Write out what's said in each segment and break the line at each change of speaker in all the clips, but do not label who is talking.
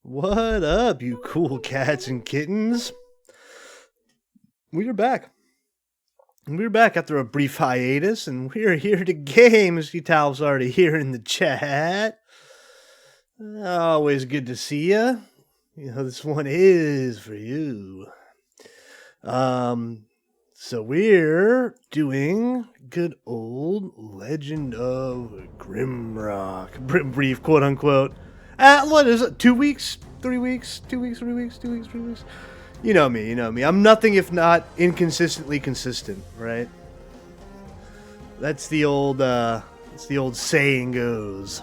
What up, you cool cats and kittens? We are back. We're back after a brief hiatus, and we're here to game. Tal's already here in the chat. Always good to see you. You know, this one is for you. So we're doing good old Legend of Grimrock. Brief, quote unquote. What is it? 2 weeks? 3 weeks? 2 weeks? 3 weeks? 2 weeks? 3 weeks? You know me. I'm nothing if not inconsistently consistent, right? That's the old saying goes.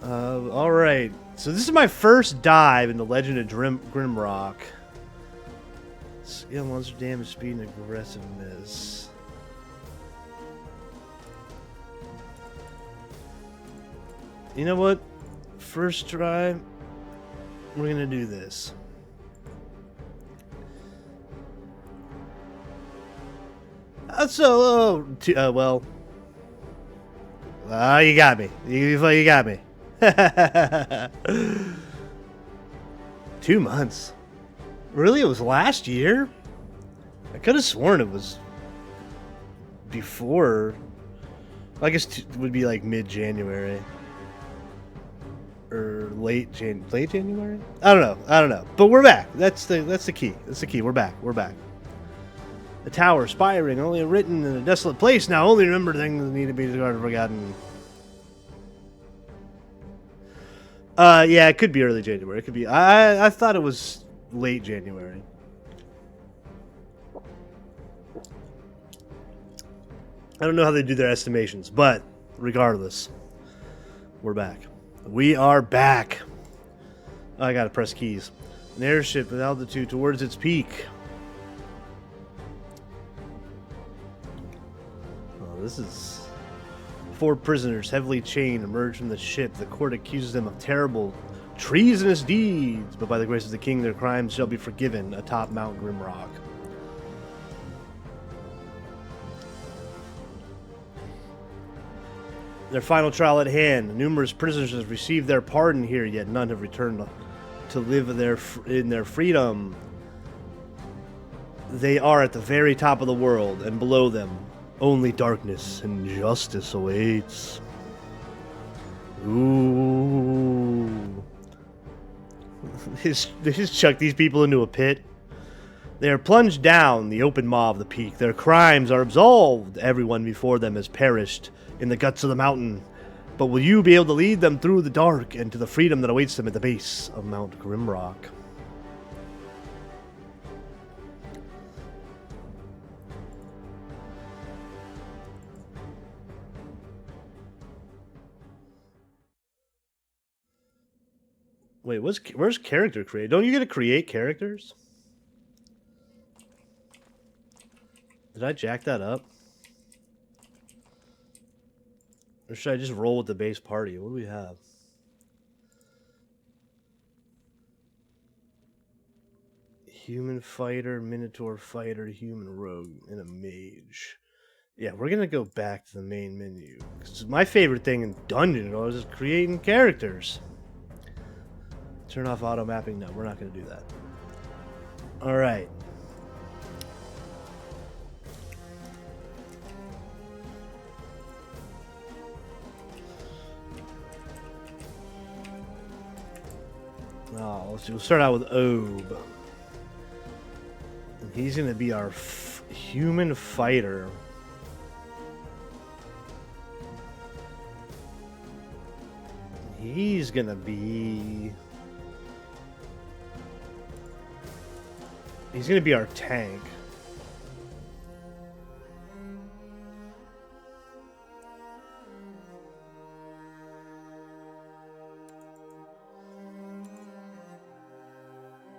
All right. So this is my first dive into Legend of Grimrock. Skill, monster damage, speed, and aggressiveness. You know what? First try, we're gonna do this. Well, you got me. You got me. 2 months. Really? It was last year? I could have sworn it was before. I guess it would be like mid-January. Or late January? I don't know. But we're back. That's the key. That's the key. We're back. The tower, spiring, only written in a desolate place. Now only remember things that need to be discarded or forgotten. Yeah, it could be early January. It could be. I thought it was late January. I don't know how they do their estimations, but regardless, we're back. We are back. Oh, I gotta press keys. An airship at altitude towards its peak. Oh, this is... 4 prisoners, heavily chained, emerge from the ship. The court accuses them of terrible, treasonous deeds, but by the grace of the king, their crimes shall be forgiven atop Mount Grimrock. Their final trial at hand. Numerous prisoners have received their pardon here, yet none have returned to live in their freedom. They are at the very top of the world, and below them, only darkness and justice awaits. Ooh. They just chuck these people into a pit. They are plunged down the open maw of the peak. Their crimes are absolved. Everyone before them has perished in the guts of the mountain. But will you be able to lead them through the dark and to the freedom that awaits them at the base of Mount Grimrock? Wait, where's character create? Don't you get to create characters? Did I jack that up? Or should I just roll with the base party? What do we have? Human fighter, minotaur fighter, human rogue, and a mage. Yeah, we're gonna go back to the main menu. 'Cause my favorite thing in Dungeon is just creating characters. Turn off auto mapping. No, we're not gonna do that. All right. Oh, let's see. We'll start out with Obe. And he's going to be our human fighter. He's going to be... He's going to be our tank.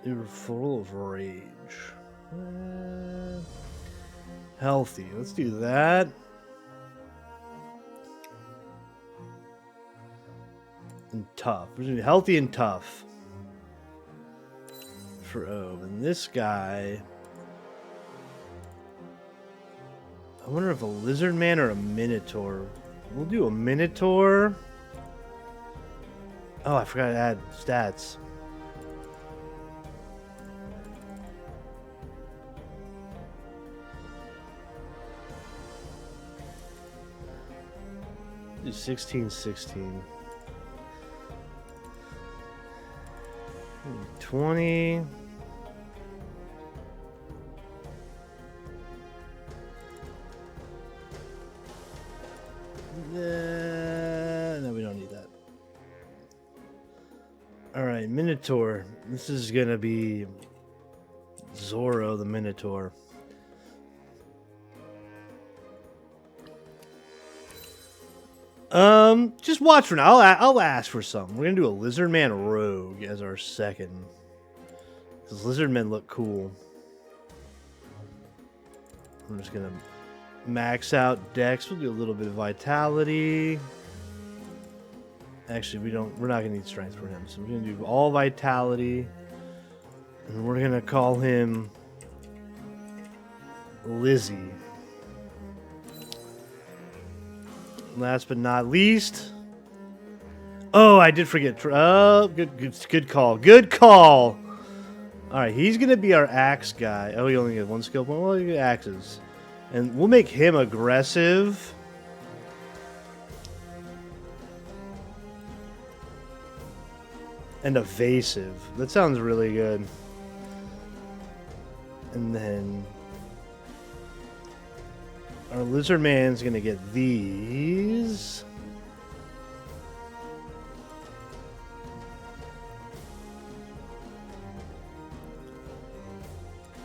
You're full of rage. Healthy. Let's do that. And tough. We're gonna do healthy and tough for Obe. And this guy... I wonder if a lizard man or a minotaur. We'll do a minotaur. Oh, I forgot to add stats. do 16, 16. 20. No, we don't need that. Alright, Minotaur. This is gonna be Zorro the Minotaur. Just watch for now. I'll ask for some. We're gonna do a Lizardman Rogue as our second. Because Lizardmen look cool. I'm just gonna max out Dex. We'll do a little bit of Vitality. Actually, we're not gonna need Strength for him. So we're gonna do all Vitality. And we're gonna call him Lizzie. Last but not least. Oh, I did forget. Oh, good call. Good call. All right, he's gonna be our axe guy. Oh, he only gets one skill point. Well, he gets axes, and we'll make him aggressive. And evasive. That sounds really good. And then our lizard man's gonna get these.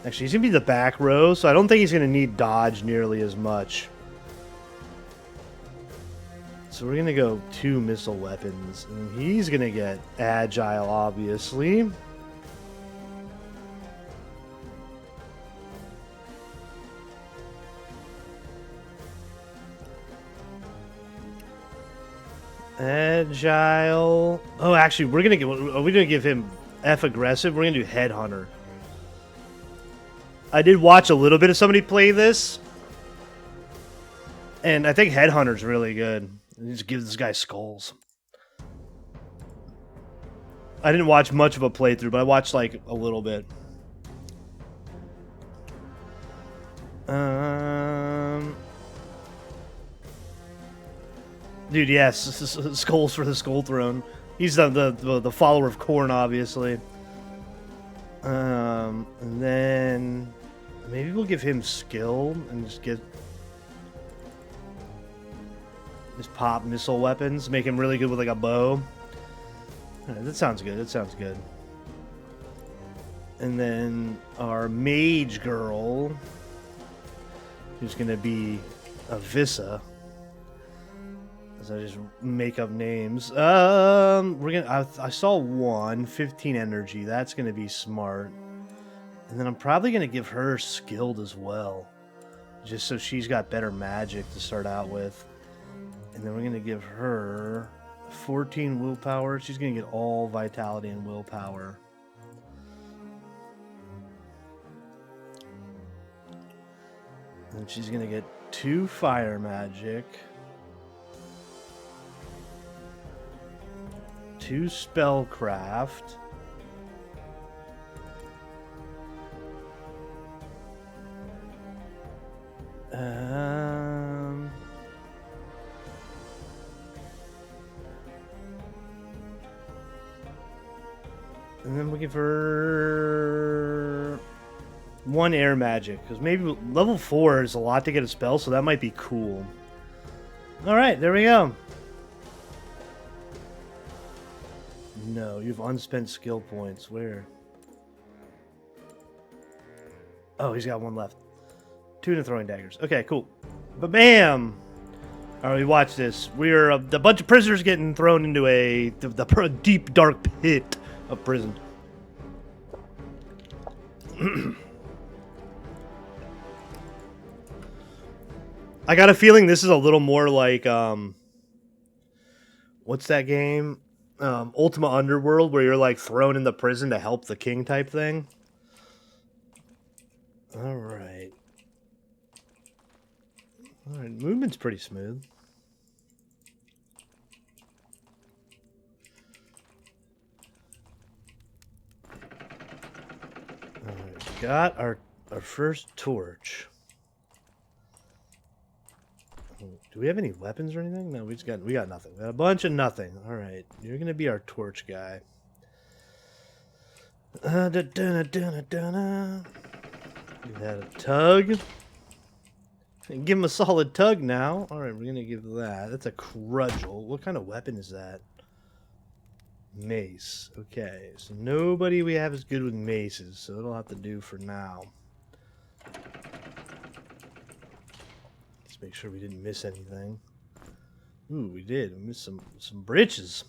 Actually, he's gonna be the back row, so I don't think he's gonna need dodge nearly as much. So we're gonna go 2 missile weapons, and he's gonna get agile, obviously. Agile. Oh, actually, are we gonna give him F aggressive? We're gonna do Headhunter. I did watch a little bit of somebody play this, and I think Headhunter's really good. Just give this guy skulls. I didn't watch much of a playthrough, but I watched like a little bit. Dude, yes, skulls for the Skull Throne. He's the follower of Korn, obviously. And then maybe we'll give him skill and just pop missile weapons, make him really good with like a bow. Right, that sounds good. That sounds good. And then our mage girl, who's gonna be Avissa. As I just make up names. I saw 15 energy. That's gonna be smart. And then I'm probably gonna give her skilled as well, just so she's got better magic to start out with. And then we're gonna give her 14 willpower. She's gonna get all vitality and willpower. And she's gonna get 2 fire magic, 2 spellcraft, and then we'll give her 1 air magic, because maybe level 4 is a lot to get a spell, so that might be cool. Alright, there we go. No, you have unspent skill points. Where? Oh, he's got 1 left. 2 to throwing daggers. Okay, cool. But bam! Alright, watch this. We're a bunch of prisoners getting thrown into the deep, dark pit of prison. I got a feeling this is a little more like, what's that game? Ultima Underworld, where you're like thrown in the prison to help the king type thing. Alright. Alright, movement's pretty smooth. Alright, got our first torch. Do we have any weapons or anything? No, we got nothing. We got a bunch of nothing. All right, you're gonna be our torch guy. You had a tug. Give him a solid tug now. All right, we're gonna give that. That's a crudgel. What kind of weapon is that? Mace. Okay, so nobody we have is good with maces, so it'll have to do for now. Let's make sure we didn't miss anything. Ooh, we did. We missed some britches.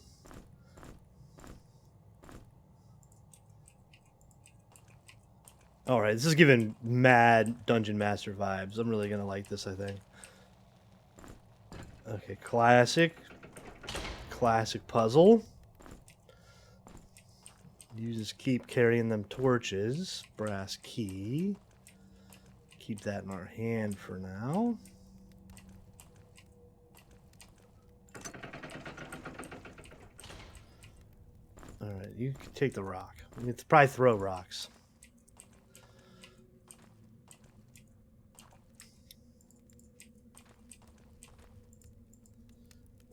All right, this is giving mad Dungeon Master vibes. I'm really gonna like this, I think. Okay, classic puzzle. You just keep carrying them torches. Brass key. Keep that in our hand for now. Alright, you can take the rock. You can probably throw rocks.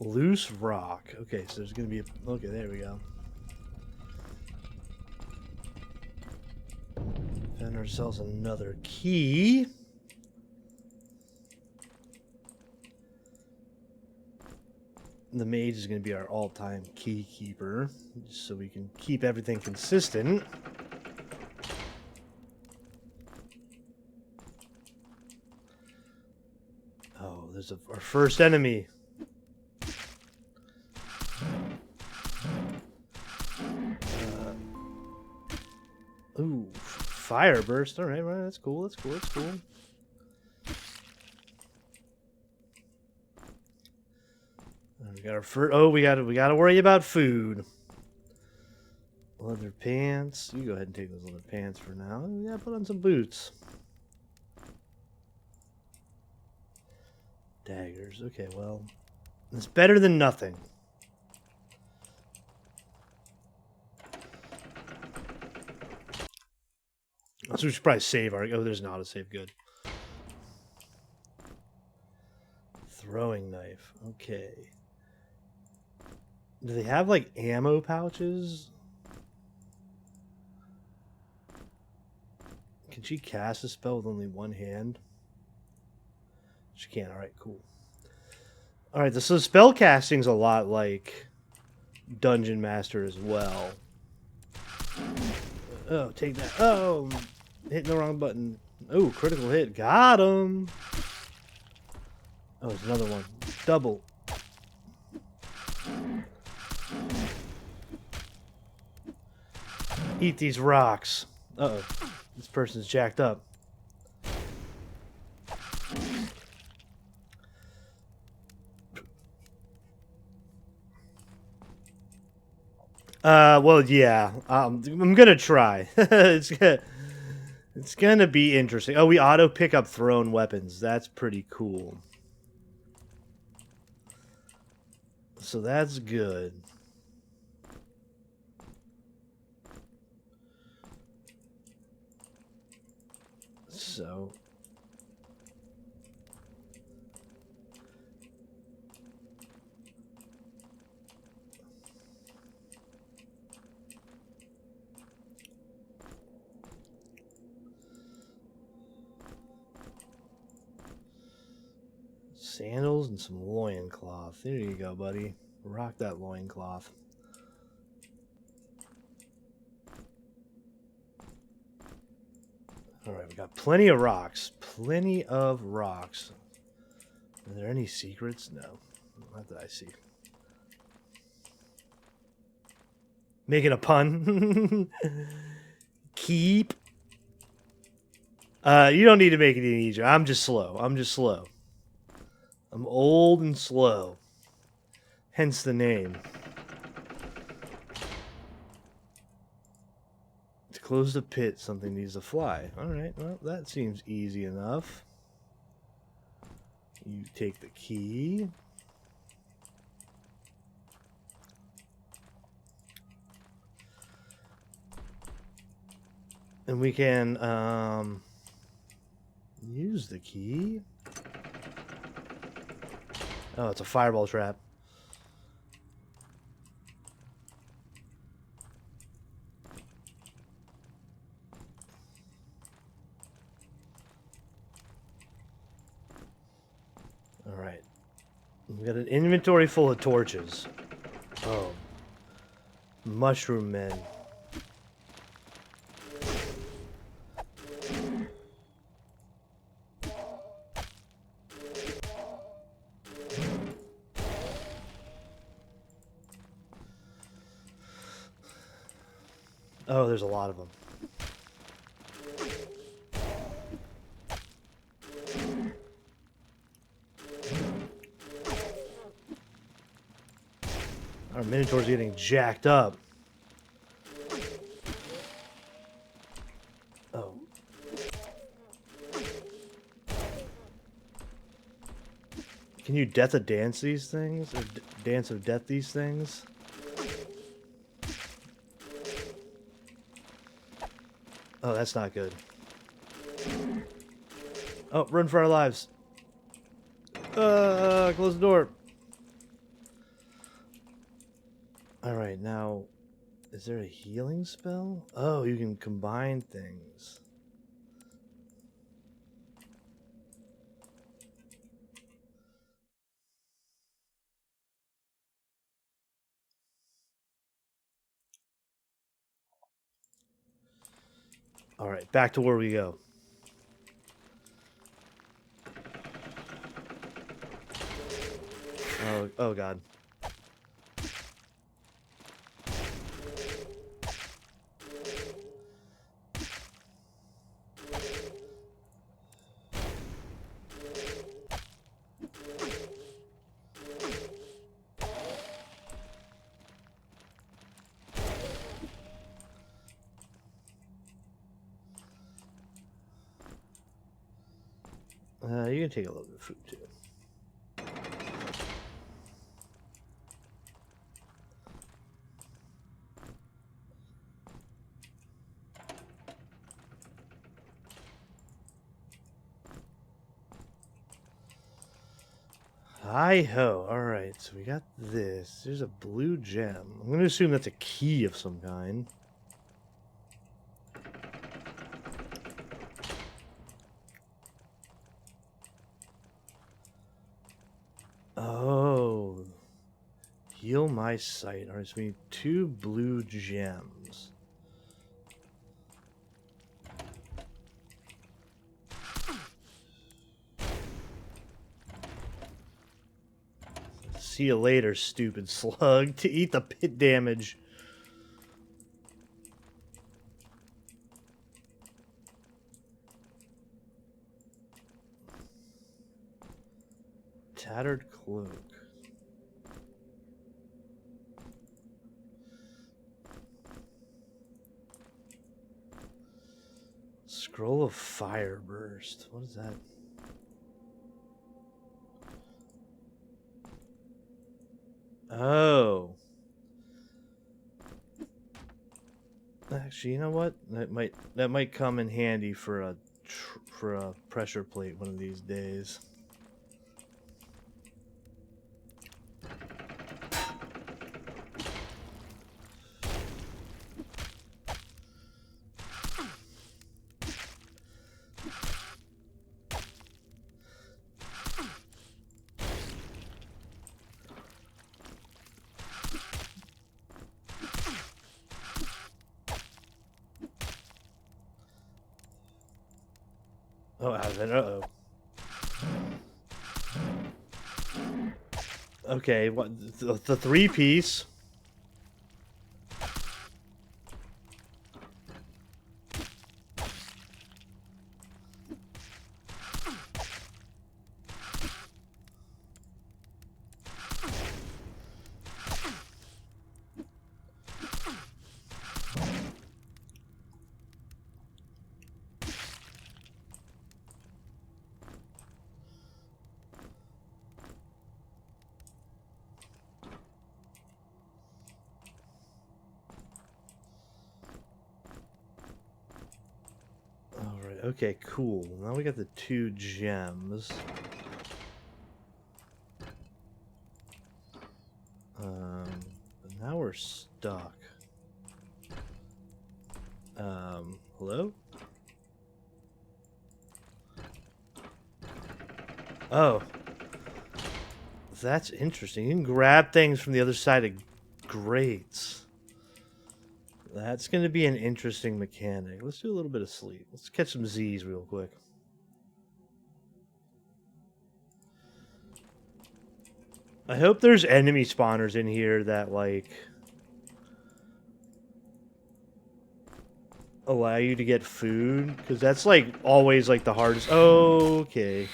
Loose rock. Okay, so there's going to be a... Okay, there we go. Found ourselves another key. The mage is going to be our all-time key keeper, just so we can keep everything consistent. Oh, there's our first enemy. Ooh, fire burst. All right, that's cool. That's cool. That's cool. We got our first. Oh, we got to worry about food. Leather pants. You go ahead and take those leather pants for now. We gotta put on some boots. Daggers. Okay, well, it's better than nothing. So we should probably save our... Oh, there's an autosave. Good. Throwing knife. Okay. Do they have, like, ammo pouches? Can she cast a spell with only one hand? She can. Alright, cool. Alright, so spell casting's a lot like Dungeon Master as well. Oh, take that. Oh, hitting the wrong button. Oh, critical hit. Got him. Oh, there's another one. Double. Eat these rocks. Uh-oh. This person's jacked up. Well, yeah. I'm gonna try. It's gonna be interesting. Oh, we auto pick up thrown weapons. That's pretty cool. So that's good. So... Sandals and some loincloth. There you go, buddy. Rock that loincloth. Alright, we got plenty of rocks. Plenty of rocks. Are there any secrets? No. Not that I see. Making a pun. Keep. You don't need to make it any easier. I'm just slow. I'm just slow. I'm old and slow. Hence the name. To close the pit, something needs to fly. Alright, well, that seems easy enough. You take the key. And we can use the key. Oh, it's a fireball trap. Alright. We got an inventory full of torches. Oh. Mushroom men. Oh, there's a lot of them. Our Minotaur's getting jacked up. Oh. Can you death a dance these things? Or dance of death these things? Oh, that's not good. Oh, run for our lives. Close the door. Alright, now, is there a healing spell? Oh, you can combine things. Alright, back to where we go. Oh god. You can take a little bit of food too. Hi-ho. Alright, so we got this. There's a blue gem. I'm going to assume that's a key of some kind. Oh. Heal my sight. Alright, so we need 2 blue gems. See you later, stupid slug. To eat the pit damage. Tattered cloak. Scroll of fire burst. What is that? Oh. Actually, you know what? That might come in handy for a pressure plate one of these days. Oh, uh-oh. Okay, what the 3-piece? Alright, okay, cool. Now we got the 2 gems. stuck. Hello? Oh. That's interesting. You can grab things from the other side of grates. That's going to be an interesting mechanic. Let's do a little bit of sleep. Let's catch some Z's real quick. I hope there's enemy spawners in here that, like, allow you to get food. Because that's, like, always, like, the hardest. Oh, okay.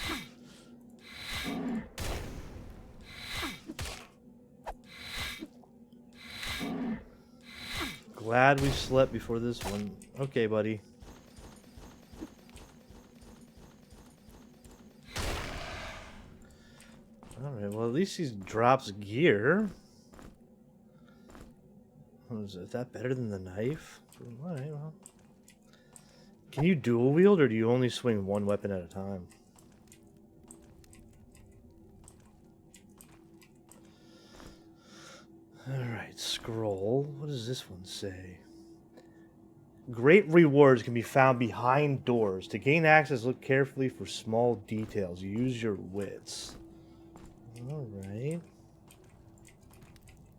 Glad we slept before this one. Okay, buddy. Alright, well, at least he drops gear. Is that better than the knife? Alright, well. Can you dual wield, or do you only swing one weapon at a time? Alright, scroll. What does this one say? Great rewards can be found behind doors. To gain access, look carefully for small details. Use your wits. Alright.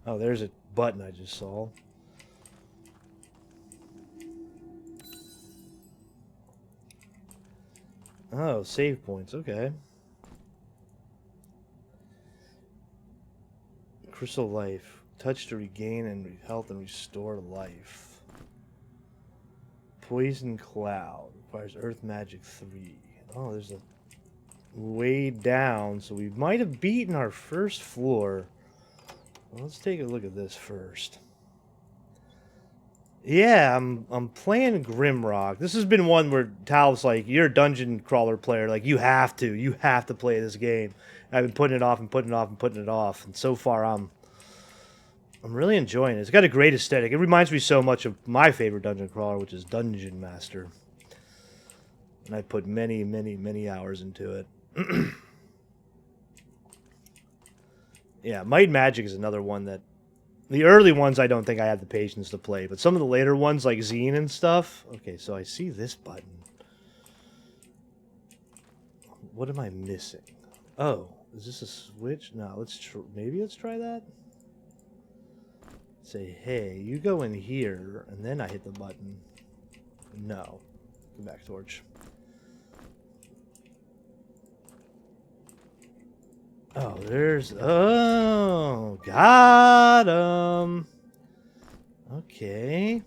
Oh, there's a button I just saw. Oh, save points. Okay. Crystal life. Touch to regain and health and restore life. Poison cloud. Requires earth magic 3. Oh, there's a way down, so we might have beaten our first floor. Well, let's take a look at this first. Yeah, I'm playing Grimrock. This has been one where Tal's like, you're a dungeon crawler player. Like, you have to play this game. I've been putting it off and putting it off and putting it off. And so far, I'm really enjoying it. It's got a great aesthetic. It reminds me so much of my favorite dungeon crawler, which is Dungeon Master. And I put many, many, many hours into it. Yeah, Might and Magic is another one that... The early ones, I don't think I have the patience to play. But some of the later ones, like Zine and stuff... Okay, so I see this button. What am I missing? Oh, is this a switch? No, maybe let's try that? Say, hey, you go in here, and then I hit the button. No. Go back, Torch. Oh, there's... Oh, got him. Okay.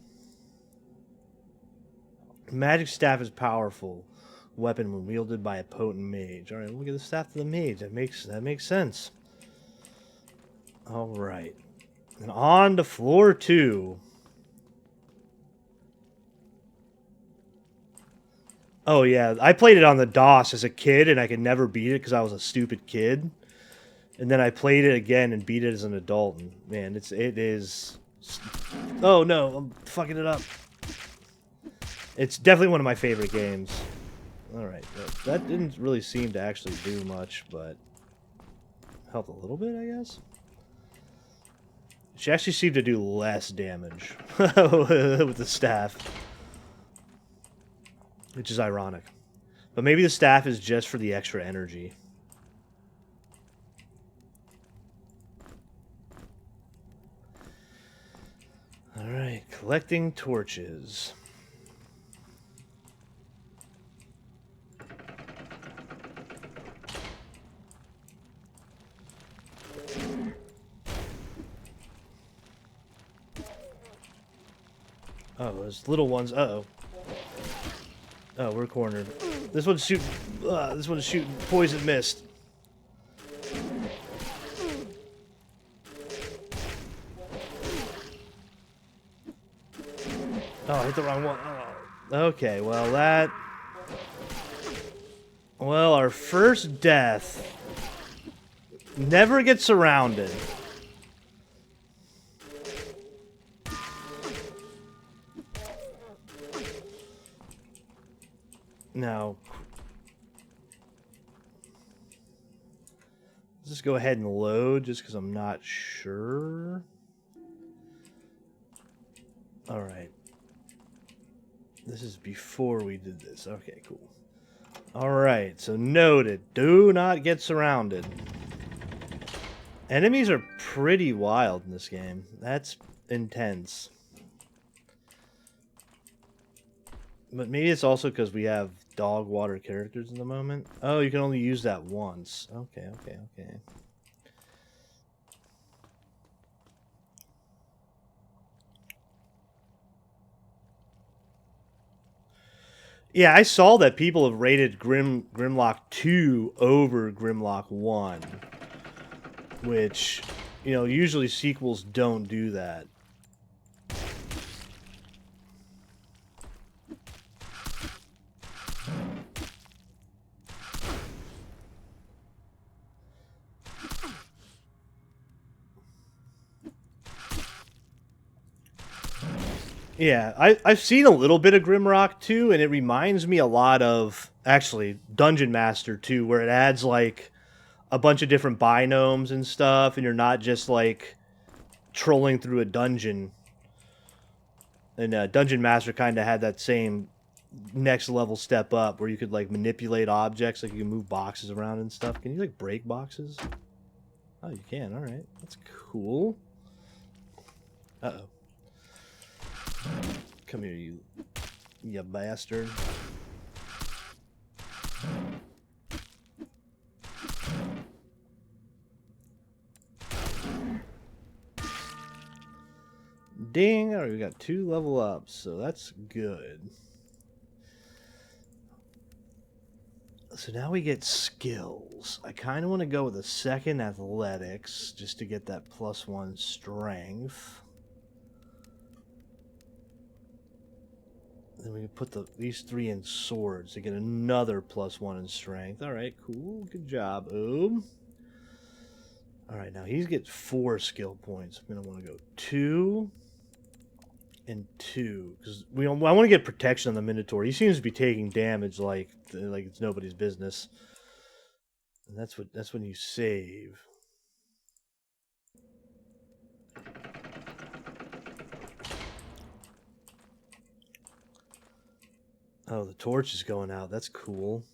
Magic staff is powerful weapon when wielded by a potent mage. All right, look at the staff of the mage. That makes sense. All right. And on to floor 2. Oh, yeah. I played it on the DOS as a kid, and I could never beat it because I was a stupid kid. And then I played it again and beat it as an adult. And, man, it is... Oh, no. I'm fucking it up. It's definitely one of my favorite games. Alright. That didn't really seem to actually do much, but... helped a little bit, I guess? She actually seemed to do less damage with the staff. Which is ironic. But maybe the staff is just for the extra energy. Alright, collecting torches. Oh, those little ones. Uh-oh. Oh, we're cornered. This one's shooting poison mist. Oh, I hit the wrong one. Oh. Okay, well that... Well, our first death never gets surrounded. Now, let's just go ahead and load just because I'm not sure. Alright. This is before we did this. Okay, cool. Alright, so noted. Do not get surrounded. Enemies are pretty wild in this game. That's intense. But maybe it's also because we have dog water characters in the moment. Oh, you can only use that once. Okay, okay, okay. Yeah, I saw that people have rated Grimlock 2 over Grimlock 1. Which, you know, usually sequels don't do that. Yeah, I've seen a little bit of Grimrock 2, and it reminds me a lot of, actually, Dungeon Master 2, where it adds, like, a bunch of different binomes and stuff, and you're not just, like, trolling through a dungeon. And Dungeon Master kind of had that same next level step up, where you could, like, manipulate objects, like you can move boxes around and stuff. Can you, like, break boxes? Oh, you can, alright. That's cool. Uh-oh. Come here, you bastard. Ding! Alright, we got 2 level ups, so that's good. So now we get skills. I kind of want to go with a second athletics, just to get that +1 strength. Then we can put these 3 in swords to get another +1 in strength. Alright, cool. Good job, Oob. Alright, now he gets 4 skill points. I'm going to want to go 2 and 2. Because I want to get protection on the Minotaur. He seems to be taking damage like it's nobody's business. And that's when you save. Oh, the torch is going out. That's cool.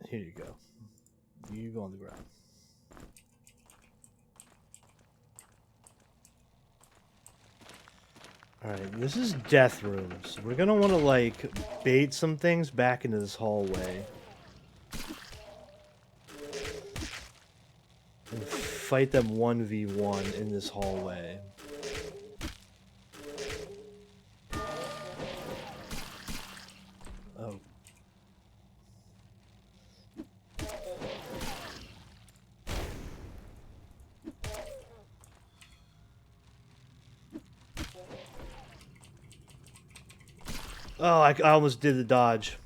Here you go. You go on the ground. Alright, this is death rooms. We're gonna want to, like, bait some things back into this hallway. And fight them 1v1 in this hallway. Oh. Oh, I almost did the dodge.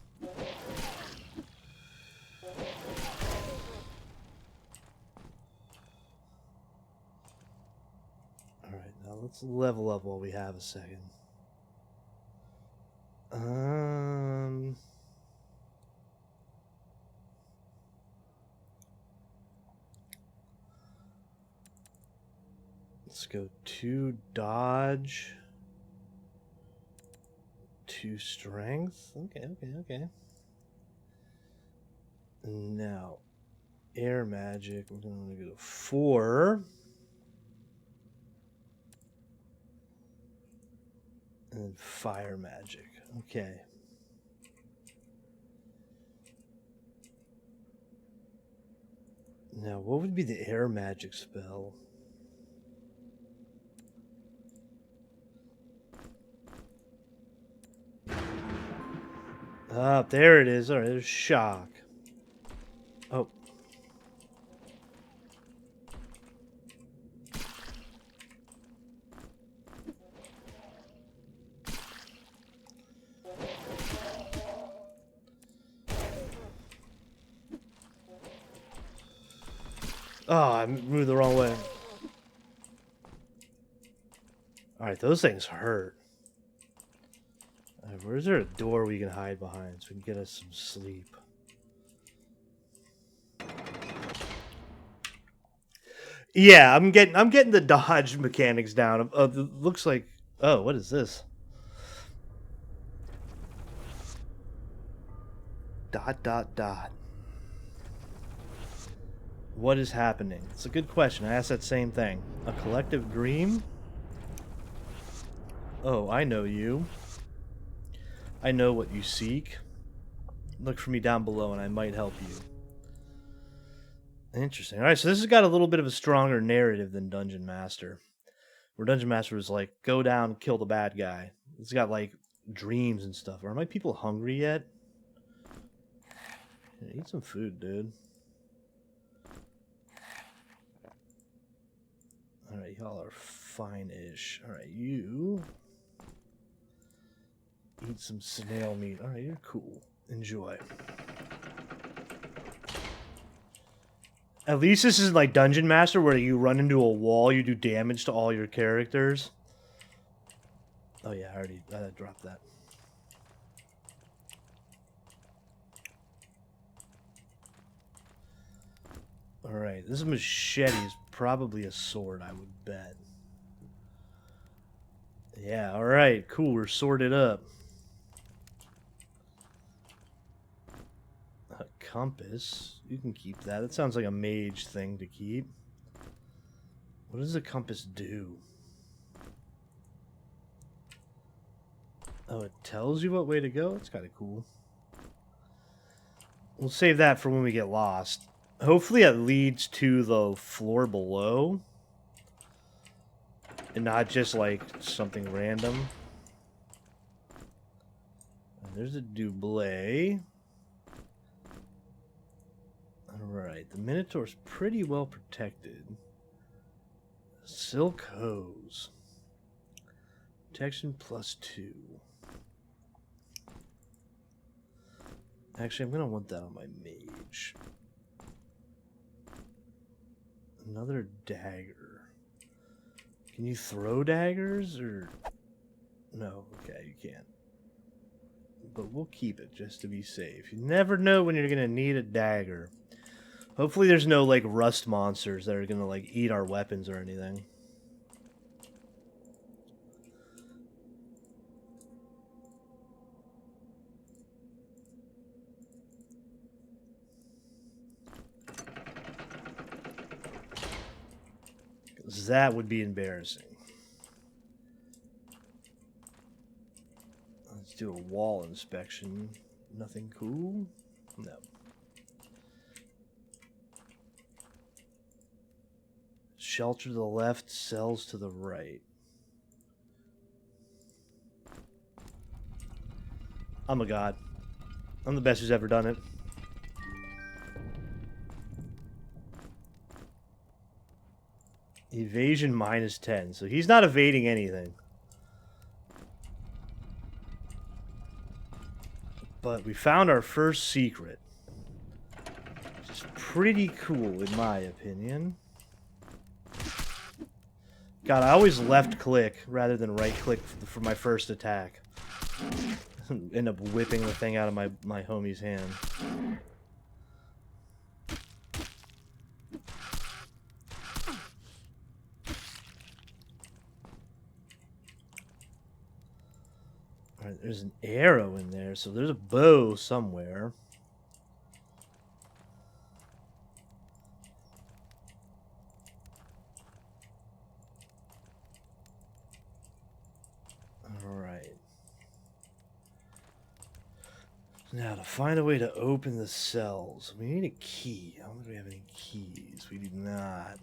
Alright, now let's level up while we have a second. Let's go 2 dodge. 2 strength. Okay, okay, okay. Now, air magic. We're going to go to 4. And then fire magic. Okay. Now, what would be the air magic spell? Ah, there it is. Alright, there's shock. Oh. Oh, I moved the wrong way. Alright, those things hurt. Right, where's there a door we can hide behind so we can get us some sleep? Yeah, I'm getting the dodge mechanics down. Looks like, oh, what is this? Dot dot dot. What is happening? It's a good question. I asked that same thing. A collective dream? Oh, I know you. I know what you seek. Look for me down below and I might help you. Interesting. Alright, so this has got a little bit of a stronger narrative than Dungeon Master. Where Dungeon Master was like, go down, kill the bad guy. It's got like dreams and stuff. Are my people hungry yet? Yeah, eat some food, dude. Alright, y'all are fine-ish. Alright, you eat some snail meat. Alright, you're cool. Enjoy. At least this isn't like Dungeon Master where you run into a wall, you do damage to all your characters. Oh yeah, I already dropped that. Alright, this machete is probably a sword, I would bet. Yeah, alright, cool, we're sorted up. A compass. You can keep that. That sounds like a mage thing to keep. What does a compass do? Oh, it tells you what way to go? That's kind of cool. We'll save that for when we get lost. Hopefully it leads to the floor below. And not just like something random. There's a Doublé. Alright, the Minotaur's pretty well protected. Silk hose. Protection +2. Actually, I'm going to want that on my mage. Another dagger. Can you throw daggers, or... No, okay, you can't. But we'll keep it, just to be safe. You never know when you're going to need a dagger. Hopefully there's no, like, rust monsters that are going to, like, eat our weapons or anything. That would be embarrassing. Let's do a wall inspection. Nothing cool? No. Shelter to the left, cells to the right. I'm a god. I'm the best who's ever done it. Evasion -10, so he's not evading anything. But we found our first secret. Which is pretty cool, in my opinion. God, I always left click rather than right click for my first attack. End up whipping the thing out of my homie's hand. Alright, there's an arrow in there, so there's a bow somewhere. Alright. Now, to find a way to open the cells, we need a key. I don't think we have any keys. We do not.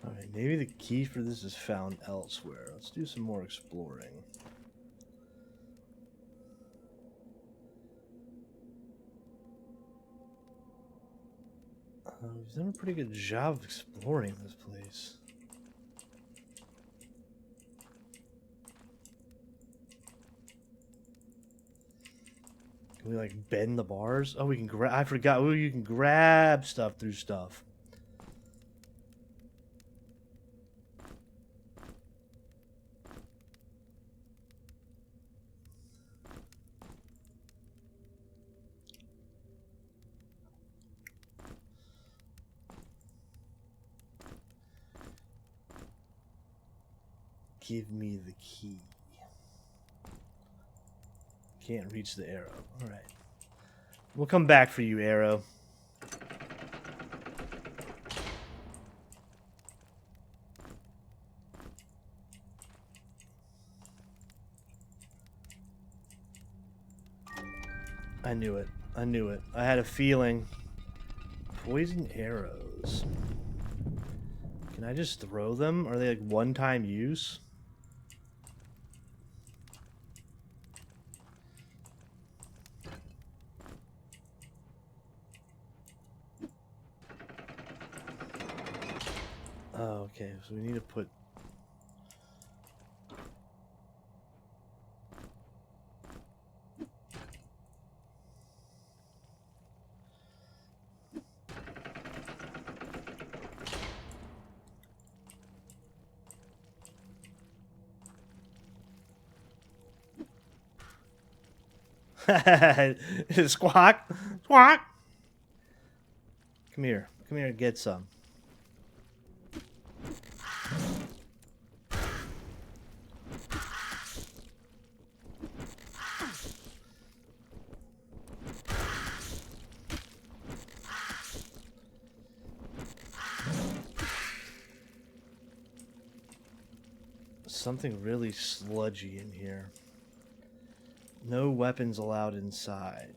Alright, maybe the key for this is found elsewhere. Let's do some more exploring. We've done a pretty good job of exploring this place. Can we like bend the bars? Oh, we can grab. I forgot. Oh, you can grab stuff through stuff. Give me the key. Can't reach the arrow. All right. We'll come back for you, arrow. I knew it. I knew it. I had a feeling. Poison arrows. Can I just throw them? Are they like one-time use? Oh, okay. So we need to put... Squawk! Squawk! Come here. Come here and get some. Something really sludgy in here. No weapons allowed inside.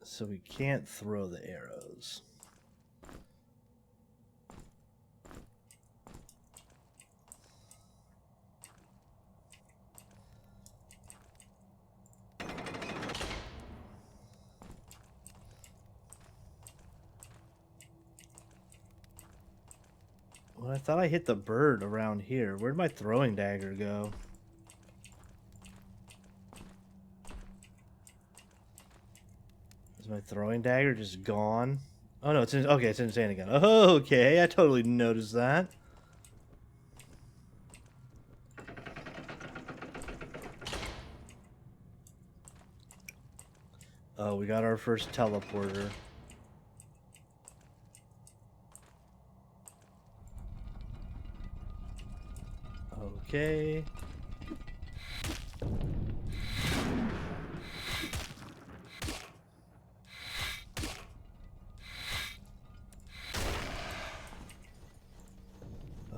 So we can't throw the arrows. Well, I thought I hit the bird around here. Where'd my throwing dagger go? Is my throwing dagger just gone? Oh no, it's in, okay, it's insane again. Oh, okay, I totally noticed that. Oh, we got our first teleporter. Okay.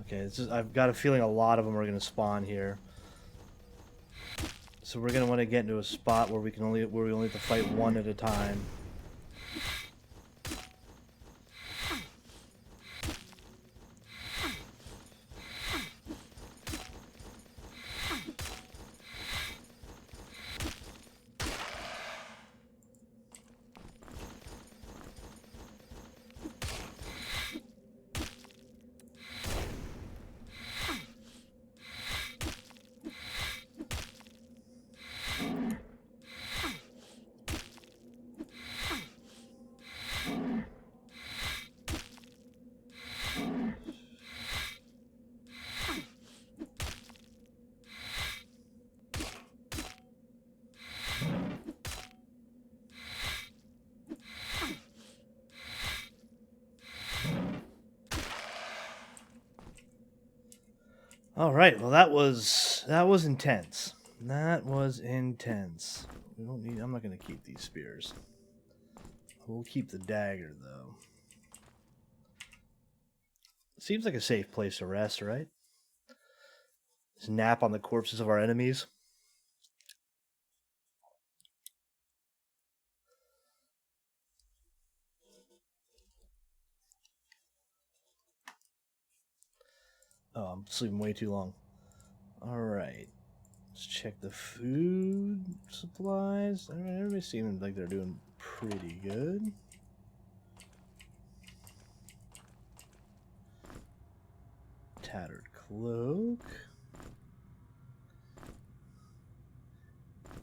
Okay, it's just, I've got a feeling a lot of them are going to spawn here. So we're going to want to get into a spot where we only have to fight one at a time. All right, well that was intense. That was intense. We don't need. I'm not going to keep these spears. We'll keep the dagger though. Seems like a safe place to rest, right? Just nap on the corpses of our enemies. Oh, I'm sleeping way too long. Alright. Let's check the food supplies. Alright, everybody seems like they're doing pretty good. Tattered cloak.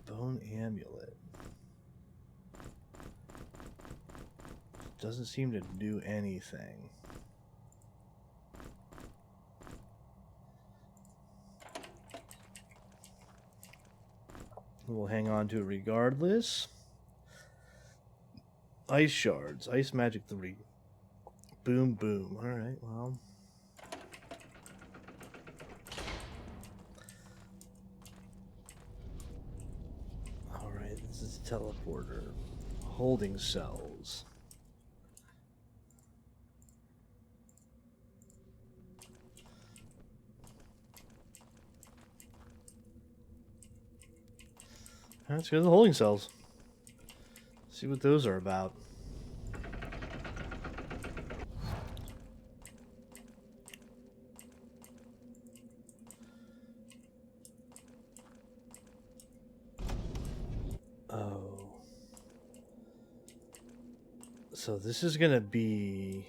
Bone amulet. Doesn't seem to do anything. We'll hang on to it regardless. Ice shards. Ice magic 3. Boom, boom. Alright, well. Alright, this is a teleporter. Holding cells. Let's go to the holding cells. See what those are about. Oh. So this is gonna be...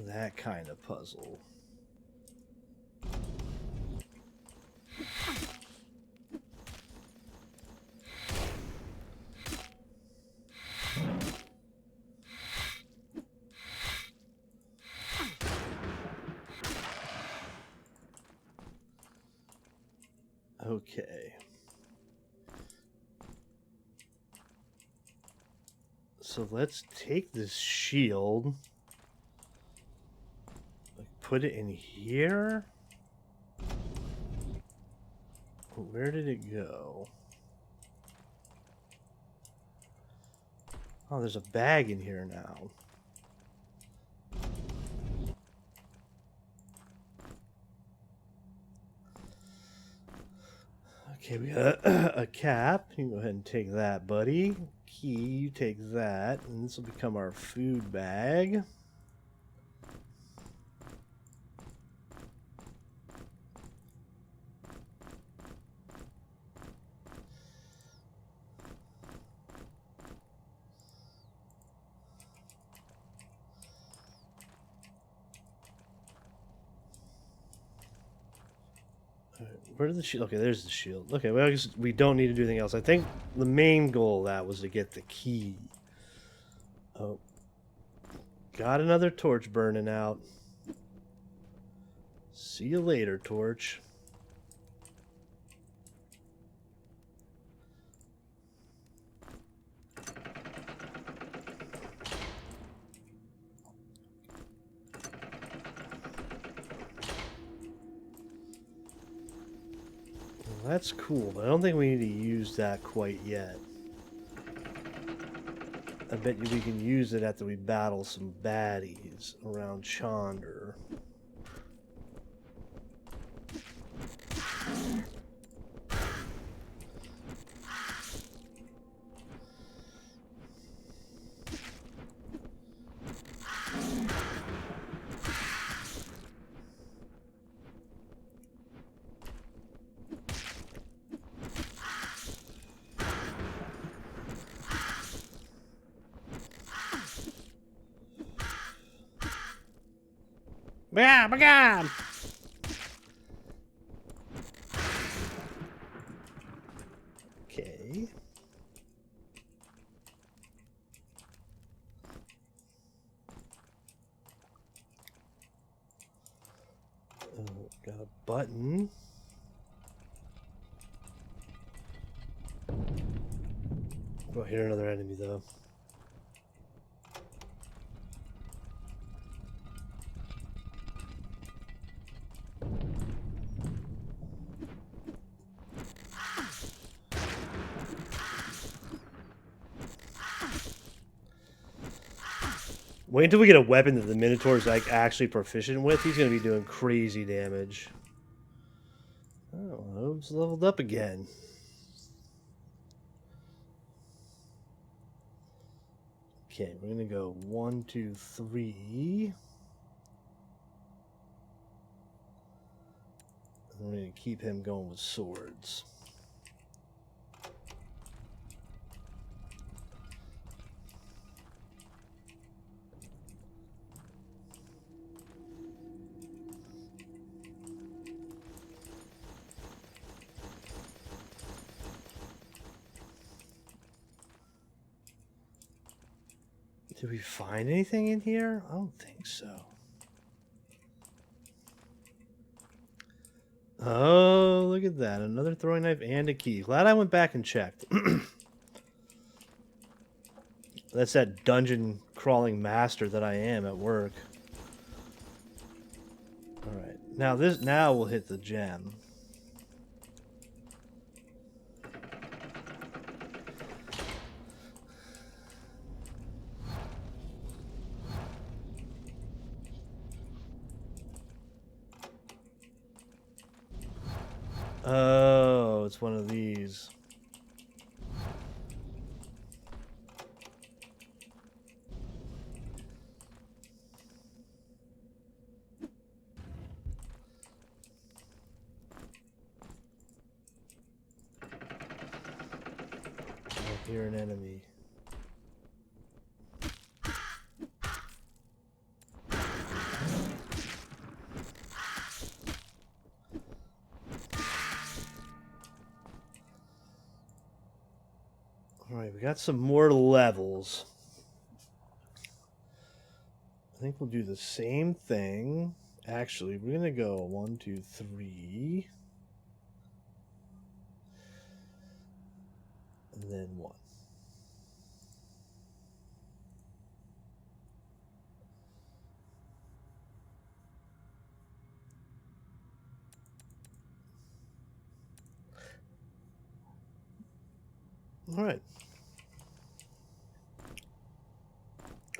that kind of puzzle. Okay. So let's take this shield, like put it in here. Where did it go? Oh, there's a bag in here now. Okay, we got a cap. You can go ahead and take that, buddy. Key, you take that. And this will become our food bag. Where's the shield? Okay, there's the shield. Okay, well, I guess we don't need to do anything else. I think the main goal of that was to get the key. Oh. Got another torch burning out. See you later, torch. Well, that's cool, but I don't think we need to use that quite yet. I bet you we can use it after we battle some baddies around Chandra. Yeah, my God! Okay. Got a button. Oh, here another enemy though. Wait until we get a weapon that the Minotaur is like actually proficient with. He's gonna be doing crazy damage. Oh, Hope's leveled up again. Okay, we're gonna go 1, 2, 3. I'm gonna keep him going with swords. Did we find anything in here? I don't think so. Oh, look at that. Another throwing knife and a key. Glad I went back and checked. That's that dungeon crawling master that I am at work. Alright. Now we'll hit the gem. Oh, it's one of these. I hear an enemy. Alright, we got some more levels. I think we'll do the same thing. Actually, we're going to go 1, 2, 3. And then 1. Alright.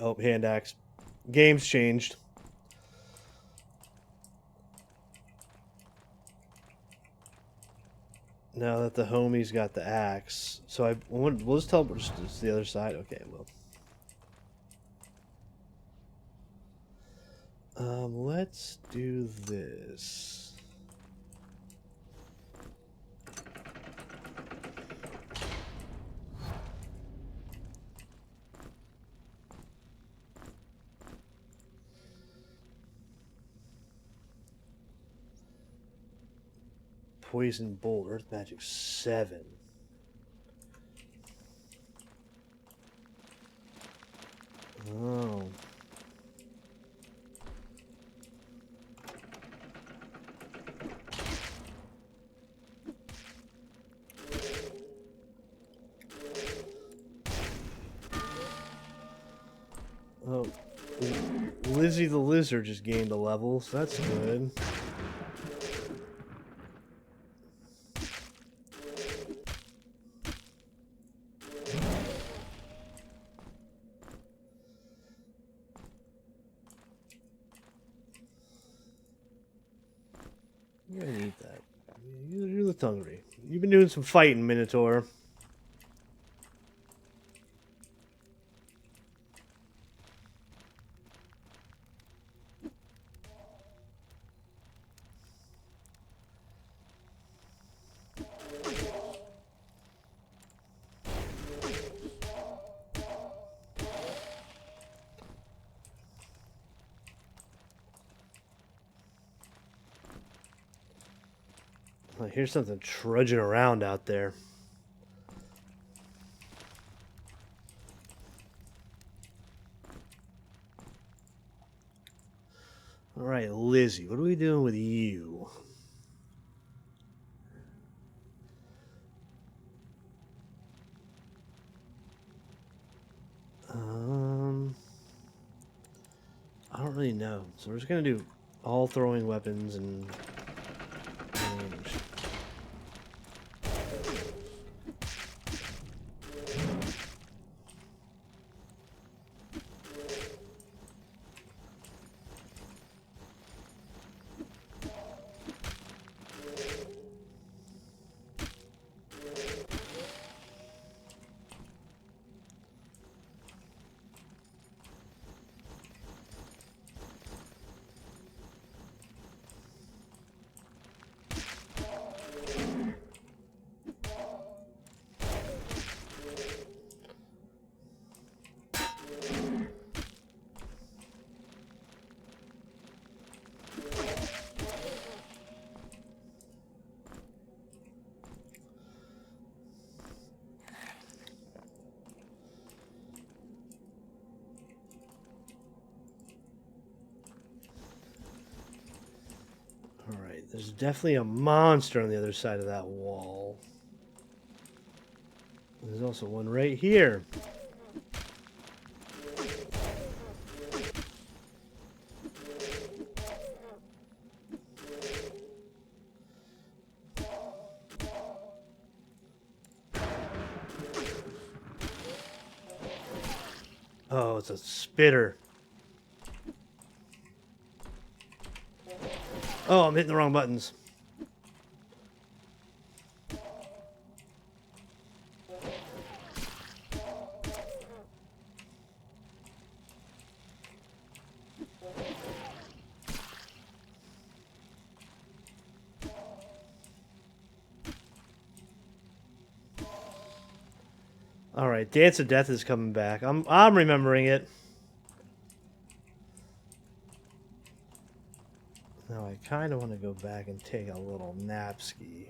Oh, hand axe. Game's changed. Now that the homie's got the axe. So we'll just teleport to the other side. Okay, well. Let's do this. Poison Bolt, Earth Magic 7. Oh. Oh. Lizzie the Lizard just gained a level, so that's good. You're gonna eat that. You look hungry. You've been doing some fighting, Minotaur. I hear something trudging around out there. Alright, Lizzie, what are we doing with you? I don't really know. So we're just gonna do all throwing weapons and range. There's definitely a monster on the other side of that wall. There's also one right here. Oh, it's a spitter. Oh, I'm hitting the wrong buttons. All right, Dance of Death is coming back. I'm remembering it. Now I kind of want to go back and take a little nap ski.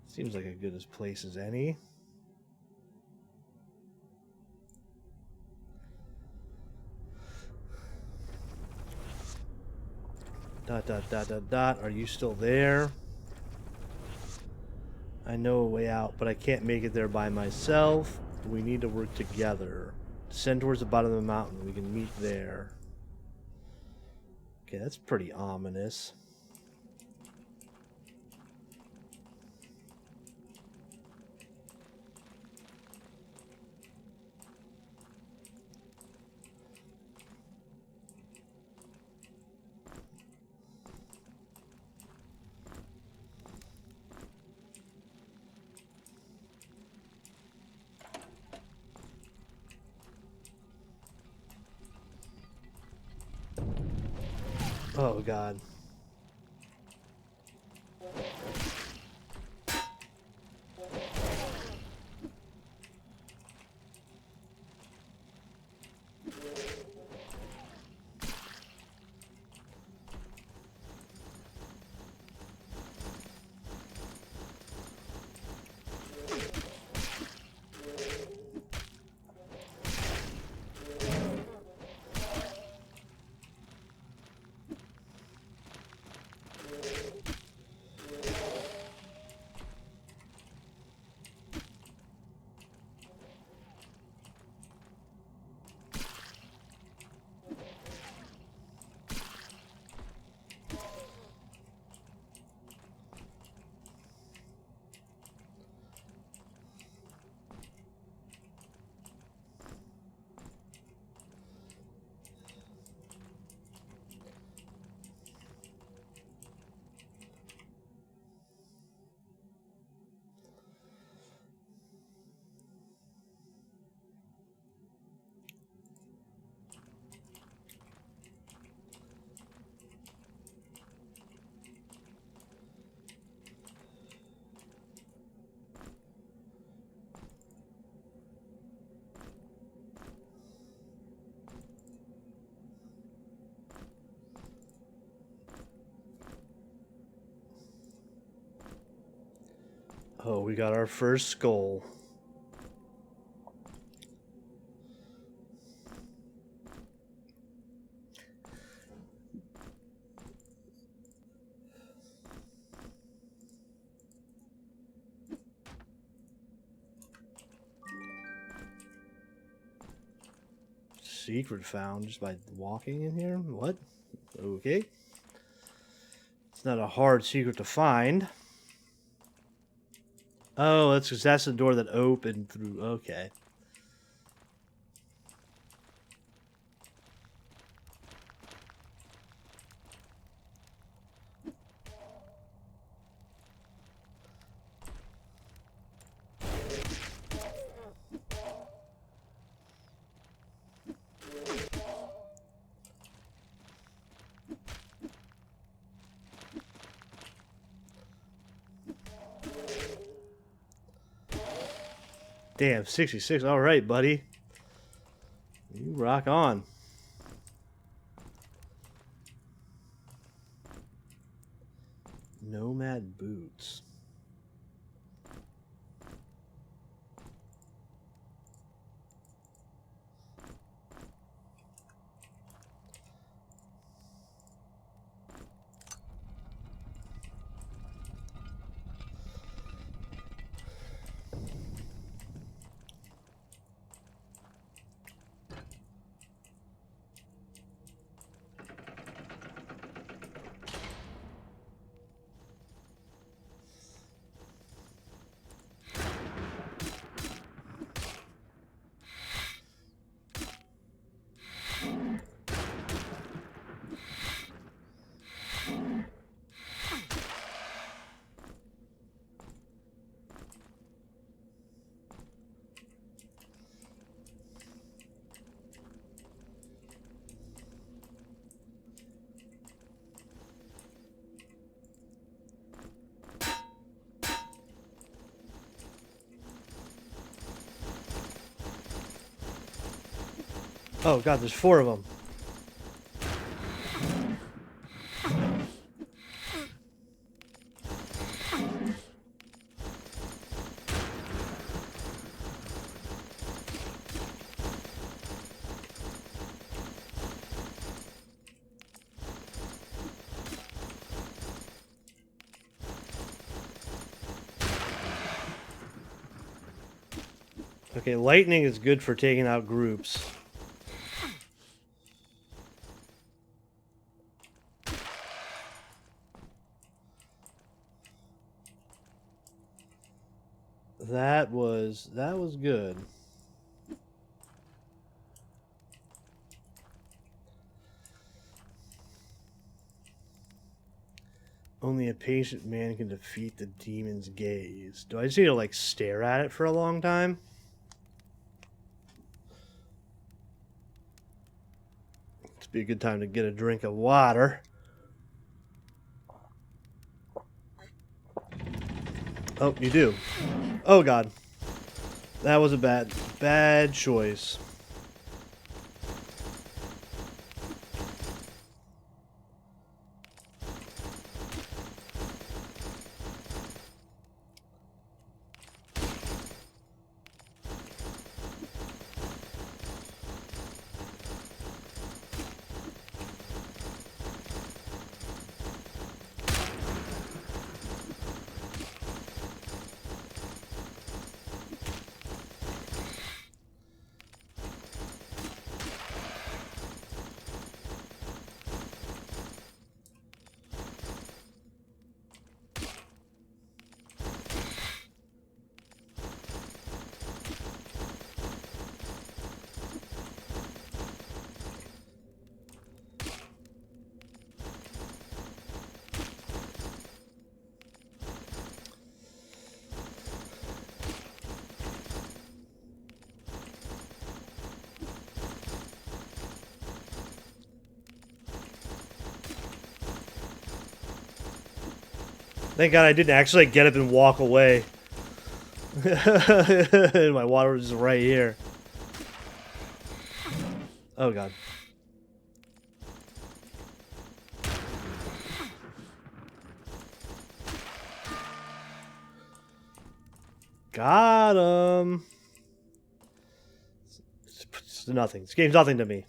Seems like as good a place as any. Dot dot dot dot dot. Are you still there? I know a way out, but I can't make it there by myself. We need to work together. Descend towards the bottom of the mountain. We can meet there. Okay, that's pretty ominous. Oh, God. Oh, we got our first skull. Secret found just by walking in here? What? Okay. It's not a hard secret to find. Oh, that's because that's the door that opened through. Okay. Damn, 66. All right, buddy. You rock on. Nomad boots. Oh god, there's 4 of them. Okay, lightning is good for taking out groups. That was good. Only a patient man can defeat the demon's gaze. Do I just need to like stare at it for a long time? It's be a good time to get a drink of water. Oh, you do. Oh god. That was a bad choice. Thank God I didn't actually get up and walk away. My water was just right here. Oh god. Got him. It's nothing. This game's nothing to me.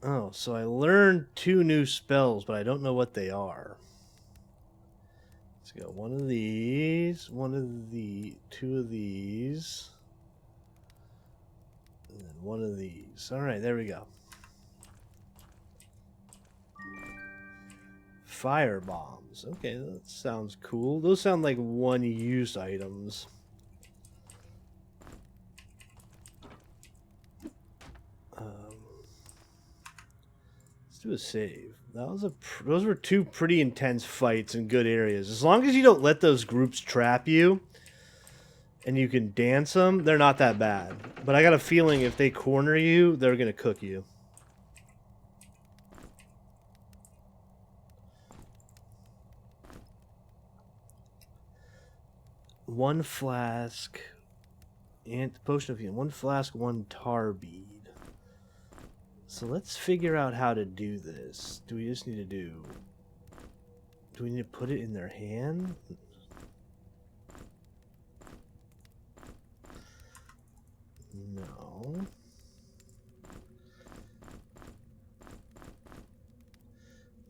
Oh, so I learned 2 new spells, but I don't know what they are. Let's go. 1 of these, 2 of these, and then 1 of these. All right, there we go. Fire bombs. Okay, that sounds cool. Those sound like 1-use items. Let's do a save. Those were 2 pretty intense fights in good areas. As long as you don't let those groups trap you, and you can dance them, they're not that bad. But I got a feeling if they corner you, they're gonna cook you. One flask and potion of healing. 1 flask, 1 tar bead. So let's figure out how to do this. Do we just need to do we need to put it in their hand? No.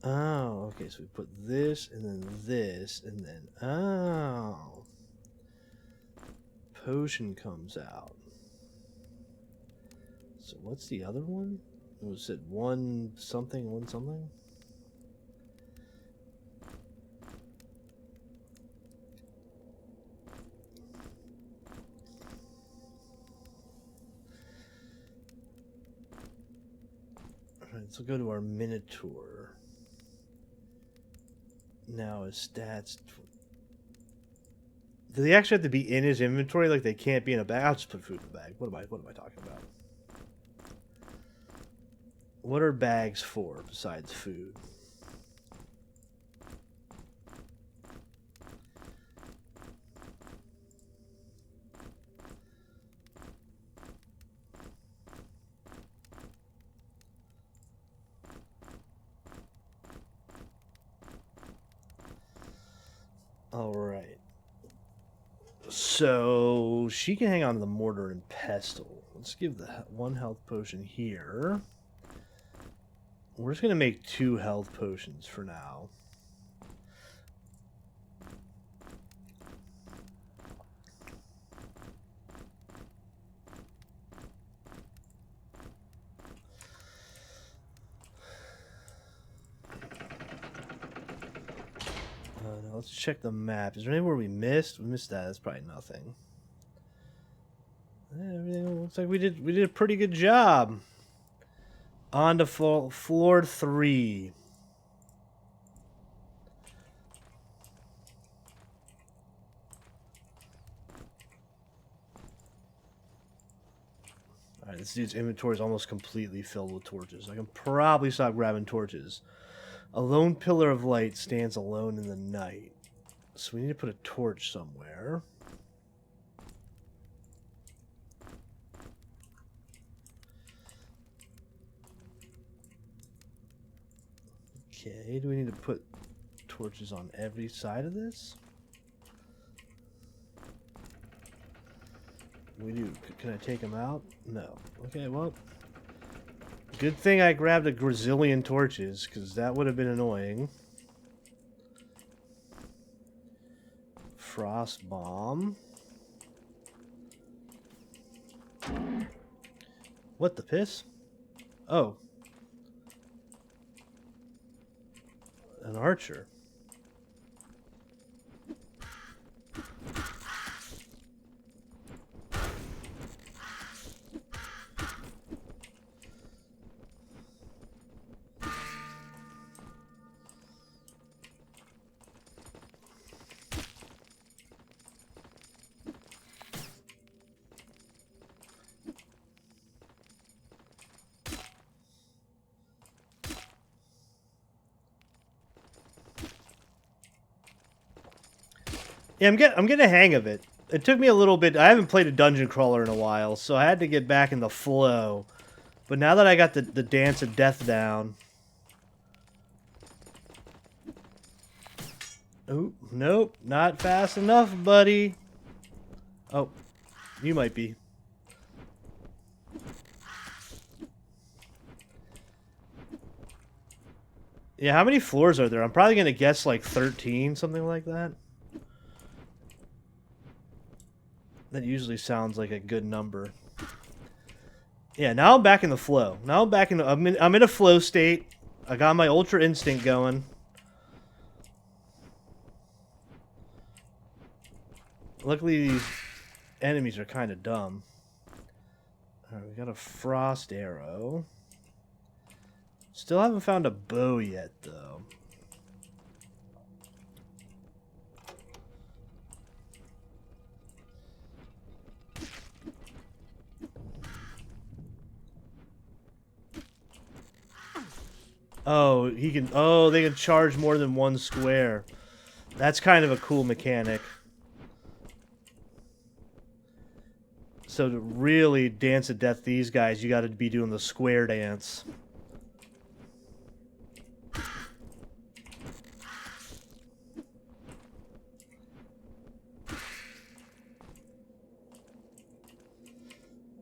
Oh, okay, so we put this and then this and then oh. Potion comes out. So what's the other one? Was it 1 something, 1 something? Alright, so go to our Minotaur. Now his stats. Do they actually have to be in his inventory? Like they can't be in a bag? I'll just put food in the bag. What am I talking about? What are bags for besides food? Alright. So, she can hang on to the mortar and pestle. Let's give the 1 health potion here. We're just going to make 2 health potions for now. Now let's check the map. Is there anywhere we missed? We missed that. That's probably nothing. Everything looks like we did a pretty good job. On to floor 3. Alright, this dude's inventory is almost completely filled with torches. I can probably stop grabbing torches. A lone pillar of light stands alone in the night. So we need to put a torch somewhere. Okay, do we need to put torches on every side of this? We do. Can I take them out? No. Okay, well. Good thing I grabbed a gazillion torches, because that would have been annoying. Frost bomb. What the piss? Oh. An archer. Yeah, I'm getting a hang of it. It took me a little bit. I haven't played a dungeon crawler in a while, so I had to get back in the flow. But now that I got the dance of death down. Oh, nope, not fast enough, buddy. Oh, you might be. Yeah, how many floors are there? I'm probably going to guess like 13, something like that. That usually sounds like a good number. Yeah, now I'm back in the flow. Now I'm back in. I'm in a flow state. I got my ultra instinct going. Luckily, these enemies are kind of dumb. All right, we got a frost arrow. Still haven't found a bow yet, though. Oh, he can. Oh, they can charge more than one square. That's kind of a cool mechanic. So to really dance to death these guys, you got to be doing the square dance.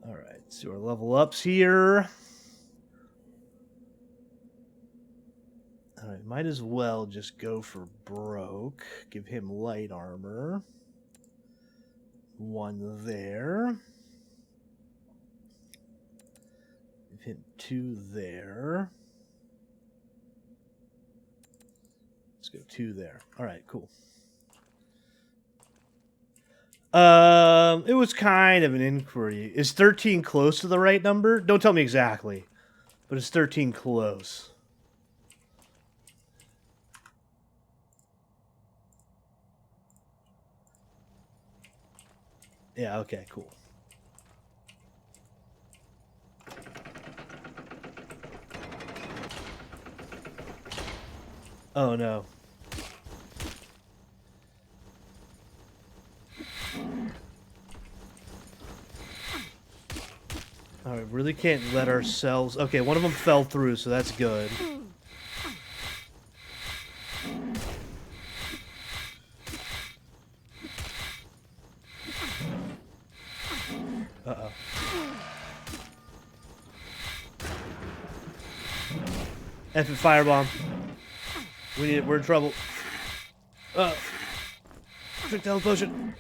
All right, so our level ups here. Alright, might as well just go for Broke. Give him light armor. 1 there. Give him 2 there. Let's go 2 there. Alright, cool. It was kind of an inquiry. Is 13 close to the right number? Don't tell me exactly. But is 13 close? Yeah, okay, cool. Oh, no. Alright, really can't let ourselves... Okay, one of them fell through, so that's good. F it, firebomb. We need it. We're in trouble. Quick health potion.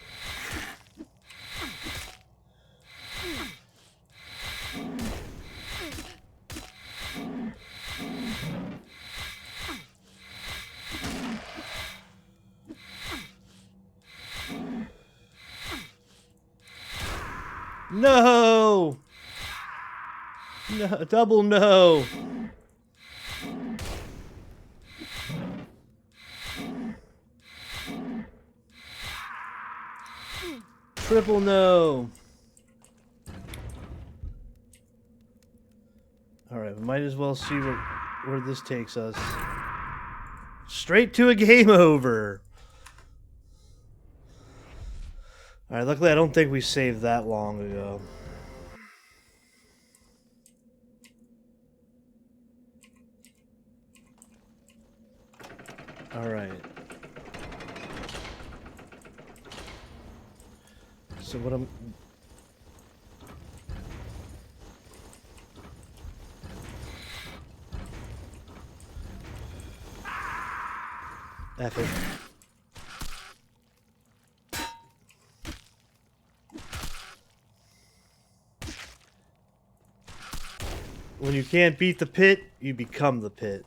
No! No, double no! Triple no! Alright, we might as well see where this takes us. Straight to a game over! Alright, luckily I don't think we saved that long ago. Alright. So what I'm... F it. When you can't beat the pit, you become the pit.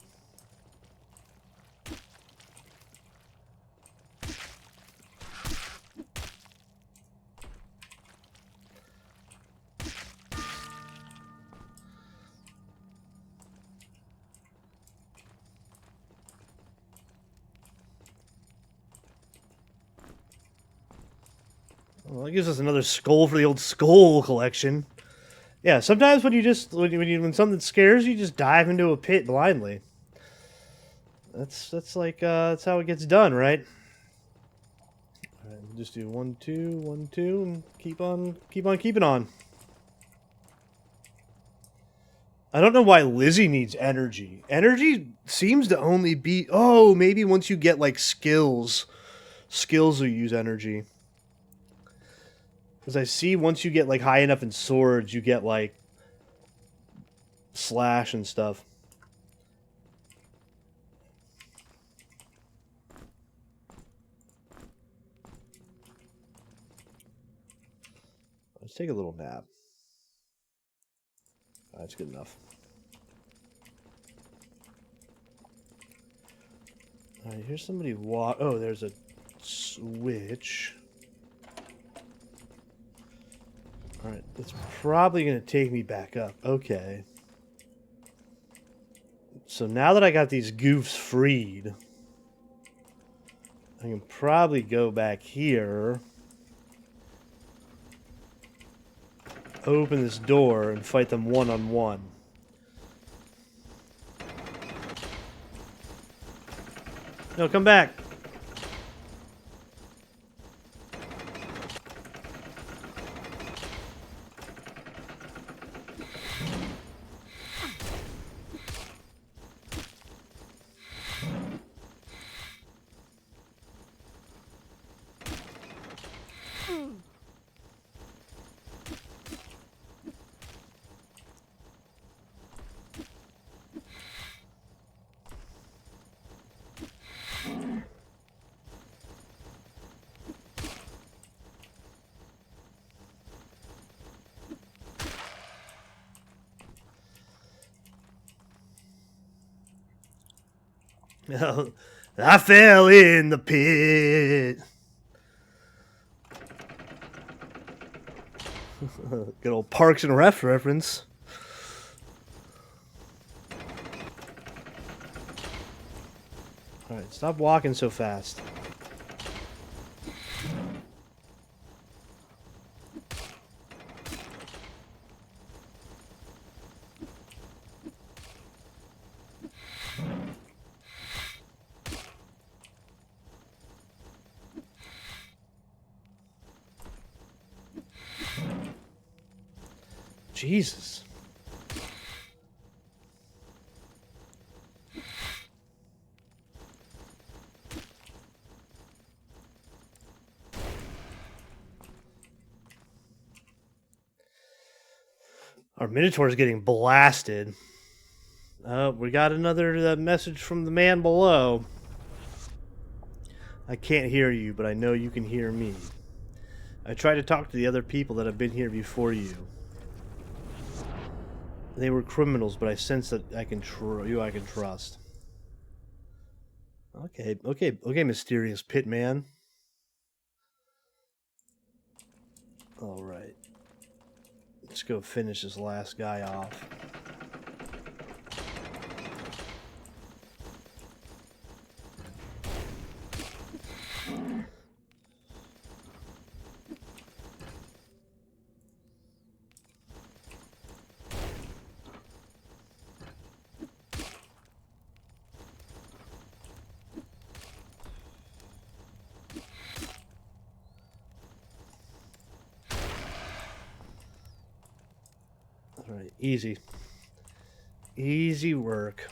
Well, that gives us another skull for the old skull collection. Yeah, sometimes when you just when something scares you, just dive into a pit blindly. That's like that's how it gets done, right? All right, we'll just do 1, 2, 1, 2, and keep on keeping on. I don't know why Lizzie needs energy. Energy seems to only be maybe once you get like skills will use energy. Because I see once you get like high enough in swords, you get like slash and stuff. Let's take a little nap. That's good enough. Alright, here's somebody walk. Oh, there's a switch. Alright, that's probably going to take me back up. Okay. So now that I got these goofs freed, I can probably go back here, open this door, and fight them one-on-one. No, come back! I fell in the pit. Good old Parks and Rec reference. Alright, stop walking so fast. Jesus. Our Minotaur's getting blasted. We got another message from the man below. I can't hear you, but I know you can hear me. I tried to talk to the other people that have been here before you. They were criminals, but I sense that I can trust. Okay, mysterious pitman. Alright. Let's go finish this last guy off. Alright, easy. Easy work.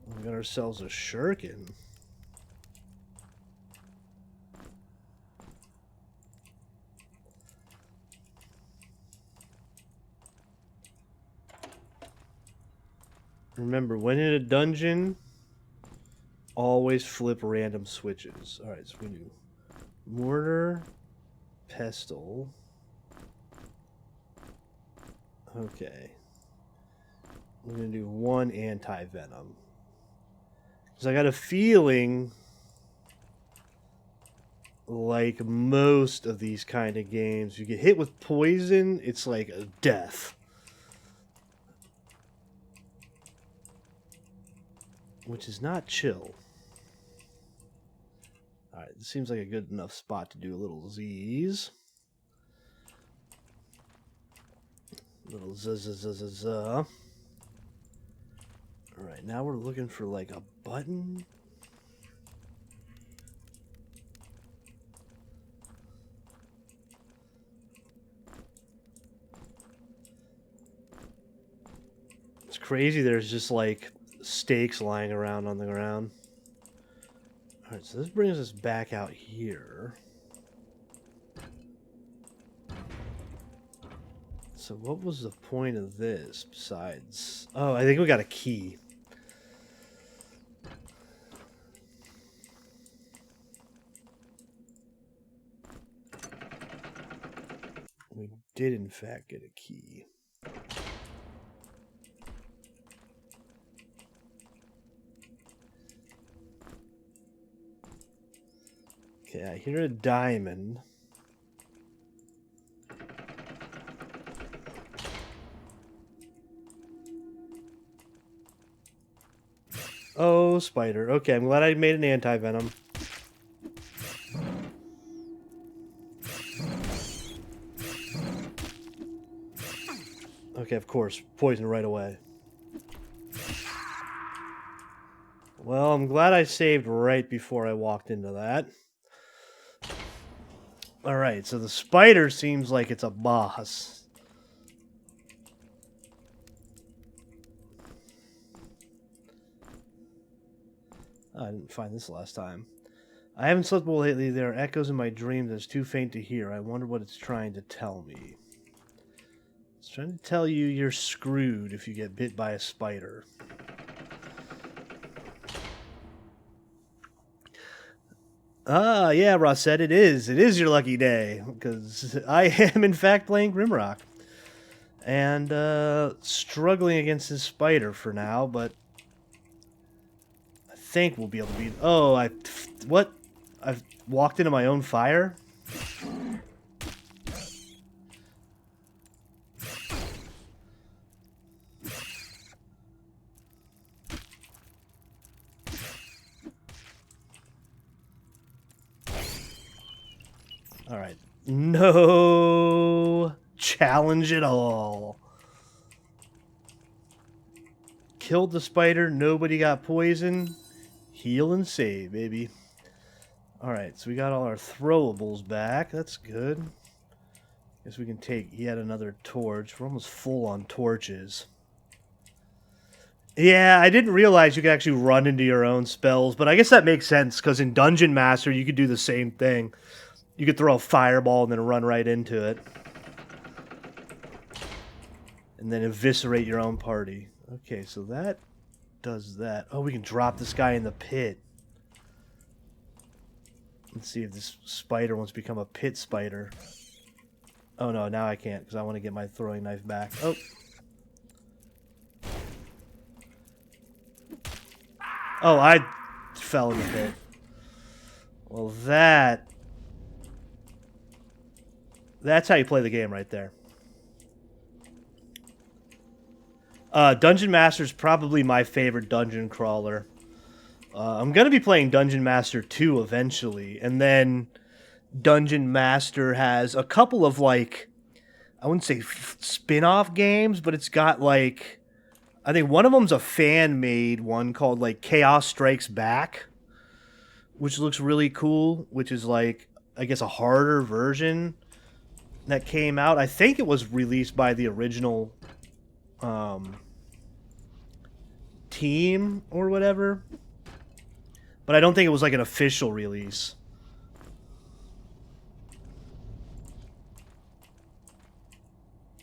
We got ourselves a shuriken. Remember, when in a dungeon, always flip random switches. Alright, so we do mortar, pestle. Okay. We're going to do one anti-venom. Because I got a feeling, like most of these kind of games, you get hit with poison, it's like a death. Which is not chill. Alright, this seems like a good enough spot to do a little Z's. Little z. Alright, now we're looking for like a button. It's crazy, there's just like stakes lying around on the ground. Alright, so this brings us back out here. So what was the point of this besides... Oh, I think we got a key. We did in fact get a key. Okay, I hear a diamond. Oh, spider. Okay, I'm glad I made an anti-venom. Okay, of course. Poison right away. Well, I'm glad I saved right before I walked into that. Alright, so the spider seems like it's a boss. Oh, I didn't find this last time. I haven't slept well lately. There are echoes in my dreams that's too faint to hear. I wonder what it's trying to tell me. It's trying to tell you you're screwed if you get bit by a spider. Ah, yeah, Ross said it is. It is your lucky day. Because I am, in fact, playing Grimrock. And struggling against this spider for now, but I think we'll be able to beat... Oh, what? I've walked into my own fire? Alright. No challenge at all. Killed the spider, nobody got poisoned. Heal and save, baby. Alright, so we got all our throwables back. That's good. Guess we can take... He had another torch. We're almost full on torches. Yeah, I didn't realize you could actually run into your own spells, but I guess that makes sense, because in Dungeon Master, you could do the same thing. You could throw a fireball and then run right into it. and then eviscerate your own party. Okay, so that does that. Oh, we can drop this guy in the pit. Let's see if this spider wants to become a pit spider. Oh no, now I can't because I want to get my throwing knife back. Oh. Oh, I fell in the pit. Well, that's how you play the game right there. Dungeon Master's probably my favorite dungeon crawler. I'm going to be playing Dungeon Master 2 eventually, and then Dungeon Master has a couple of, like, I wouldn't say spin-off games, but it's got, like, I think one of them's a fan-made one called, like, Chaos Strikes Back, which looks really cool, which is, like, I guess a harder version that came out. I think it was released by the original team or whatever, but I don't think it was like an official release.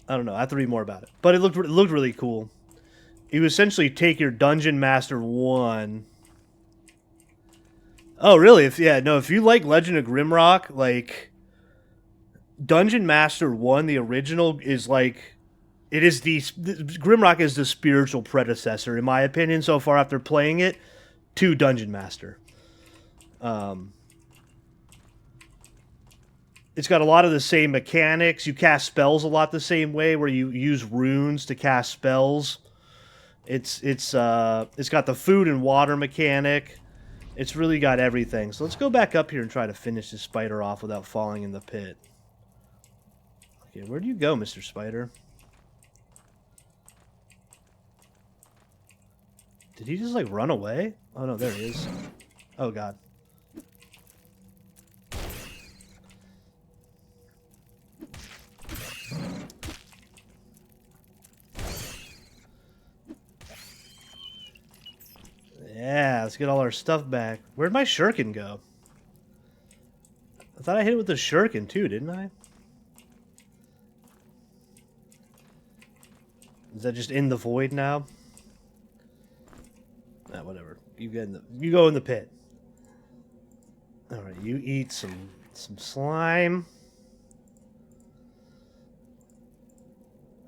I don't know. I have to read more about it, but it looked really cool. You essentially take your Dungeon Master 1. Oh, really? If you like Legend of Grimrock, like Dungeon Master 1, the original, is like it is Grimrock is the spiritual predecessor, in my opinion, so far after playing it, to Dungeon Master. It's got a lot of the same mechanics. You cast spells a lot the same way, where you use runes to cast spells. It's got the food and water mechanic. It's really got everything. So let's go back up here and try to finish this spider off without falling in the pit. Okay, where do you go, Mr. Spider? Did he just, like, run away? Oh, no, there he is. Oh, God. Yeah, let's get all our stuff back. Where'd my shuriken go? I thought I hit it with the shuriken, too, didn't I? Is that just in the void now? Ah, whatever. You go in the pit. All right, you eat some slime.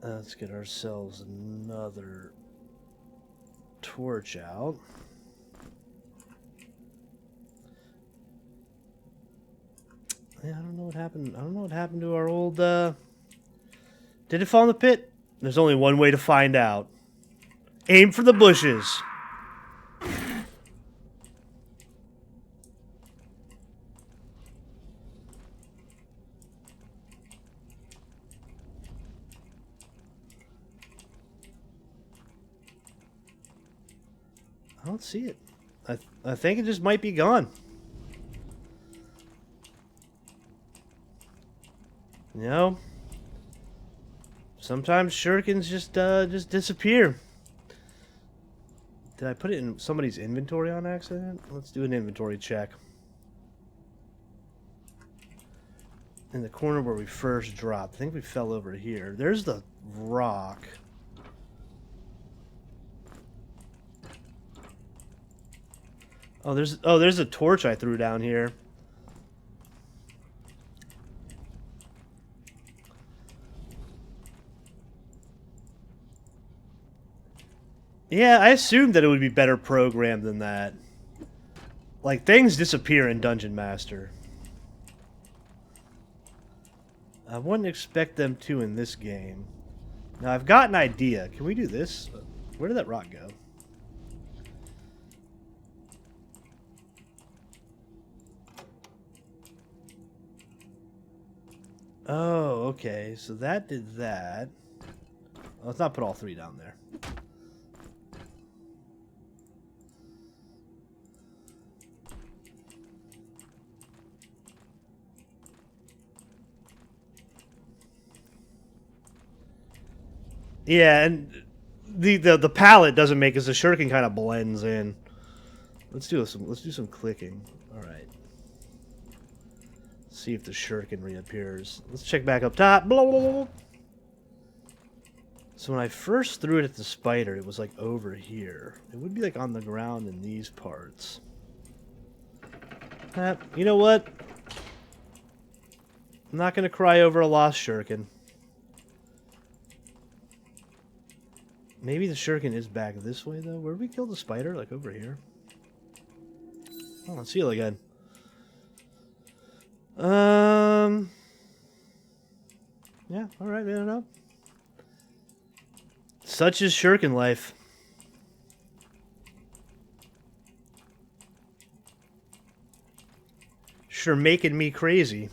Let's get ourselves another torch out. Yeah, I don't know what happened. I don't know what happened to our old. Did it fall in the pit? There's only one way to find out. Aim for the bushes. I don't see it. I think it just might be gone. You know, sometimes shurikens just disappear. Did I put it in somebody's inventory on accident? Let's do an inventory check. In the corner where we first dropped. I think we fell over here. There's the rock. Oh, there's a torch I threw down here. Yeah, I assumed that it would be better programmed than that. Like, things disappear in Dungeon Master. I wouldn't expect them to in this game. Now, I've got an idea. Can we do this? Where did that rock go? Oh, okay. So that did that. Let's not put all three down there. Yeah, and the palette doesn't make us. The shuriken kind of blends in. Let's do some clicking. All right. See if the shuriken reappears. Let's check back up top. Blah, blah, blah. So when I first threw it at the spider, it was like over here. It would be like on the ground in these parts. You know what? I'm not going to cry over a lost shuriken. Maybe the shuriken is back this way, though. Where did we kill the spider? Like over here? Oh, let's see it again. Yeah, alright, man, I don't know. Such is shuriken life. Sure making me crazy.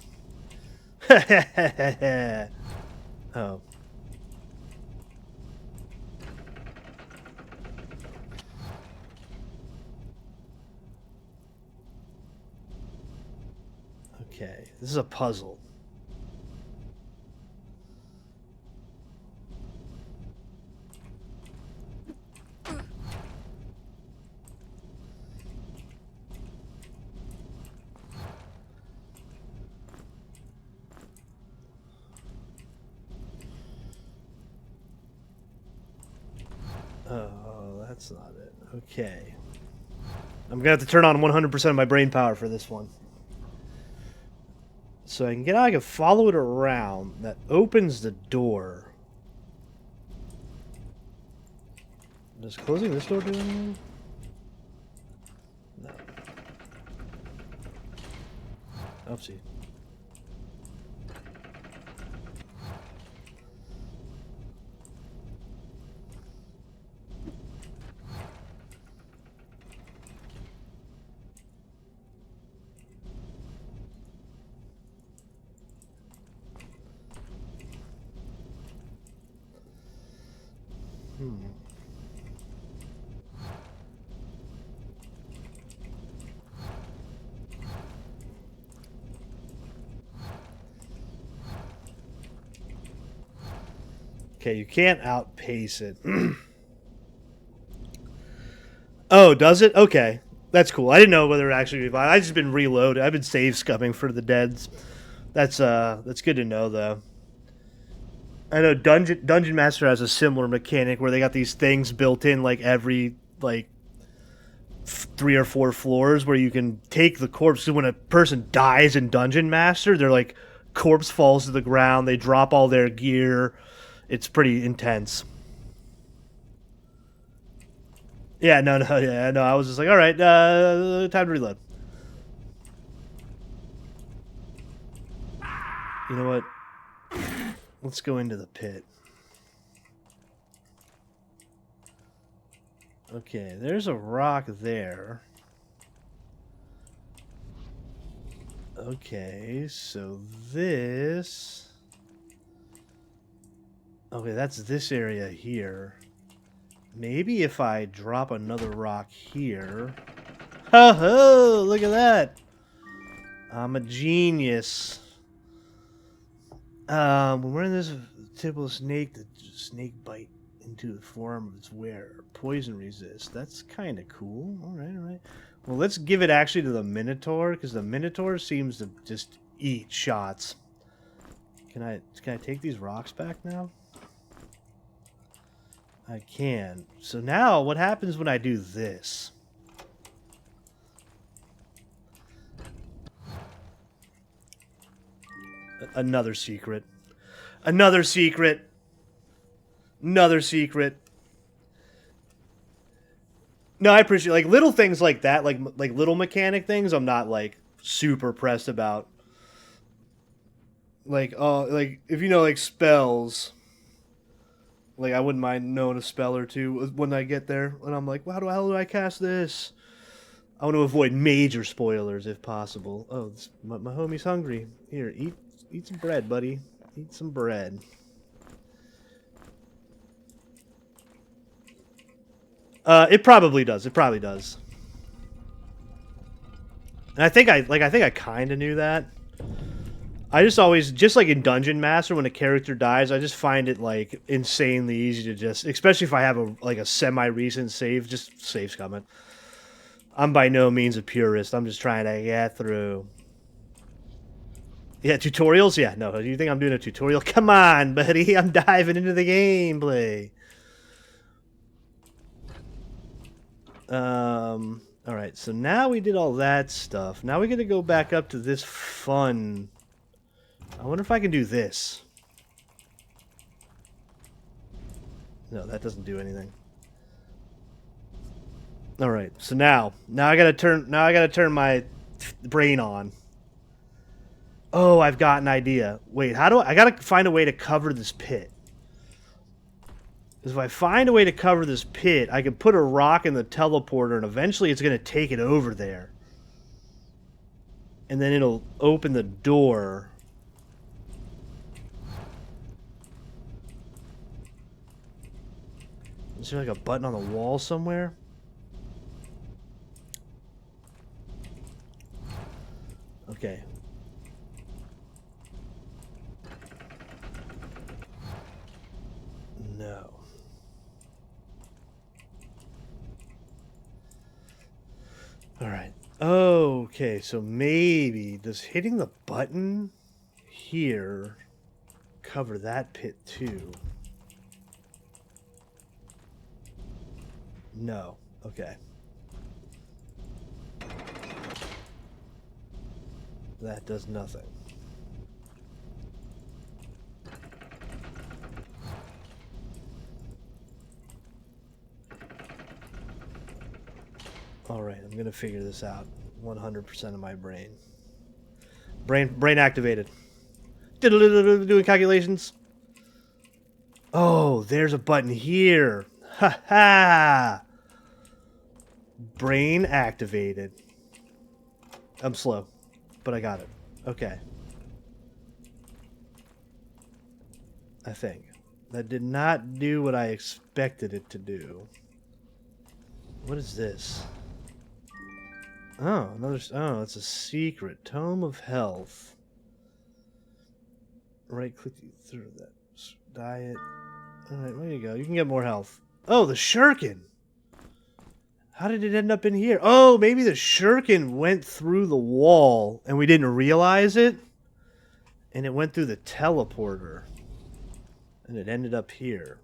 Oh. Okay, this is a puzzle. Oh, that's not it. Okay. I'm gonna have to turn on 100% of my brain power for this one. So I can follow it around. That opens the door. Does closing this door do anything? No. Oopsie. Okay, you can't outpace it. Oh, does it? Okay. That's cool. I didn't know whether it actually revived. I've just been reloaded. I've been save scumming for the deads. That's good to know though. I know Dungeon Master has a similar mechanic where they got these things built in like every like 3 or 4 floors where you can take the corpse. So when a person dies in Dungeon Master, their like corpse falls to the ground. They drop all their gear. It's pretty intense. Yeah, no. I was just like, all right, time to reload. You know what? Let's go into the pit. Okay, there's a rock there. Okay, so this... Okay, that's this area here. Maybe if I drop another rock here... Ho ho! Look at that! I'm a genius. When we're in this typical snake, the snake bite into the form of its wearer. Poison resist. That's kind of cool. Alright. Well, let's give it actually to the Minotaur, because the Minotaur seems to just eat shots. Can I take these rocks back now? I can. So now, what happens when I do this? Another secret. Another secret. Another secret. No, I appreciate like little things like that, like little mechanic things. I'm not like super pressed about. Like like if you know like spells. Like I wouldn't mind knowing a spell or two when I get there, and I'm like, well, how do I cast this? I want to avoid major spoilers if possible. Oh, my homie's hungry. Here, eat some bread, buddy. Eat some bread. It probably does. It probably does. And I think I kind of knew that. I just always, just like in Dungeon Master, when a character dies, I just find it like insanely easy to just, especially if I have a semi-recent save, just save scum it. I'm by no means a purist. I'm just trying to get through. Yeah, tutorials? Yeah, no. You think I'm doing a tutorial? Come on, buddy. I'm diving into the gameplay. Alright, so now we did all that stuff. Now we got to go back up to this fun. I wonder if I can do this. No, that doesn't do anything. Alright, so now I gotta turn my brain on. Oh, I've got an idea. Wait, how do I gotta find a way to cover this pit. Because if I find a way to cover this pit, I can put a rock in the teleporter and eventually it's gonna take it over there. And then it'll open the door. Is there like a button on the wall somewhere? Okay. No. Alright. Okay, so maybe does hitting the button here cover that pit too? No. Okay. That does nothing. Alright, I'm gonna figure this out. 100% of my brain. Brain activated. Doing calculations. Oh, there's a button here. Ha ha! Brain activated. I'm slow, but I got it. Okay. I think. That did not do what I expected it to do. What is this? Oh, another. Oh, it's a secret. Tome of Health. Right click through that. Diet. Alright, there you go. You can get more health. Oh, the shuriken! How did it end up in here? Oh, maybe the shuriken went through the wall and we didn't realize it. And it went through the teleporter. And it ended up here.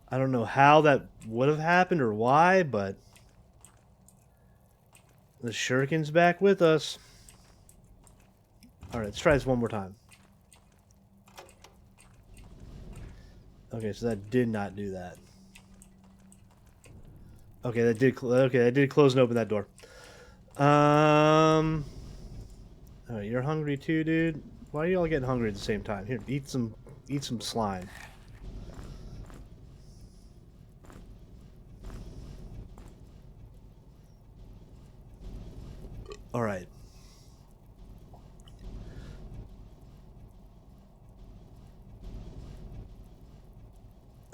I don't know how that would have happened or why, but the shuriken's back with us. Alright, let's try this one more time. Okay, so that did not do that. Okay, that did close and open that door. Alright, you're hungry too, dude. Why are you all getting hungry at the same time? Here, eat some slime. Alright.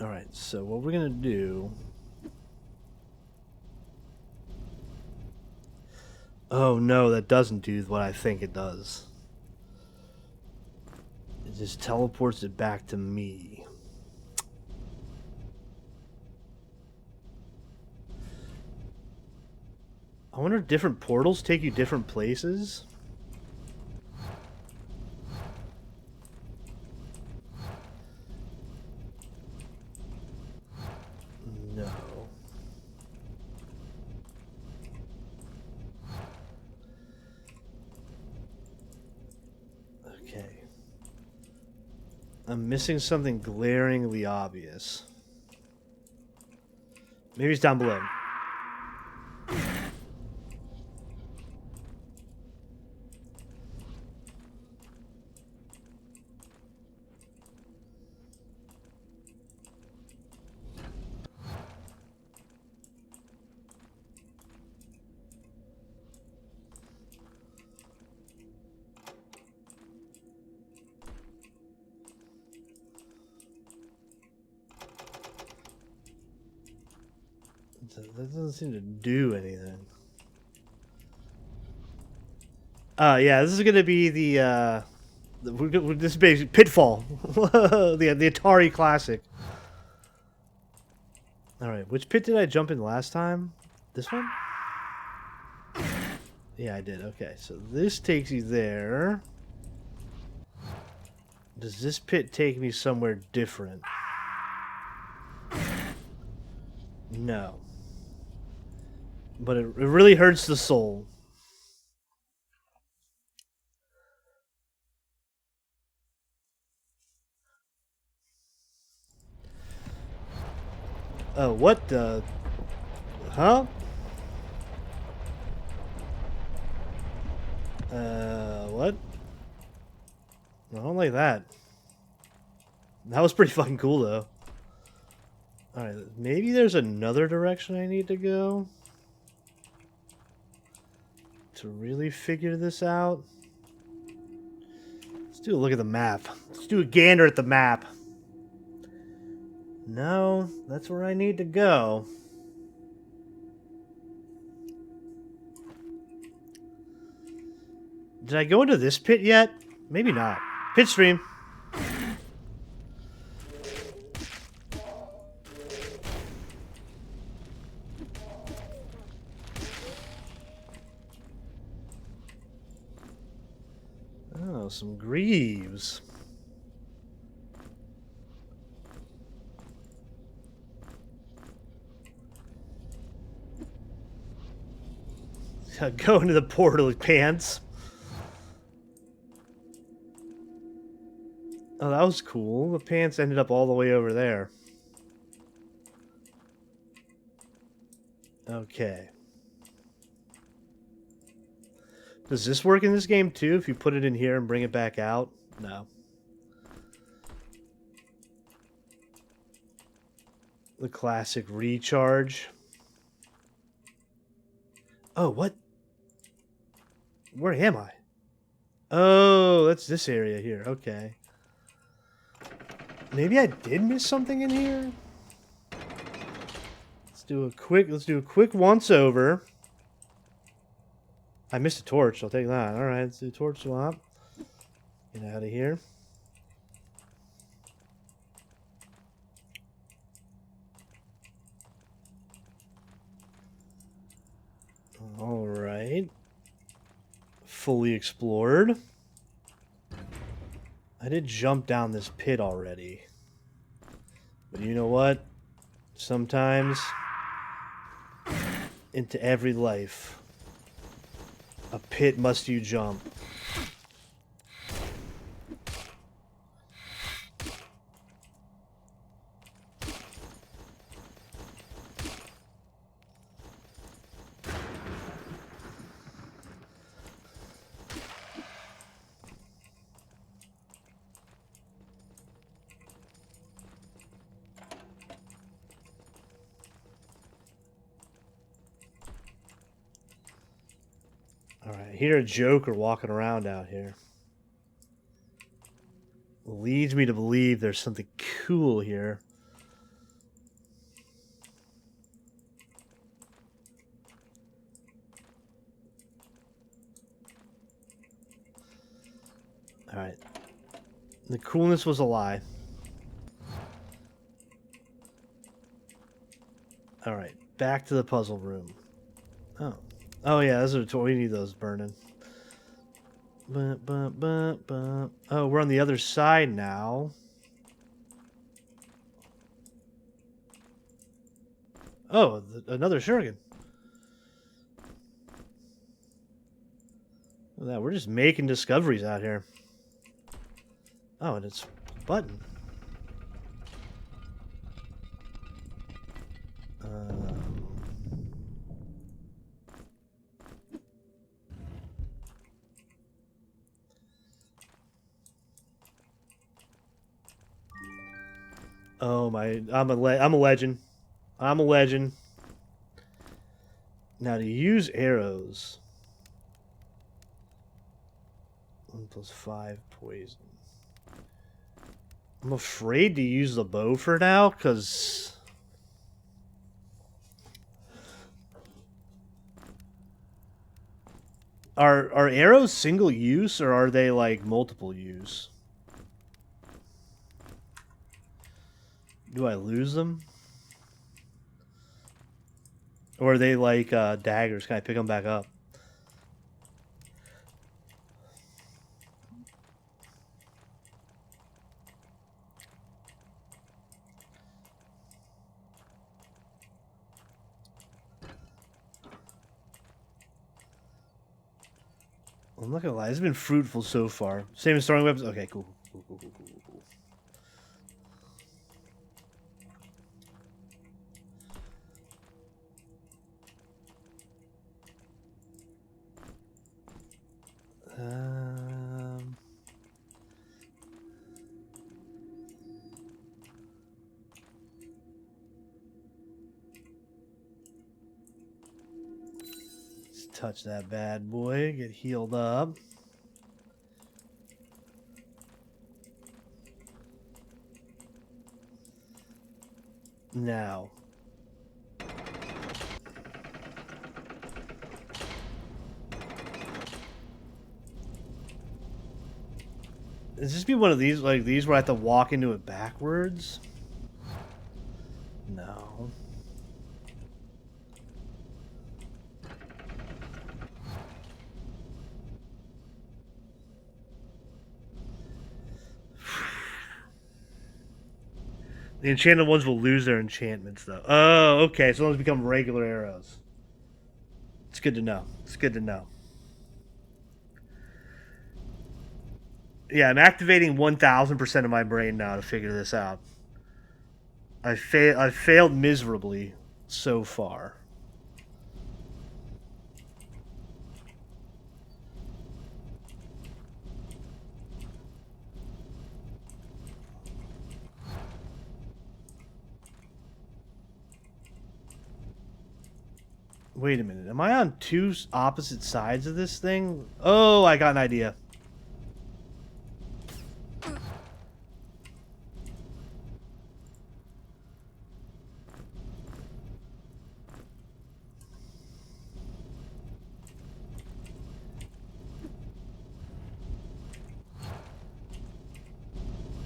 Alright, so what we're gonna do... Oh no, that doesn't do what I think it does. It just teleports it back to me. I wonder if different portals take you different places? No. Okay. I'm missing something glaringly obvious. Maybe it's down below. That doesn't seem to do anything. Yeah, this is gonna be the this is basically Pitfall, the Atari classic. All right, which pit did I jump in last time? This one? Yeah, I did. Okay, so this takes you there. Does this pit take me somewhere different? No. But it really hurts the soul. Oh, what the... Huh? What? I don't like that. That was pretty fucking cool, though. Alright, maybe there's another direction I need to go to really figure this out. Let's do a look at the map. Let's do a gander at the map. No, that's where I need to go. Did I go into this pit yet? Maybe not. Pit stream. Oh, some greaves. Go into the portal pants. Oh, that was cool. The pants ended up all the way over there. Okay. Does this work in this game too? If you put it in here and bring it back out? No. The classic recharge. Oh, what? Where am I? Oh, that's this area here. Okay. Maybe I did miss something in here? Let's do a quick once over. I missed a torch, I'll take that. Alright, let's do a torch swap. Get out of here. Alright. Fully explored. I did jump down this pit already. But you know what? Sometimes, into every life, a pit must you jump. Alright, I hear a Joker walking around out here. Leads me to believe there's something cool here. Alright. The coolness was a lie. Alright, back to the puzzle room. Oh. Oh yeah, those are we need those burning. Oh, we're on the other side now. Oh, another shuriken. Look at that, we're just making discoveries out here. Oh, and it's a button. Oh my! I'm a legend. I'm a legend. Now to use arrows. 1+5 poison. I'm afraid to use the bow for now, because are arrows single use or are they like multiple use? Do I lose them? Or are they like daggers? Can I pick them back up? I'm not gonna lie, it's been fruitful so far. Same as starting webs. Okay, cool. Cool. Let's touch that bad boy. Get healed up. Now. Does this be one of these, like these, where I have to walk into it backwards? No. The enchanted ones will lose their enchantments, though. Oh, okay. So those become regular arrows. It's good to know. It's good to know. Yeah, I'm activating 1,000% of my brain now to figure this out. I've failed miserably so far. Wait a minute. Am I on two opposite sides of this thing? Oh, I got an idea.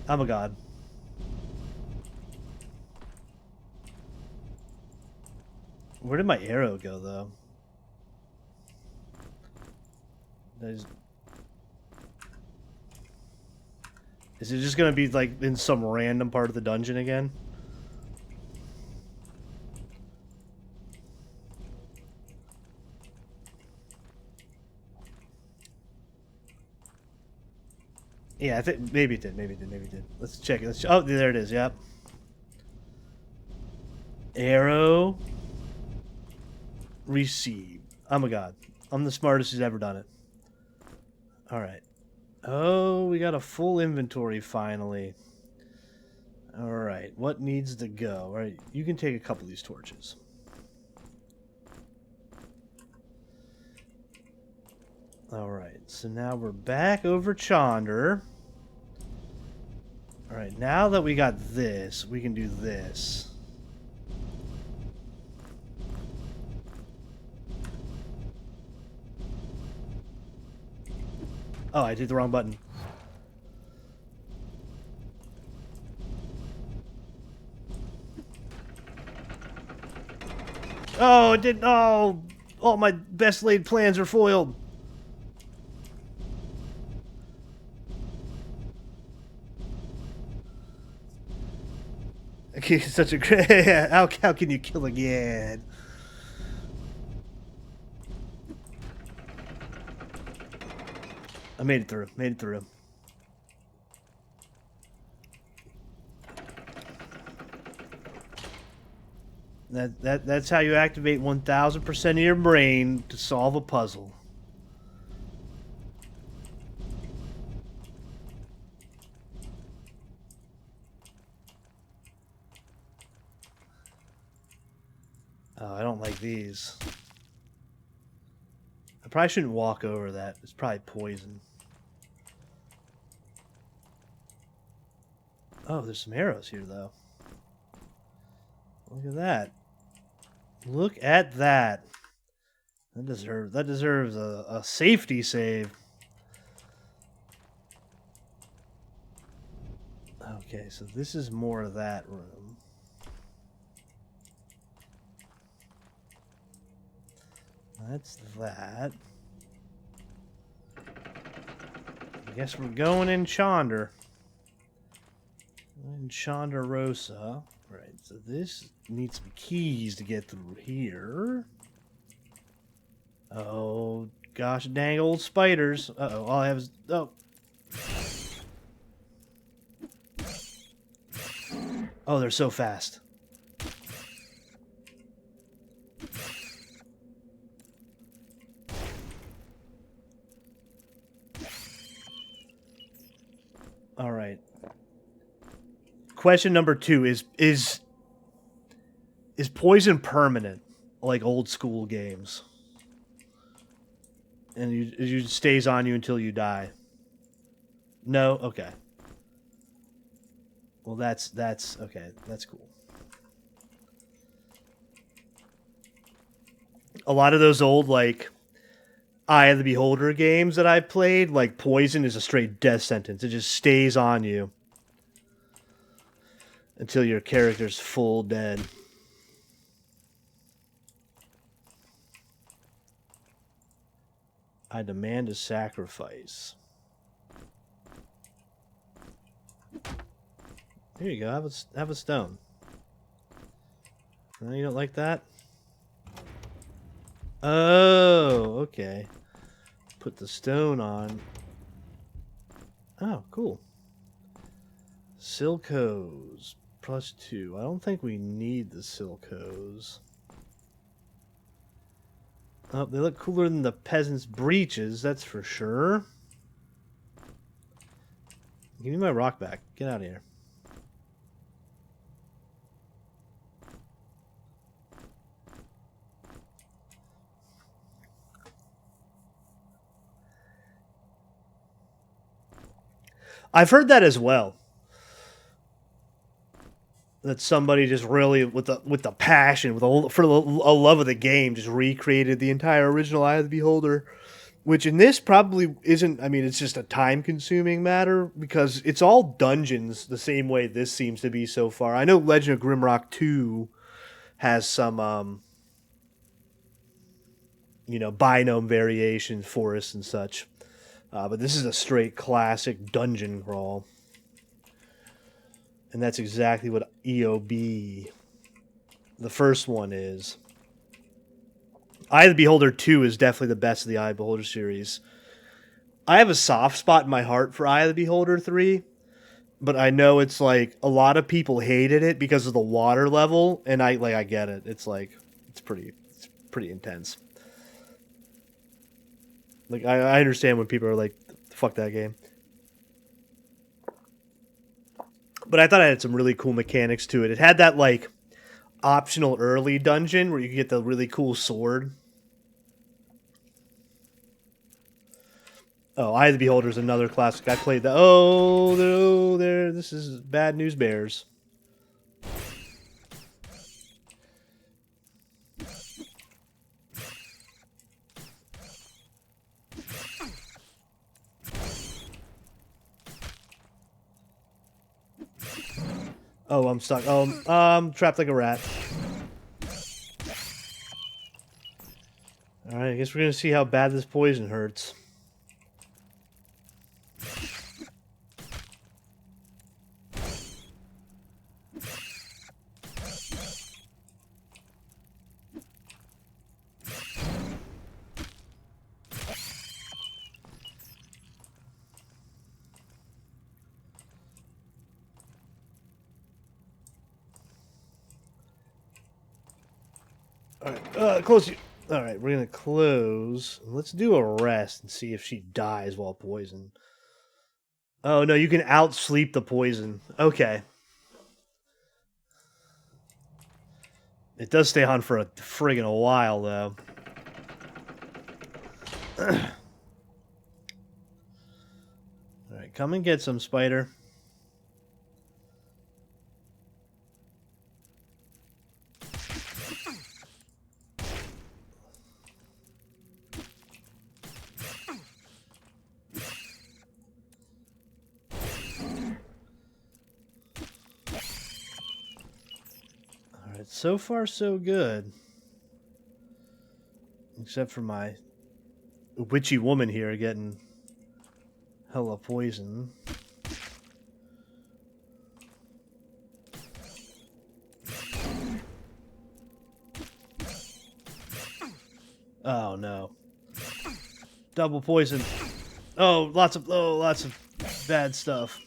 I'm a god. Where did my arrow go, though? Is it just gonna be, like, in some random part of the dungeon again? Yeah, I think maybe it did. Maybe it did. Let's check it. Oh, there it is. Yep. Arrow. Receive. I'm a god. I'm the smartest who's ever done it. Alright. Oh, we got a full inventory finally. Alright, what needs to go? Alright, you can take a couple of these torches. Alright, so now we're back over Chonder. Alright, now that we got this, we can do this. Oh, I did the wrong button. Oh, it didn't. Oh, all my best laid plans are foiled. Okay, such a great. How can you kill again? I made it through. Made it through. That's how you activate 1,000% of your brain to solve a puzzle. Oh, I don't like these. I probably shouldn't walk over that. It's probably poison. Oh, there's some arrows here, though. Look at that. Look at that. That deserves a safety save. Okay, so this is more of that room. That's that. I guess we're going in Chonder. In Chonderosa. Right, so this needs some keys to get through here. Oh, Gosh dang old spiders. Uh-oh, all I have is... Oh. Oh, they're so fast. All right. Question number 2 is poison permanent, like old school games? And it stays on you until you die. No? Okay. Well, that's okay. That's cool. A lot of those old, like, Eye of the Beholder games that I've played, like, poison is a straight death sentence. It just stays on you until your character's full dead. I demand a sacrifice. Here you go. Have a stone. No, you don't like that? Oh, okay. Put the stone on. Oh, cool. Silcos +2. I don't think we need the Silcos. Oh, they look cooler than the peasant's breeches, that's for sure. Give me my rock back. Get out of here. I've heard that as well. That somebody just really, with the passion, for a love of the game, just recreated the entire original Eye of the Beholder. Which in this probably isn't. I mean, it's just a time-consuming matter because it's all dungeons the same way this seems to be so far. I know Legend of Grimrock 2 has some, binome variations, forests and such. But this is a straight classic dungeon crawl. And that's exactly what EOB, the first one, is. Eye of the Beholder 2 is definitely the best of the Eye of the Beholder series. I have a soft spot in my heart for Eye of the Beholder 3, but I know it's like a lot of people hated it because of the water level, and I get it. It's pretty intense. Like I understand when people are like, fuck that game. But I thought it had some really cool mechanics to it. It had that like optional early dungeon where you could get the really cool sword. Oh, Eye of the Beholder is another classic. I played that. Oh, no, there. This is Bad News Bears. Oh, I'm stuck. Oh, I'm trapped like a rat. Alright, I guess we're gonna see how bad this poison hurts. Alright, close you. Alright, we're gonna close. Let's do a rest and see if she dies while poisoned. Oh no, you can outsleep the poison. Okay. It does stay on for a friggin' while, though. Alright, come and get some, spider. Alright, so far so good. Except for my witchy woman here getting hella poison. Oh no. Double poison. Oh, lots of bad stuff.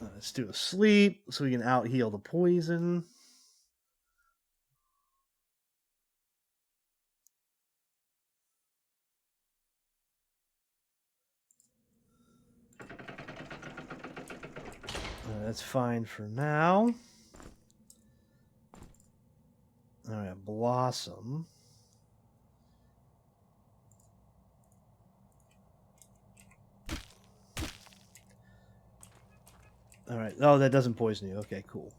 Let's do a sleep so we can out heal the poison. That's fine for now. All right, Blossom. All right. Oh, that doesn't poison you. Okay, cool.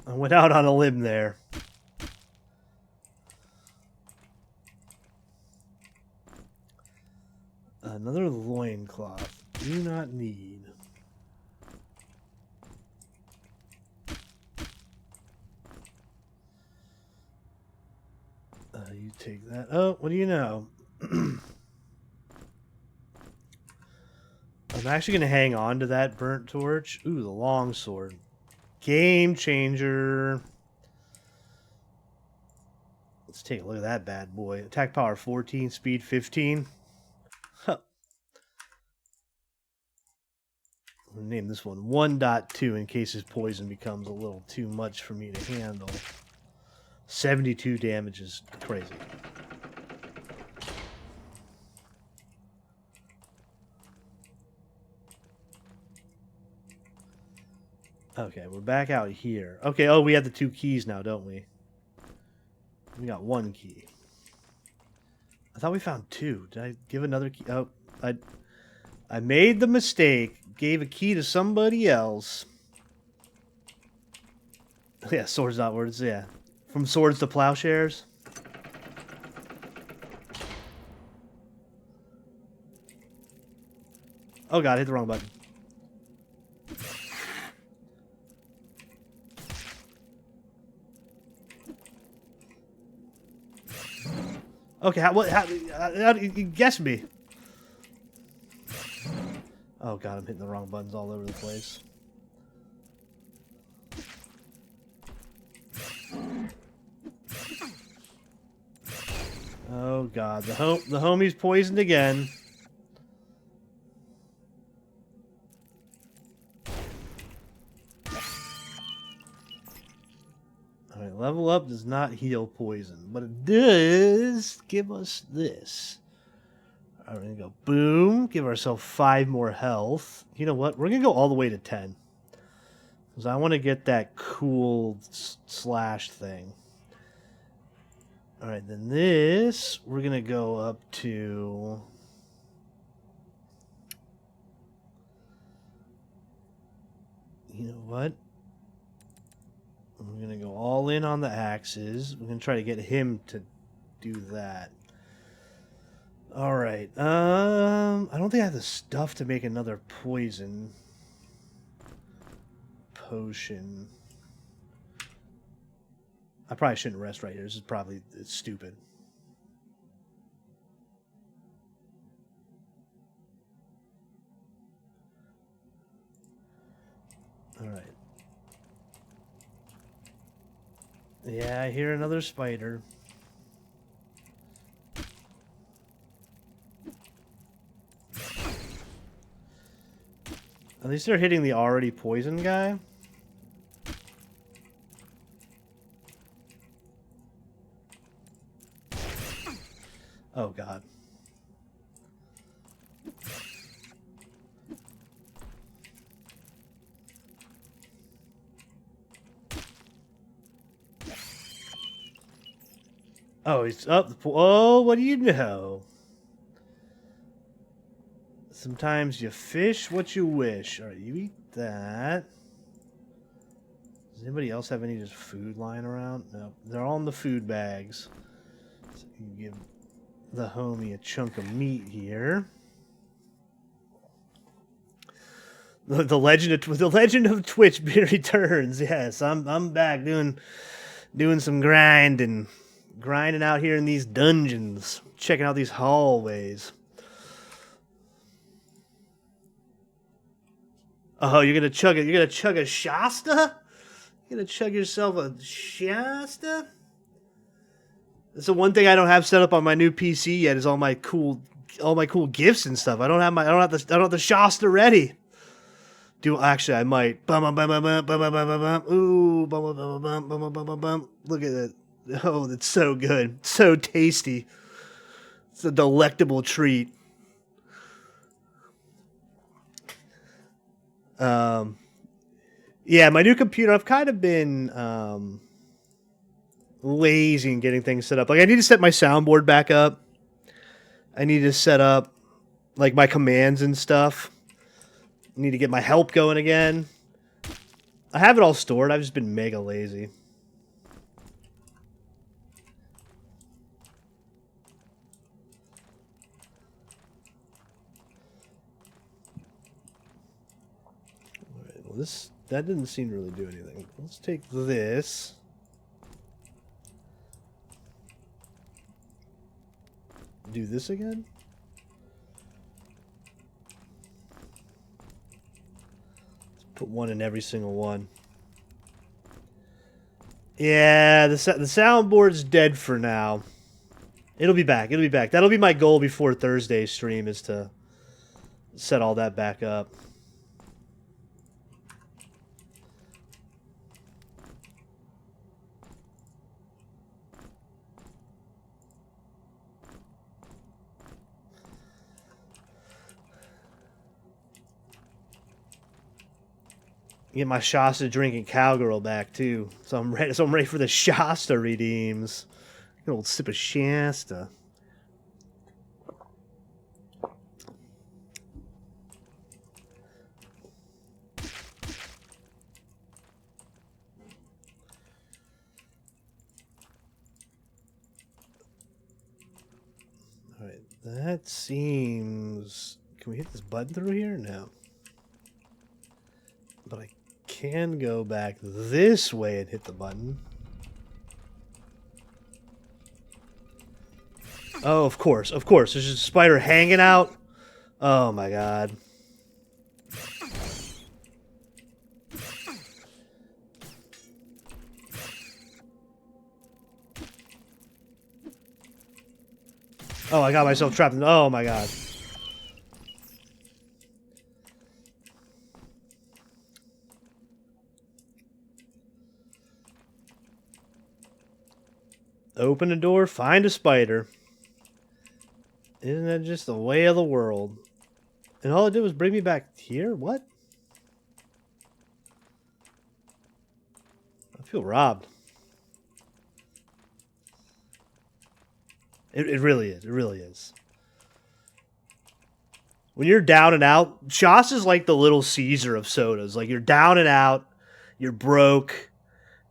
I went out on a limb there. Another loincloth. Do not need. You take that. Oh, what do you know? I'm actually going to hang on to that burnt torch. Ooh, the longsword. Game changer. Let's take a look at that bad boy. Attack power 14, speed 15. Huh. I'll name this one 1.2 in case his poison becomes a little too much for me to handle. 72 damage is crazy. Okay, we're back out here. Okay, oh, we have the 2 keys now, don't we? We got 1 key. I thought we found 2. Did I give another key? Oh, I made the mistake. Gave a key to somebody else. Yeah, swords not words, yeah. From swords to plowshares. Oh god, I hit the wrong button. Okay, how you guess me? Oh god, I'm hitting the wrong buttons all over the place. Oh god, the homie's poisoned again. Alright, level up does not heal poison, but it does give us this. Alright, we're gonna go boom, give ourselves 5 more health. You know what? We're gonna go all the way to 10. Because I want to get that cool slash thing. Alright, then this, we're gonna go up to... You know what? We're going to go all in on the axes. We're going to try to get him to do that. Alright. I don't think I have the stuff to make another poison potion. I probably shouldn't rest right here. This is probably stupid. Alright. Yeah, I hear another spider. At least they're hitting the already poisoned guy. Oh, God. Oh, he's up. Oh, what do you know? Sometimes you fish what you wish. All right, you eat that. Does anybody else have any just food lying around? No, they're all in the food bags. So you can give the homie a chunk of meat here. The legend of Twitch returns. Yes, I'm back doing some grinding out here in these dungeons, checking out these hallways. Oh, you're gonna chug it. You're gonna chug a Shasta? You're gonna chug yourself a Shasta? That's the one thing I don't have set up on my new PC yet is all my cool gifts and stuff. I don't have the Shasta ready. Actually I might. Bum bum bum bum bum bum bum bum bum. Ooh, bum bum bum bum bum bum bum bum. Look at it. Oh, that's so good. So tasty. It's a delectable treat. Yeah, my new computer, I've kind of been lazy in getting things set up. Like, I need to set my soundboard back up. I need to set up, like, my commands and stuff. I need to get my help going again. I have it all stored. I've just been mega lazy. Alright, well, that didn't seem to really do anything. Let's take this. Do this again? Let's put one in every single one. Yeah, the soundboard's dead for now. It'll be back. It'll be back. That'll be my goal before Thursday's stream, is to set all that back up. Get my Shasta drinking cowgirl back too, so I'm ready. So I'm ready for the Shasta redeems. An old sip of Shasta. All right, that seems. Can we hit this button through here? No. But I can go back this way and hit the button. Oh, of course, of course. There's just a spider hanging out. Oh my god. Oh, I got myself trapped in. Oh my god. Open a door, find a spider. Isn't that just the way of the world? And all it did was bring me back here? What? I feel robbed. It really is. It really is. When you're down and out, Shasta's like the Little Caesar of sodas. Like, you're down and out, you're broke.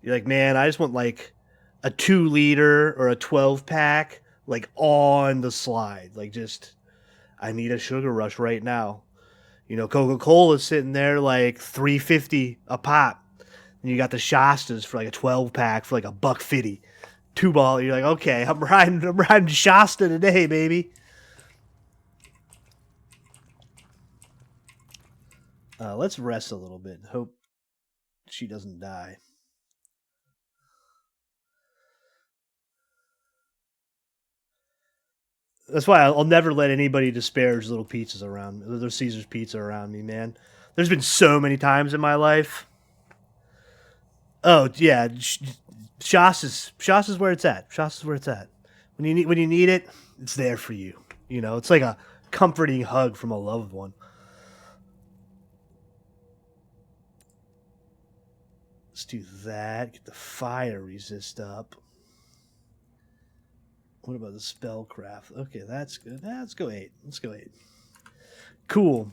You're like, man, I just want like a 2-liter or a 12-pack, like on the slide. Like, just, I need a sugar rush right now. You know, Coca-Cola's sitting there like $3.50 a pop. And you got the Shastas for like a 12-pack for like $1.50. 2-ball. You're like, okay, I'm riding Shasta today, baby. Let's rest a little bit and hope she doesn't die. That's why I'll never let anybody disparage Little Pizzas around, Little Caesar's Pizza around me, man. There's been so many times in my life. Oh yeah, Shasta's where it's at. Shasta's where it's at. When you need it, it's there for you. You know, it's like a comforting hug from a loved one. Let's do that. Get the fire resist up. What about the spellcraft? Okay, that's good. Let's go 8. Let's go 8. Cool.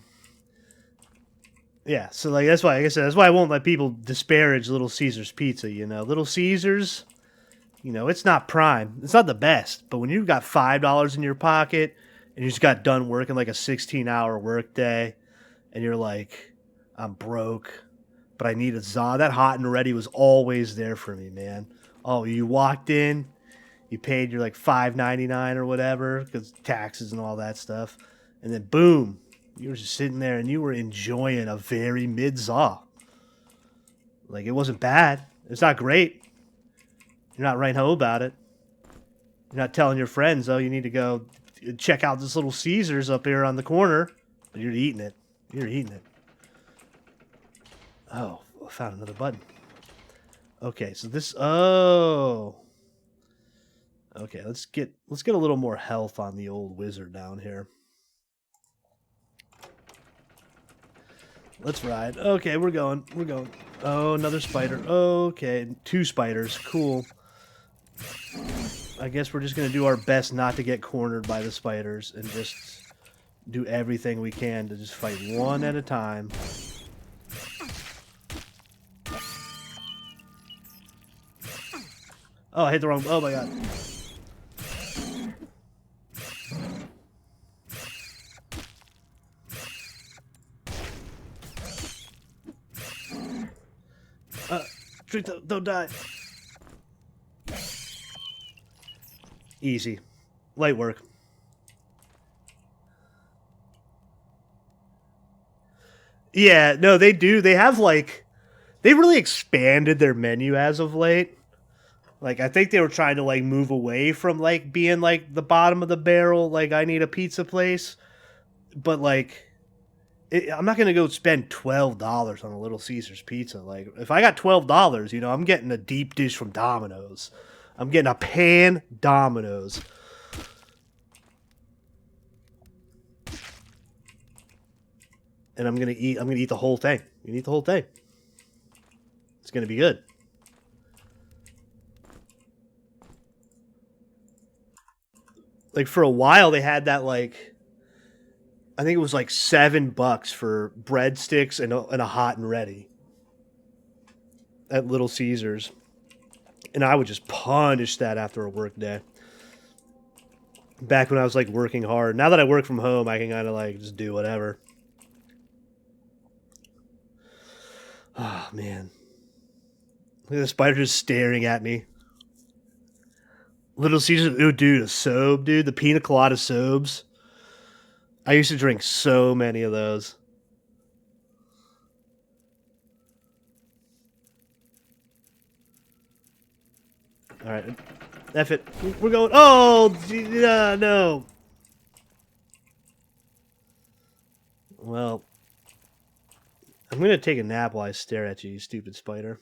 Yeah, so like, that's why, like I said, that's why I won't let people disparage Little Caesar's Pizza. You know, Little Caesar's, you know, it's not prime. It's not the best. But when you've got $5 in your pocket and you just got done working like a 16-hour workday, and you're like, I'm broke, but I need a za. That hot and ready was always there for me, man. Oh, you walked in, you paid your like $5.99 or whatever because taxes and all that stuff, and then boom, you were just sitting there and you were enjoying a very mid za. Like, it wasn't bad. It's not great. You're not right home about it. You're not telling your friends, though. You need to go check out this little Caesars up here on the corner. But you're eating it. You're eating it. Oh, I found another button. Okay, so this... Oh. Okay, let's get a little more health on the old wizard down here. Let's ride. Okay, we're going. We're going. Oh, another spider. Okay, 2 spiders. Cool. I guess we're just going to do our best not to get cornered by the spiders and just do everything we can to just fight one at a time. Oh, I hit the wrong... Oh, my God. Don't die. Easy. Light work. Yeah, no, they do. They have, like... They really expanded their menu as of late. Like, I think they were trying to, like, move away from, like, being, like, the bottom of the barrel, like, I need a pizza place. But, like... I'm not going to go spend $12 on a Little Caesars pizza. Like, if I got $12, you know, I'm getting a deep dish from Domino's. I'm getting a pan Domino's. And I'm going to eat the whole thing. You can eat the whole thing. It's going to be good. Like, for a while, they had that, like... I think it was like $7 for breadsticks and a hot and ready at Little Caesars. And I would just punish that after a work day. Back when I was like working hard. Now that I work from home, I can kind of like just do whatever. Oh, man. Look at the spider just staring at me. Little Caesars. Oh, dude, a sobe, dude. The pina colada sobes. I used to drink so many of those. All right. F it. We're going. Oh, no. Well, I'm going to take a nap while I stare at you, you stupid spider.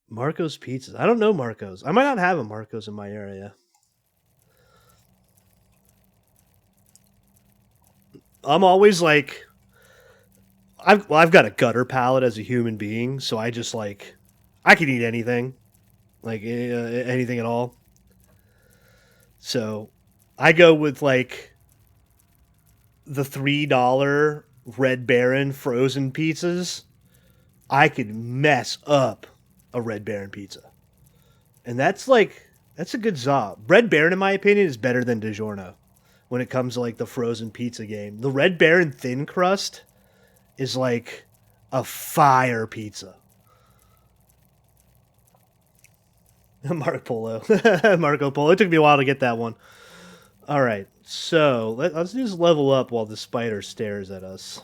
Marco's Pizzas. I don't know Marco's. I might not have a Marco's in my area. I'm always like, I've got a gutter palate as a human being, so I just like, I can eat anything, like anything at all. So I go with like the $3 Red Baron frozen pizzas. I could mess up a Red Baron pizza, and that's a good job. Red Baron, in my opinion, is better than DiGiorno. When it comes to like the frozen pizza game, the Red Baron thin crust is like a fire pizza. Marco Polo. It took me a while to get that one. All right, so let's just level up while the spider stares at us.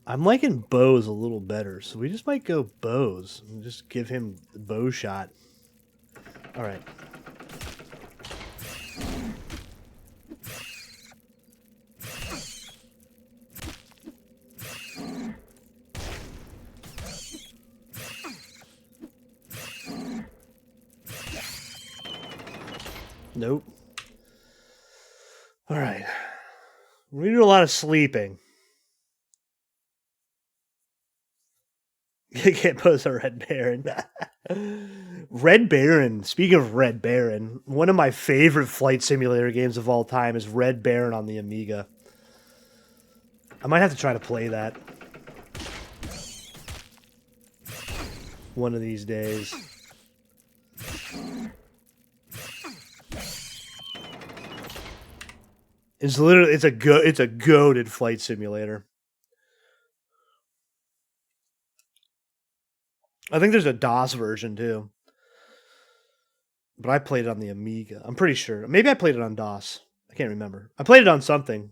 I'm liking bows a little better, so we just might go bows and just give him the bow shot. All right. Nope. All right. We do a lot of sleeping. You can't post a Red Baron. Red Baron. Speaking of Red Baron, one of my favorite flight simulator games of all time is Red Baron on the Amiga. I might have to try to play that one of these days. It's literally it's a goated flight simulator. I think there's a DOS version too. But I played it on the Amiga. I'm pretty sure. Maybe I played it on DOS. I can't remember. I played it on something.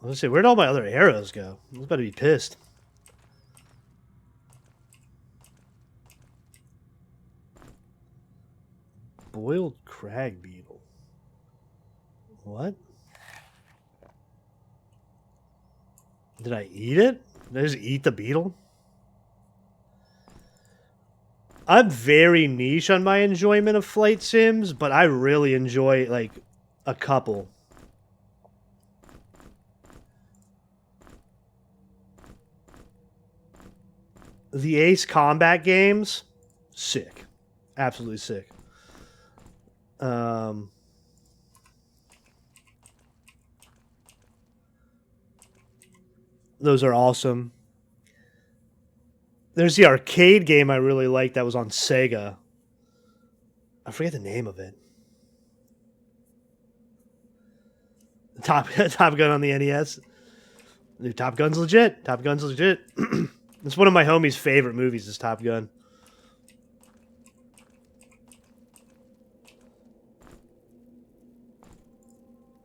Let's see, where'd all my other arrows go? I was about to be pissed. Boiled crag beetle. What? Did I eat it? Did I just eat the beetle? I'm very niche on my enjoyment of flight sims, but I really enjoy, like, a couple. The Ace Combat games, sick. Absolutely sick. Those are awesome. There's the arcade game I really liked that was on Sega. I forget the name of it. Top Gun on the NES. Dude, Top Gun's legit. Top Gun's legit. It's one of my homie's favorite movies is Top Gun.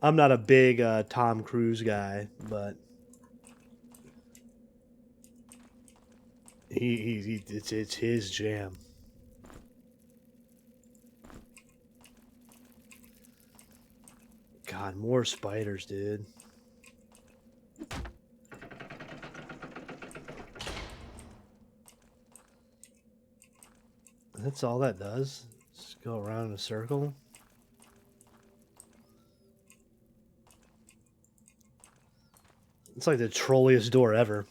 I'm not a big Tom Cruise guy, but it's his jam. God, more spiders, dude. That's all that does. Just go around in a circle. It's like the trolliest door ever.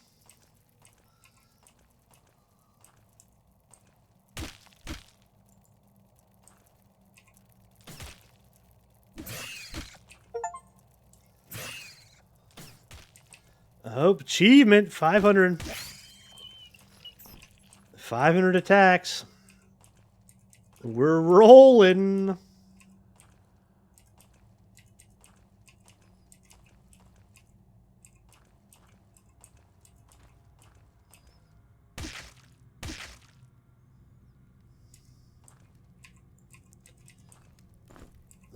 Oh, achievement 500. 500 attacks. We're rolling.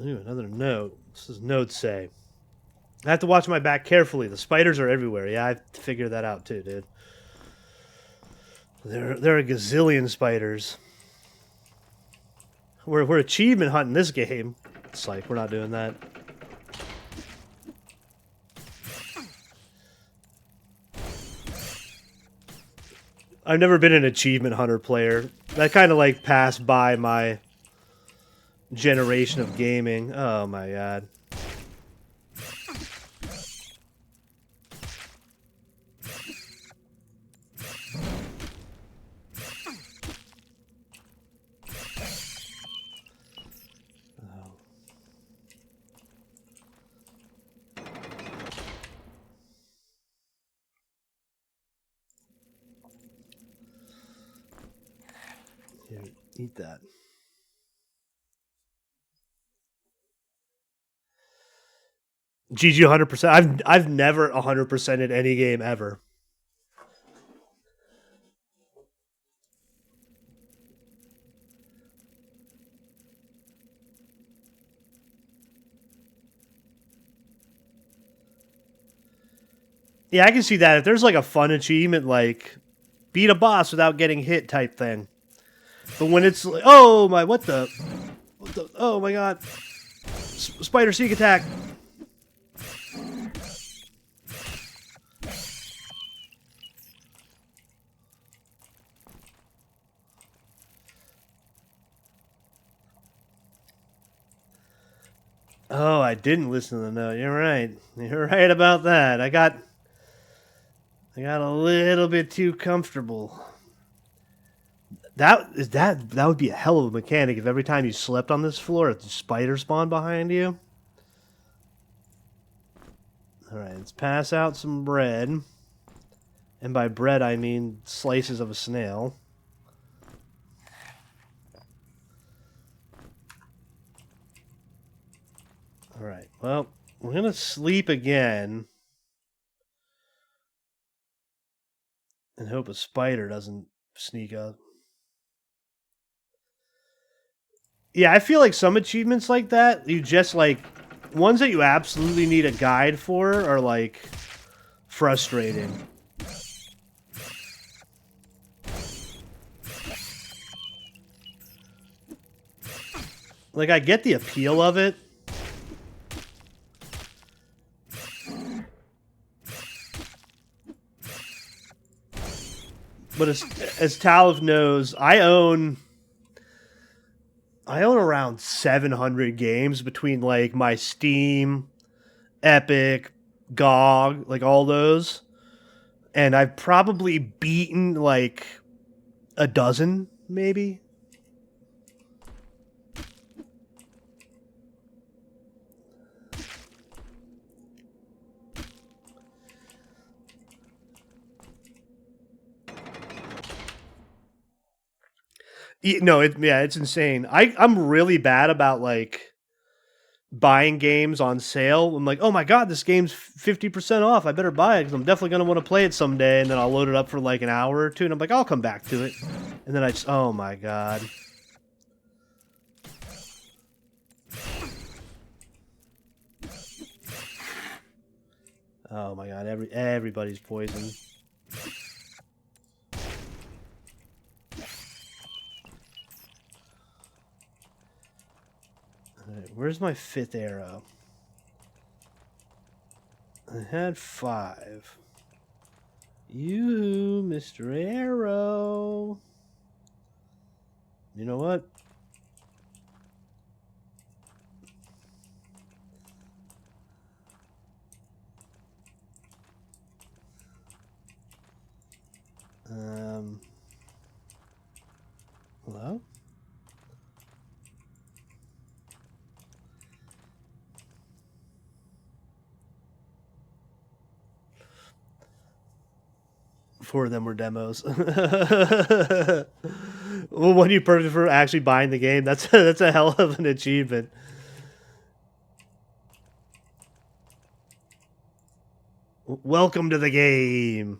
Ooh, another note. This is notes say. I have to watch my back carefully. The spiders are everywhere. Yeah, I figured that out too, dude. There are a gazillion spiders. We're achievement hunting this game. It's like we're not doing that. I've never been an achievement hunter player. That kind of like passed by my generation of gaming. Oh my god. Here, eat that. GG 100%. I've never 100%ed any game ever. Yeah, I can see that. If there's like a fun achievement, like beat a boss without getting hit type thing. But when it's like, oh my, what the oh my god. Spider sneak attack. Oh, I didn't listen to the note. You're right. You're right about that. I got a little bit too comfortable. That would be a hell of a mechanic if every time you slept on this floor, a spider spawned behind you. All right, let's pass out some bread. And by bread, I mean slices of a snail. Alright, well, we're gonna sleep again. And hope a spider doesn't sneak up. Yeah, I feel like some achievements like that, you just like ones that you absolutely need a guide for are like frustrating. Like I get the appeal of it. But as Talif knows, I own around 700 games between like my Steam, Epic, GOG, like all those. And I've probably beaten like a dozen, maybe. No, it's insane. I'm really bad about like buying games on sale. I'm like, oh my god, this game's 50% off. I better buy it because I'm definitely gonna want to play it someday. And then I'll load it up for like an hour or two, and I'm like, I'll come back to it. And then I just, oh my god. Oh my god, everybody's poisoned. Alright, where's my 5th arrow? I had 5. You, Mr. Arrow. You know what? Hello? Four of them were demos. Well, when you purchase for actually buying the game, that's a hell of an achievement. Welcome to the game.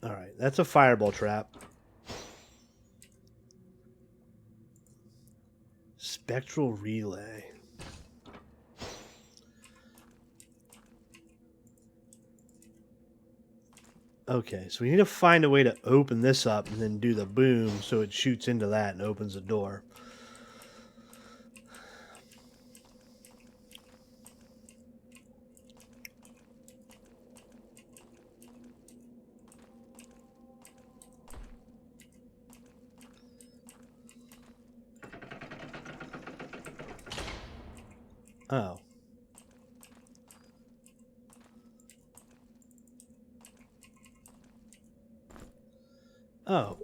All right, that's a fireball trap. Spectral relay. Okay, so we need to find a way to open this up and then do the boom so it shoots into that and opens the door. Oh. Oh.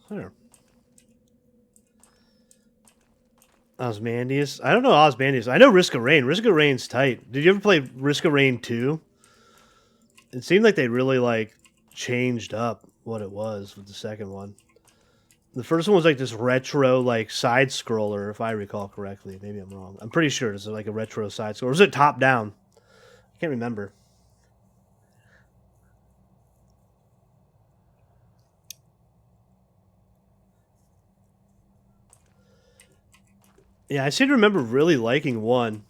Here. Osmandius? I don't know Osmandius. I know Risk of Rain. Risk of Rain's tight. Did you ever play Risk of Rain 2? It seemed like they really, like, changed up what it was with the second one. The first one was like this retro, like, side-scroller, if I recall correctly. Maybe I'm wrong. I'm pretty sure it's like a retro side-scroller. Or was it top-down? I can't remember. Yeah, I seem to remember really liking one.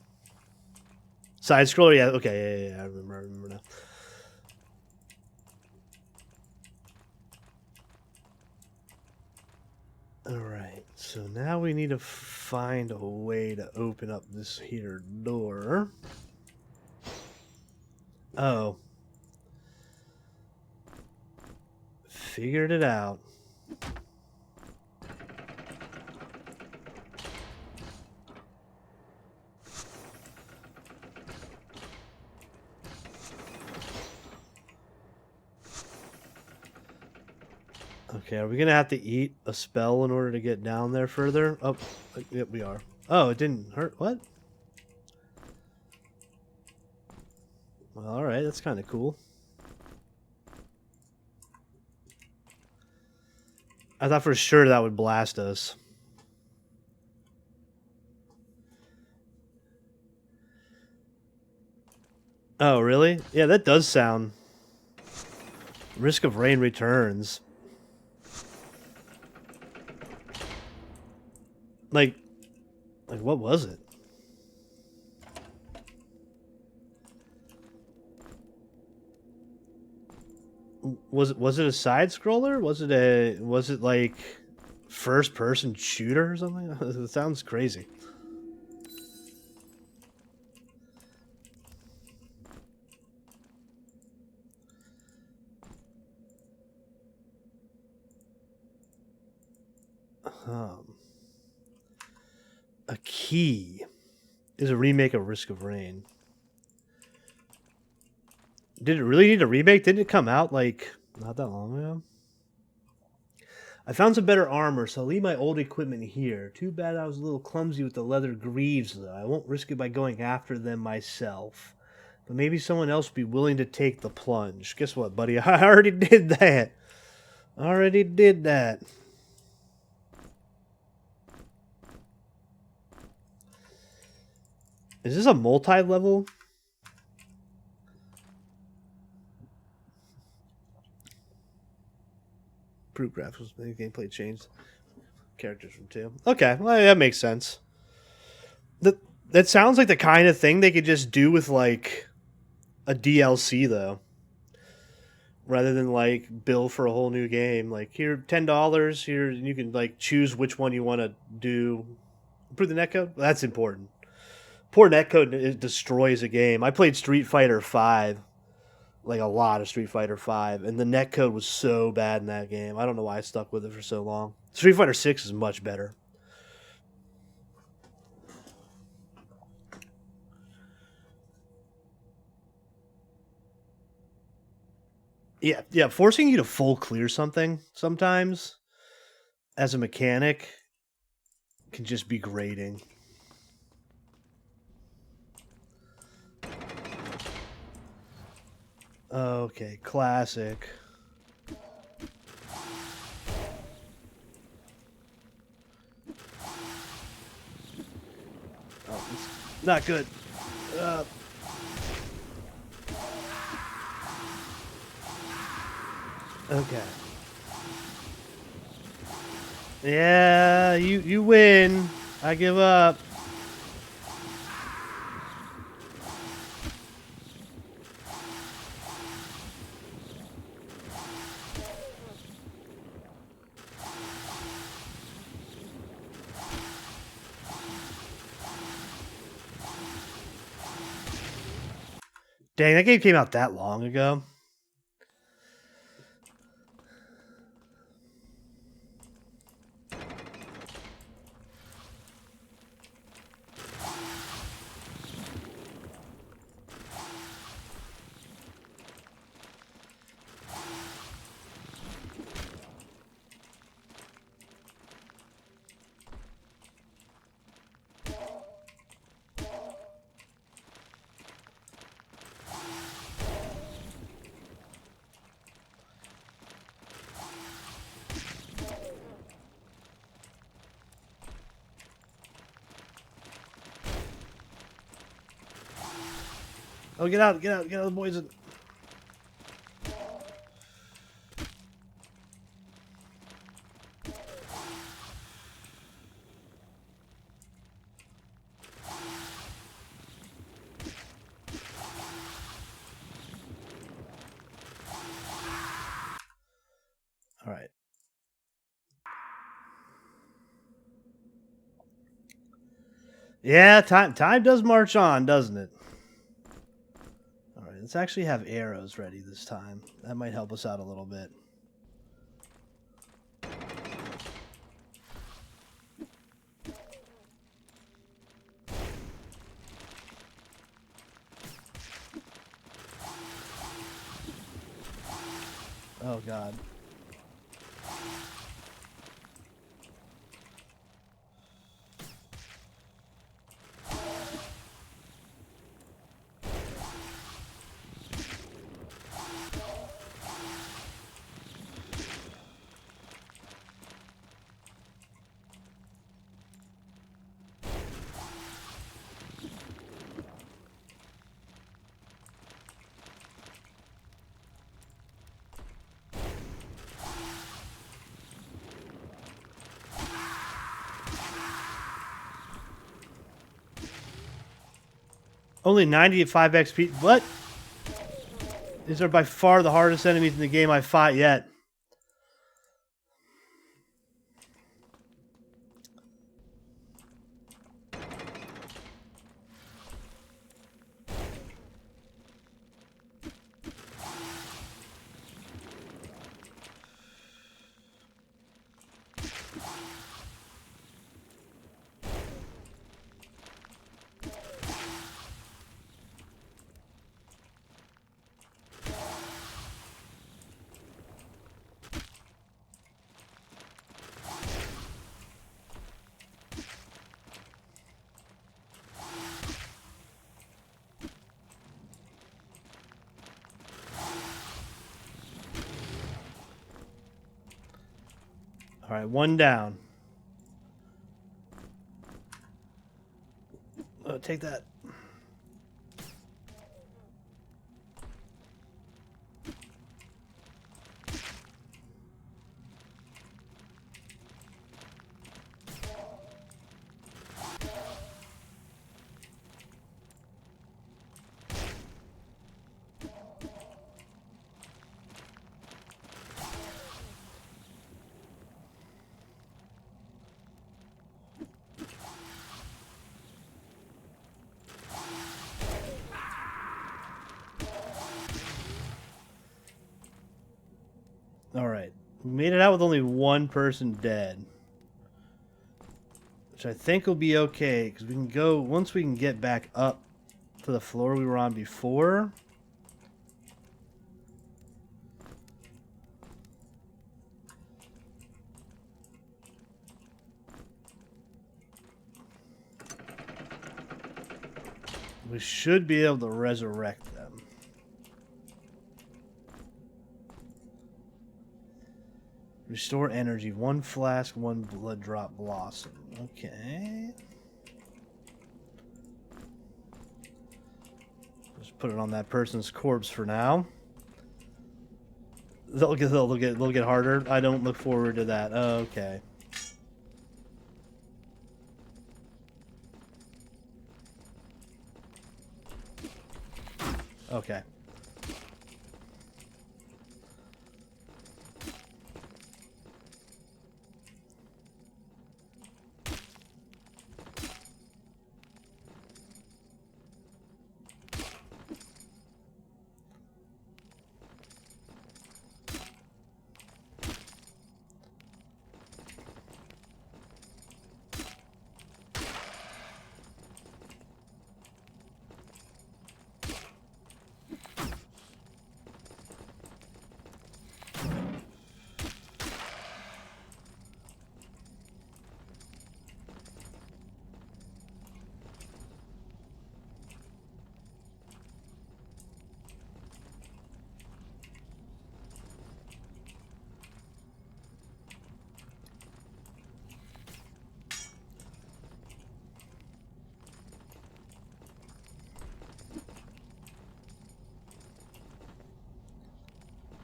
Side-scroller, yeah, okay, yeah, I remember now. Alright, so now we need to find a way to open up this here door. Oh. Figured it out. Okay, are we gonna have to eat a spell in order to get down there further? Oh, yep, we are. Oh, it didn't hurt. What? alright, that's kind of cool. I thought for sure that would blast us. Oh, really? Yeah, that does sound... Risk of rain returns. Like what was it? Was it a side scroller? Was it like first person shooter or something? It sounds crazy. A key is a remake of Risk of Rain. Did it really need a remake? Didn't it come out like not that long ago? I found some better armor, so I'll leave my old equipment here. Too bad I was a little clumsy with the leather greaves, though. I won't risk it by going after them myself. But maybe someone else would be willing to take the plunge. Guess what, buddy? I already did that. Already did that. Is this a multi-level? Brute graphics, gameplay changed. Characters from 2. Okay, well, that makes sense. That sounds like the kind of thing they could just do with, like, a DLC, though. Rather than, like, bill for a whole new game. Like, here, $10, here, you can, like, choose which one you want to do. Improve the netcode? That's important. Poor netcode, it destroys a game. I played Street Fighter V, like a lot of Street Fighter V, and the netcode was so bad in that game. I don't know why I stuck with it for so long. Street Fighter 6 is much better. Yeah, forcing you to full clear something sometimes as a mechanic can just be grating. Okay, classic. Oh, it's not good. Okay. Yeah, you win. I give up. Dang, that game came out that long ago. Oh, get out of the poison. All right. Yeah, time does march on, doesn't it? All right, let's actually have arrows ready this time. That might help us out a little bit. Oh, God. Only 90 at 5 XP. What? These are by far the hardest enemies in the game I fought yet. All right, one down. Take that. All right, we made it out with only one person dead, which I think will be okay because we can go once we can get back up to the floor we were on before. We should be able to resurrect them. Restore energy. 1 flask, 1 blood drop blossom. Okay. Just put it on that person's corpse for now. They'll get harder. I don't look forward to that. Okay. Okay.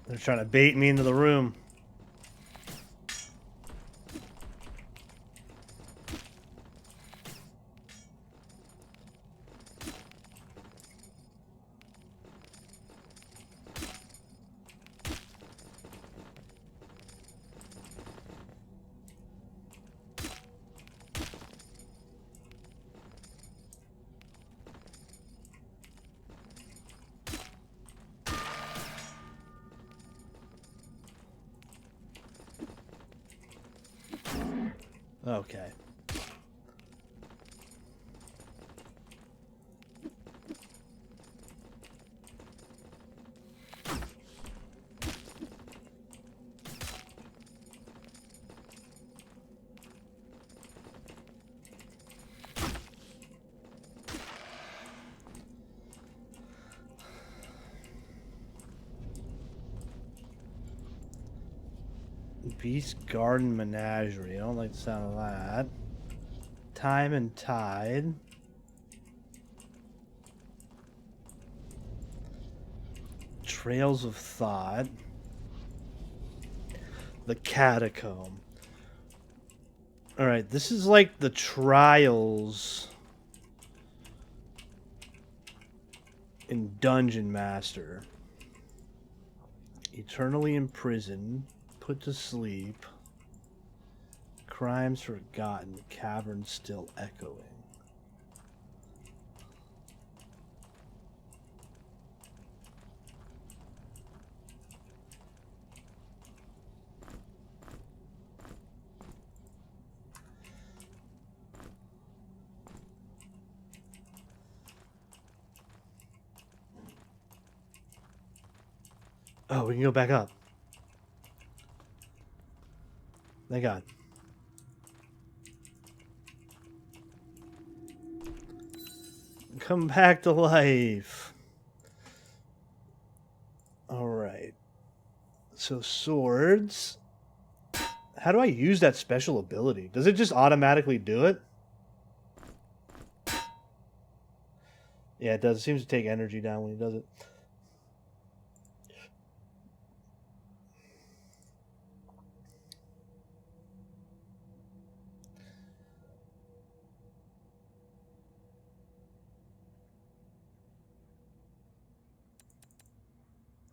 They're trying to bait me into the room. Okay. Beast Garden Menagerie. I don't like the sound of that. Time and Tide. Trails of Thought. The Catacomb. Alright, this is like the Trials in Dungeon Master. Eternally imprisoned, put to sleep, crimes forgotten, cavern still echoing. Oh, we can go back up. Thank God. Come back to life. Alright. So swords. How do I use that special ability? Does it just automatically do it? Yeah, it does. It seems to take energy down when he does it.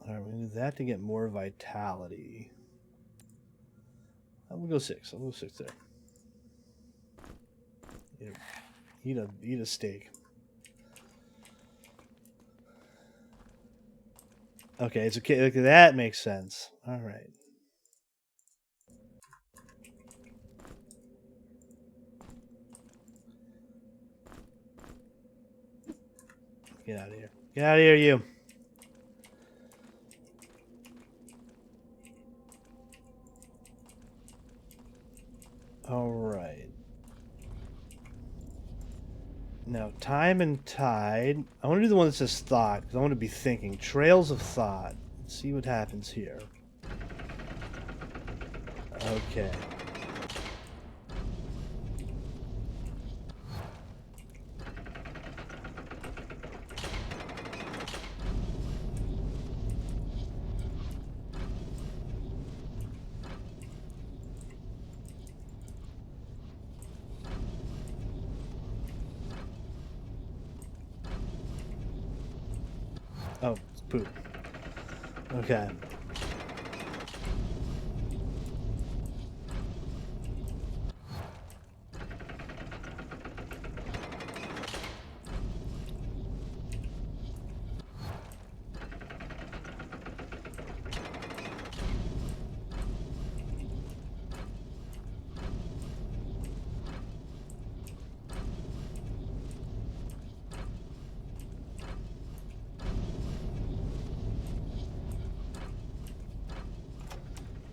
Alright, we're going to do that to get more vitality. I'll go 6. I'll go 6 there. Yeah. Eat a steak. Okay, it's okay. Okay, that makes sense. Alright. Get out of here. Get out of here, you. Alright. Now, time and tide. I want to do the one that says thought, because I want to be thinking. Trails of thought. Let's see what happens here. Okay. Oh, it's poop. Okay.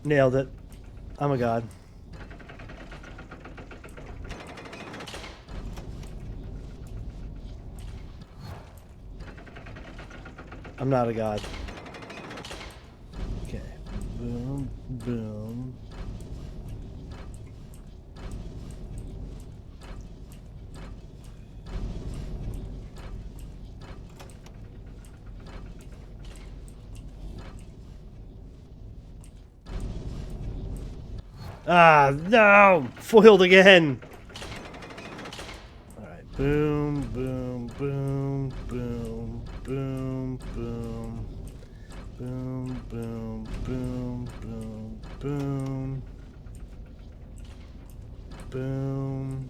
Nailed it. I'm a god. I'm not a god. Okay. Boom, boom. Ah, no! Foiled again! Alright, boom, boom, boom, boom, boom, boom. Boom, boom, boom, boom, boom. Boom.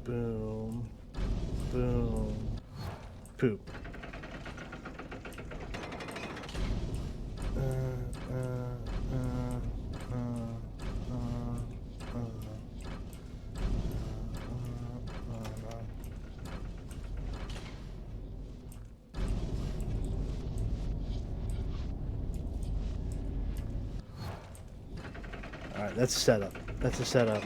Boom. Boom. Poop. Alright, that's a setup. That's a setup.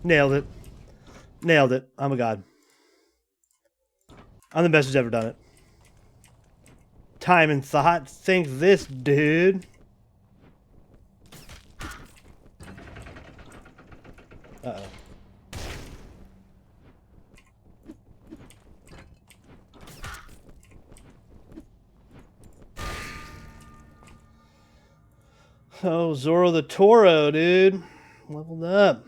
Nailed it. Nailed it. I'm a god. I'm the best who's ever done it. Time and thought. Think this, dude. Uh-oh. Oh, Zoro the Toro, dude. Leveled up.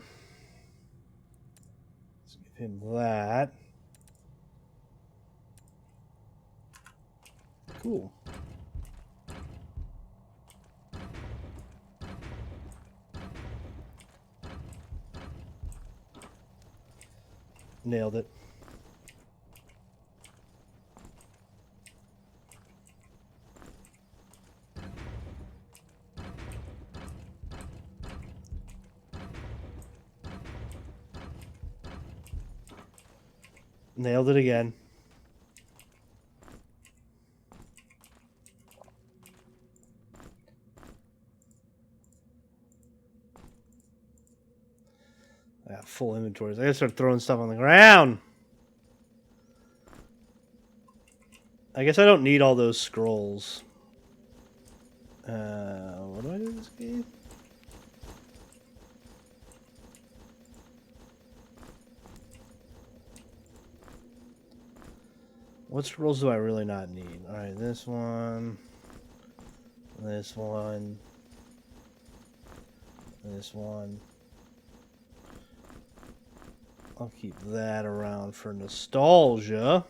Let's give him that. Cool. Nailed it. Nailed it again. I got full inventories. I gotta start throwing stuff on the ground. I guess I don't need all those scrolls. What do I do in this game? What scrolls do I really not need? Alright, this one. This one. This one. I'll keep that around for nostalgia.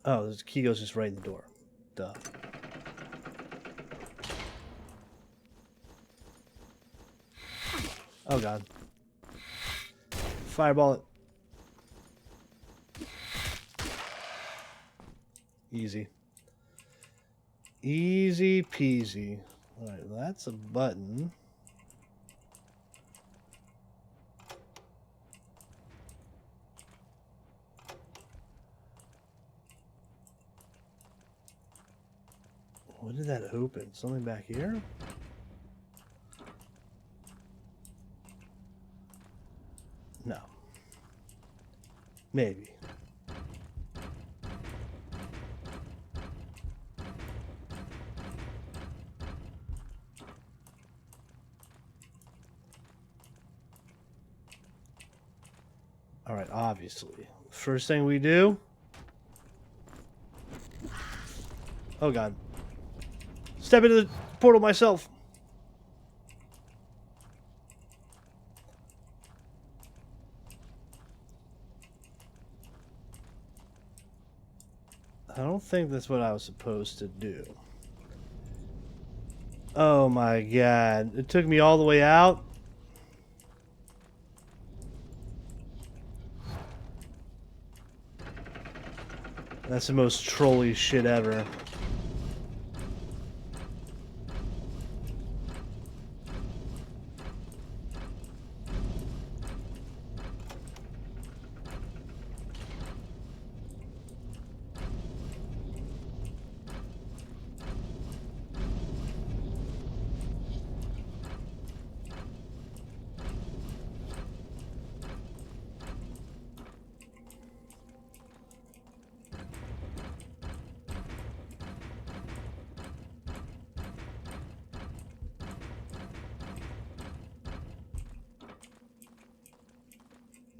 Oh, the key goes just right in the door. Duh. Oh god. Fireball it. Easy. Easy peasy. Alright, that's a button. What did that open? Something back here? No. Maybe. Alright, obviously. First thing we do... Oh god. Step into the portal myself. I don't think that's what I was supposed to do. Oh my god. It took me all the way out. That's the most trolly shit ever.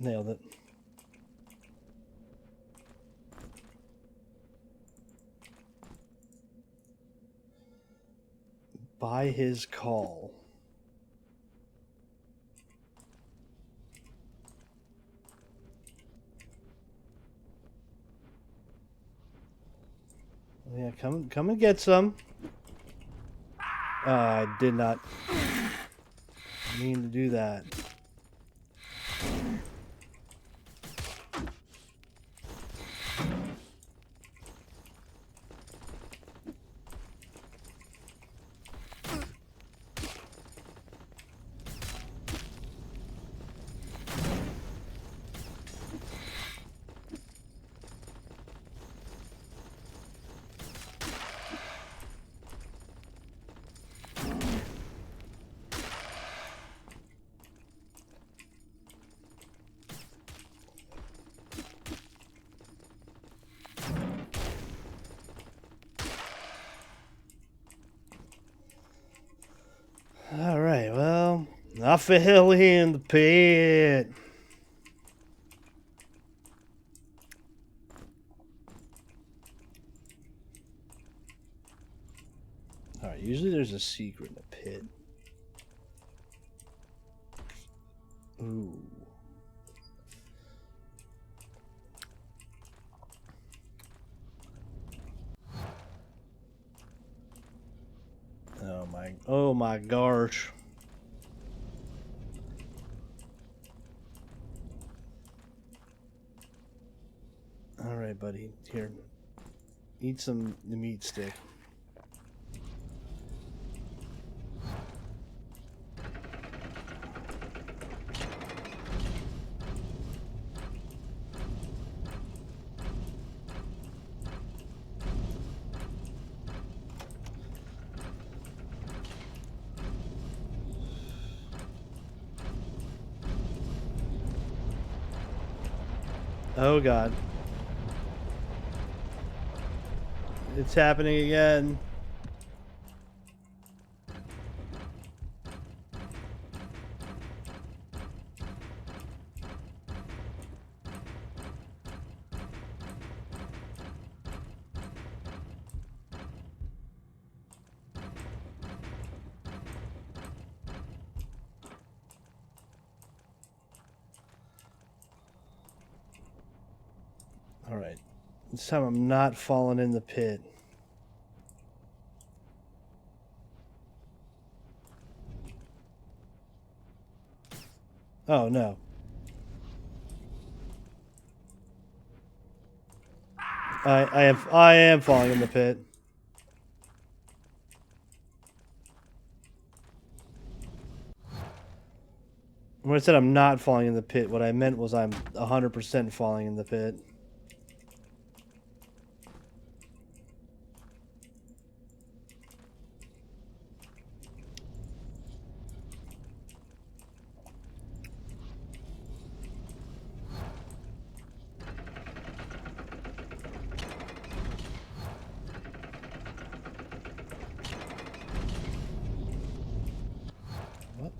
Nailed it. By his call. Yeah, come and get some. I did not mean to do that. Alright, well, I fell in the pit. Alright, usually there's a secret in the pit. Ooh. Oh my gosh. Alright, buddy. Here. Eat the meat stick. Oh god. It's happening again. Alright. This time I'm not falling in the pit. Oh no. I am falling in the pit. When I said I'm not falling in the pit, what I meant was I'm 100% falling in the pit. What?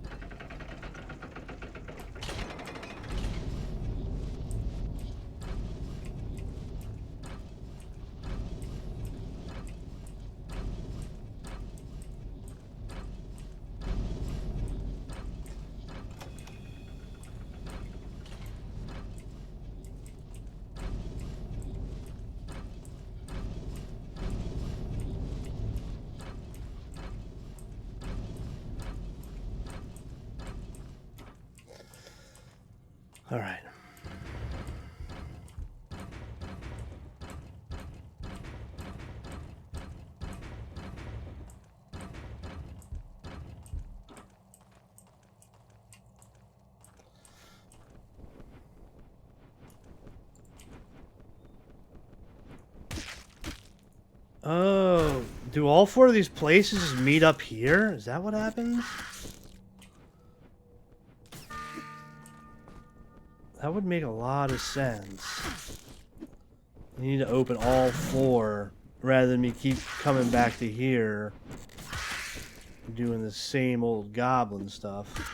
All right. Oh, do all four of these places just meet up here? Is that what happens? That would make a lot of sense. You need to open all four rather than me keep coming back to here doing the same old goblin stuff.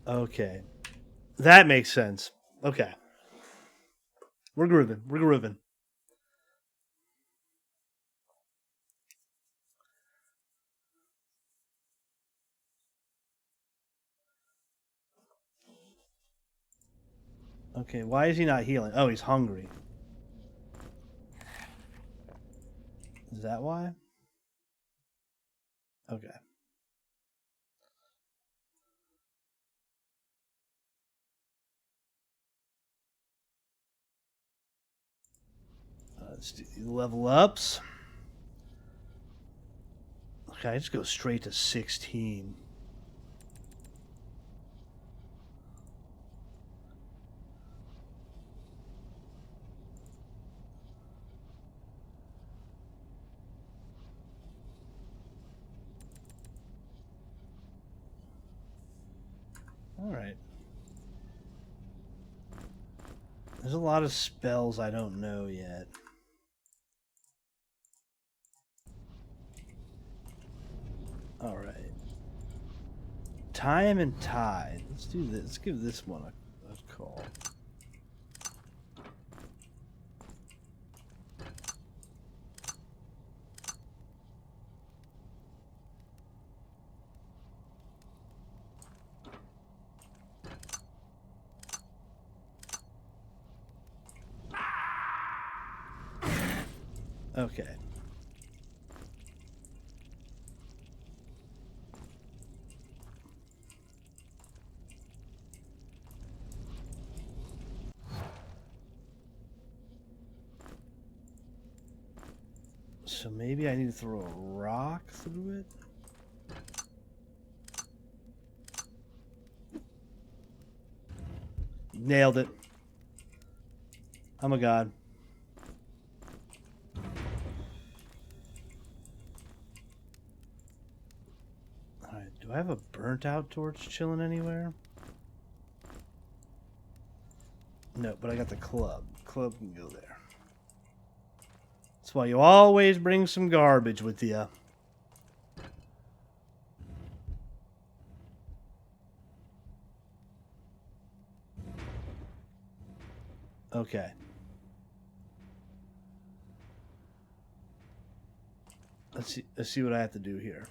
Okay. That makes sense. Okay. We're grooving. We're grooving. Okay, why is he not healing? Oh, he's hungry. Is that why? Okay. Let's do level ups. Okay, I just go straight to 16. Alright. There's a lot of spells I don't know yet. Alright. Time and Tide. Let's do this. Let's give this one a call. Okay. So maybe I need to throw a rock through it? Nailed it. I'm a god. Alright, do I have a burnt out torch chilling anywhere? No, but I got the club. Club can go there. That's why you always bring some garbage with you. Okay. Let's see what I have to do here.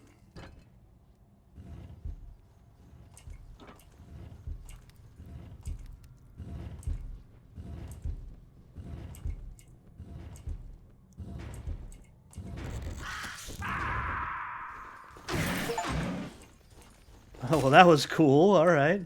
Oh, well, that was cool. All right.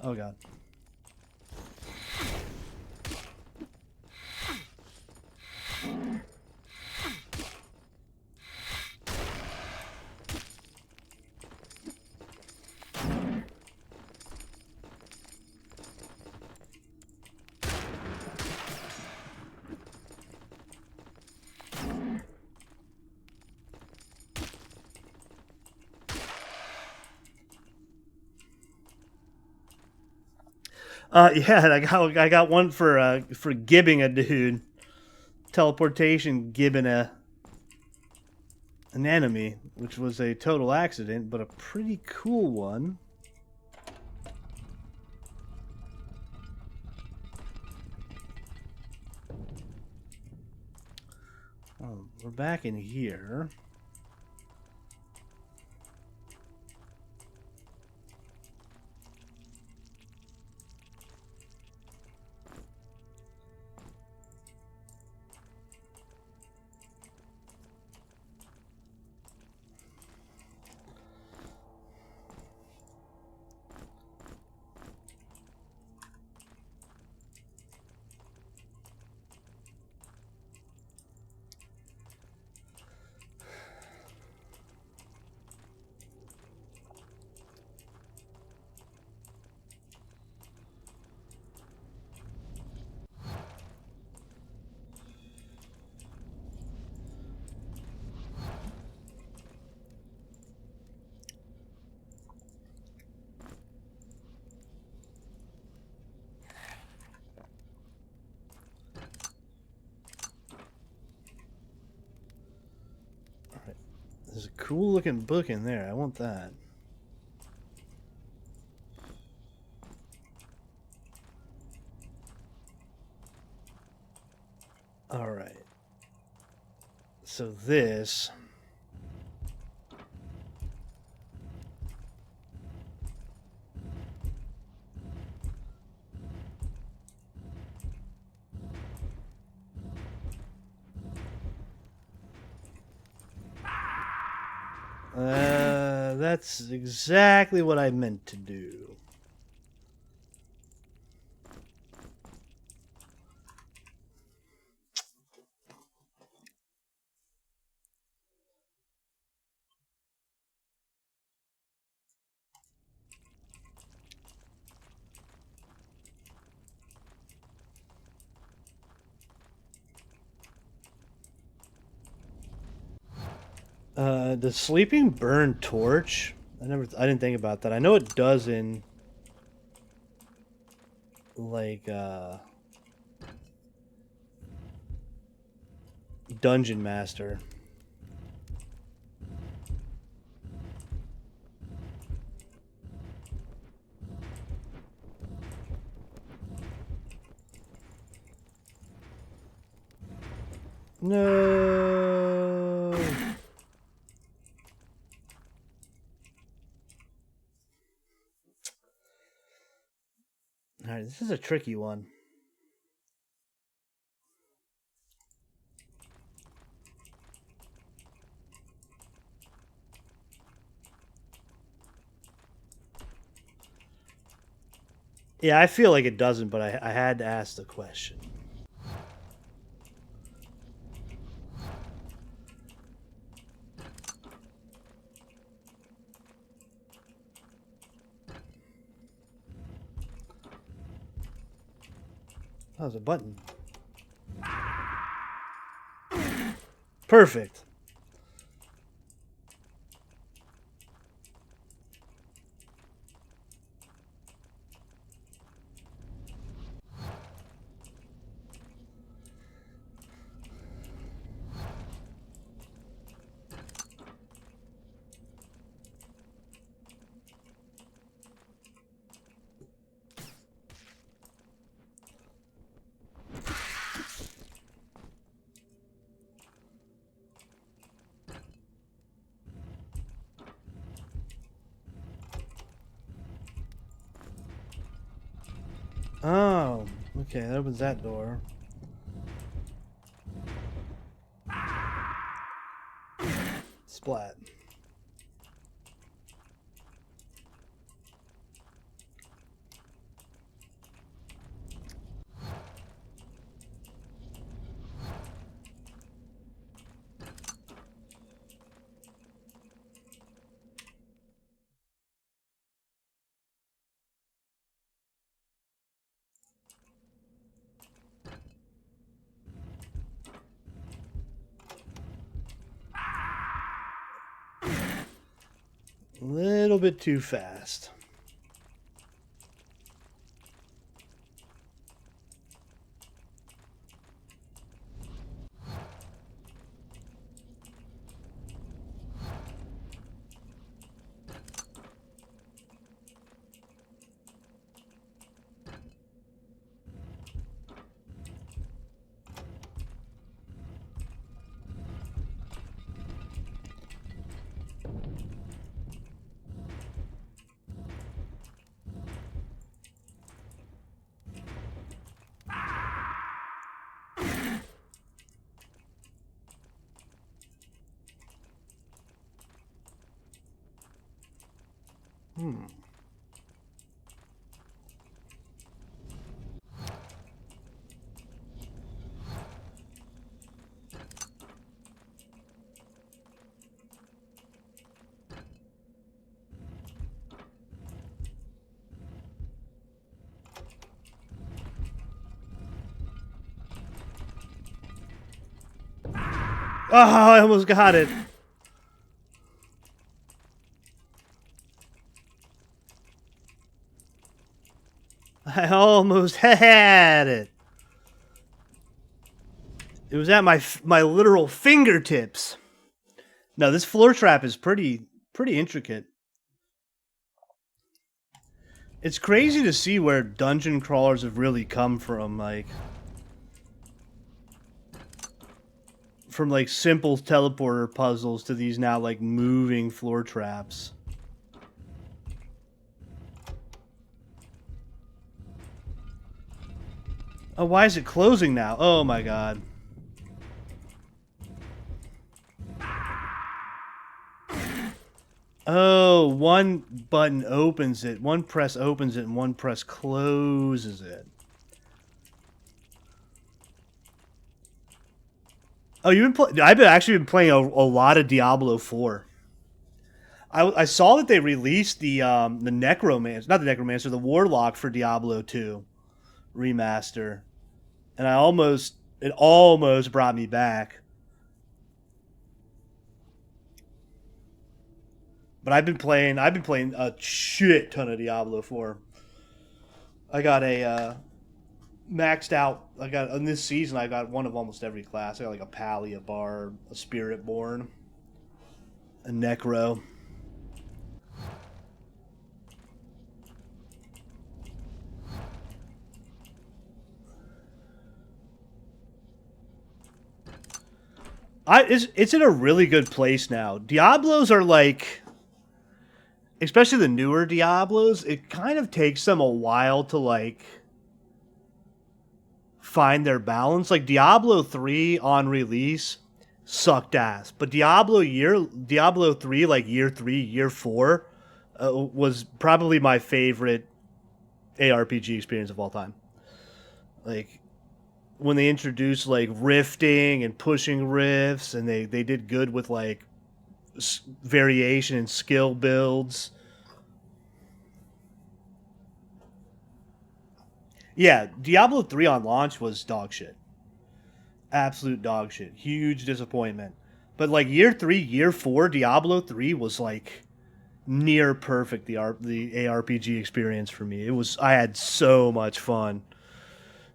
Oh, God. Yeah, I got one for gibbing a dude. Teleportation gibbing an enemy, which was a total accident, but a pretty cool one. Oh, we're back in here. There's a cool looking book in there. I want that. All right. So this. That's exactly what I meant to do. The sleeping burn torch. I didn't think about that. I know it does in like Dungeon Master. No. All right, this is a tricky one. Yeah, I feel like it doesn't, but I had to ask the question. That was a button. Perfect. Oh, okay, that opens that door. Splat. A little bit too fast. Oh, I almost got it. I almost had it. It was at my literal fingertips. No, this floor trap is pretty intricate. It's crazy to see where dungeon crawlers have really come from, like from like simple teleporter puzzles to these now like moving floor traps. Oh, why is it closing now? Oh my god. Oh, one button opens it, one press opens it, and one press closes it. Oh, I've actually been playing a lot of Diablo 4. I saw that they released the Necromancer, not the Necromancer, the Warlock for Diablo 2 remaster, and it almost brought me back. But I've been playing a shit ton of Diablo 4. I got a maxed out. I got in this season. I got one of almost every class. I got like a Pally, a Bard, a Spiritborn, a Necro. It's in a really good place now. Diablos are like, especially the newer Diablos. It kind of takes them a while to like find their balance. Like Diablo 3 on release sucked ass, but Diablo 3 like year 3, year 4 was probably my favorite ARPG experience of all time. Like when they introduced like rifting and pushing rifts, and they did good with like variation and skill builds. Yeah, Diablo 3 on launch was dog shit. Absolute dog shit. Huge disappointment. But like year 3, year 4, Diablo 3 was like near perfect the ARPG experience for me. I had so much fun.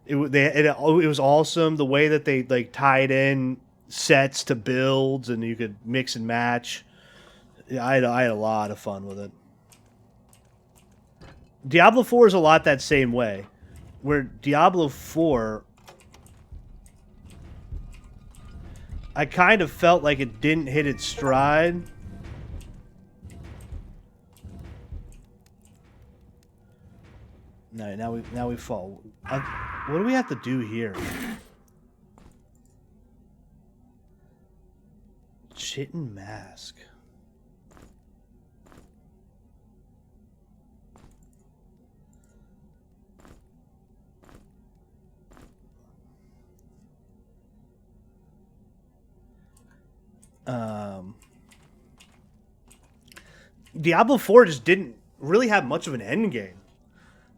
It was awesome the way that they like tied in sets to builds and you could mix and match. I had a lot of fun with it. Diablo 4 is a lot that same way. Where Diablo 4, I kind of felt like it didn't hit its stride. No, now we fall. What do we have to do here? Chitin mask. Diablo 4 just didn't really have much of an end game.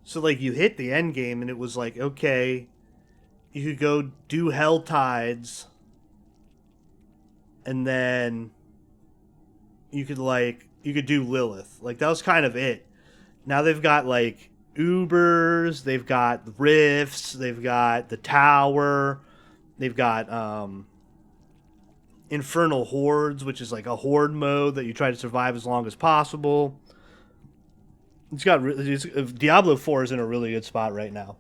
So like you hit the end game and it was like, okay, you could go do Hell Tides and then you could do Lilith. Like that was kind of it. Now they've got like Ubers, they've got Rifts, they've got the Tower, they've got Infernal Hordes, which is like a horde mode that you try to survive as long as possible. Diablo 4 is in a really good spot right now.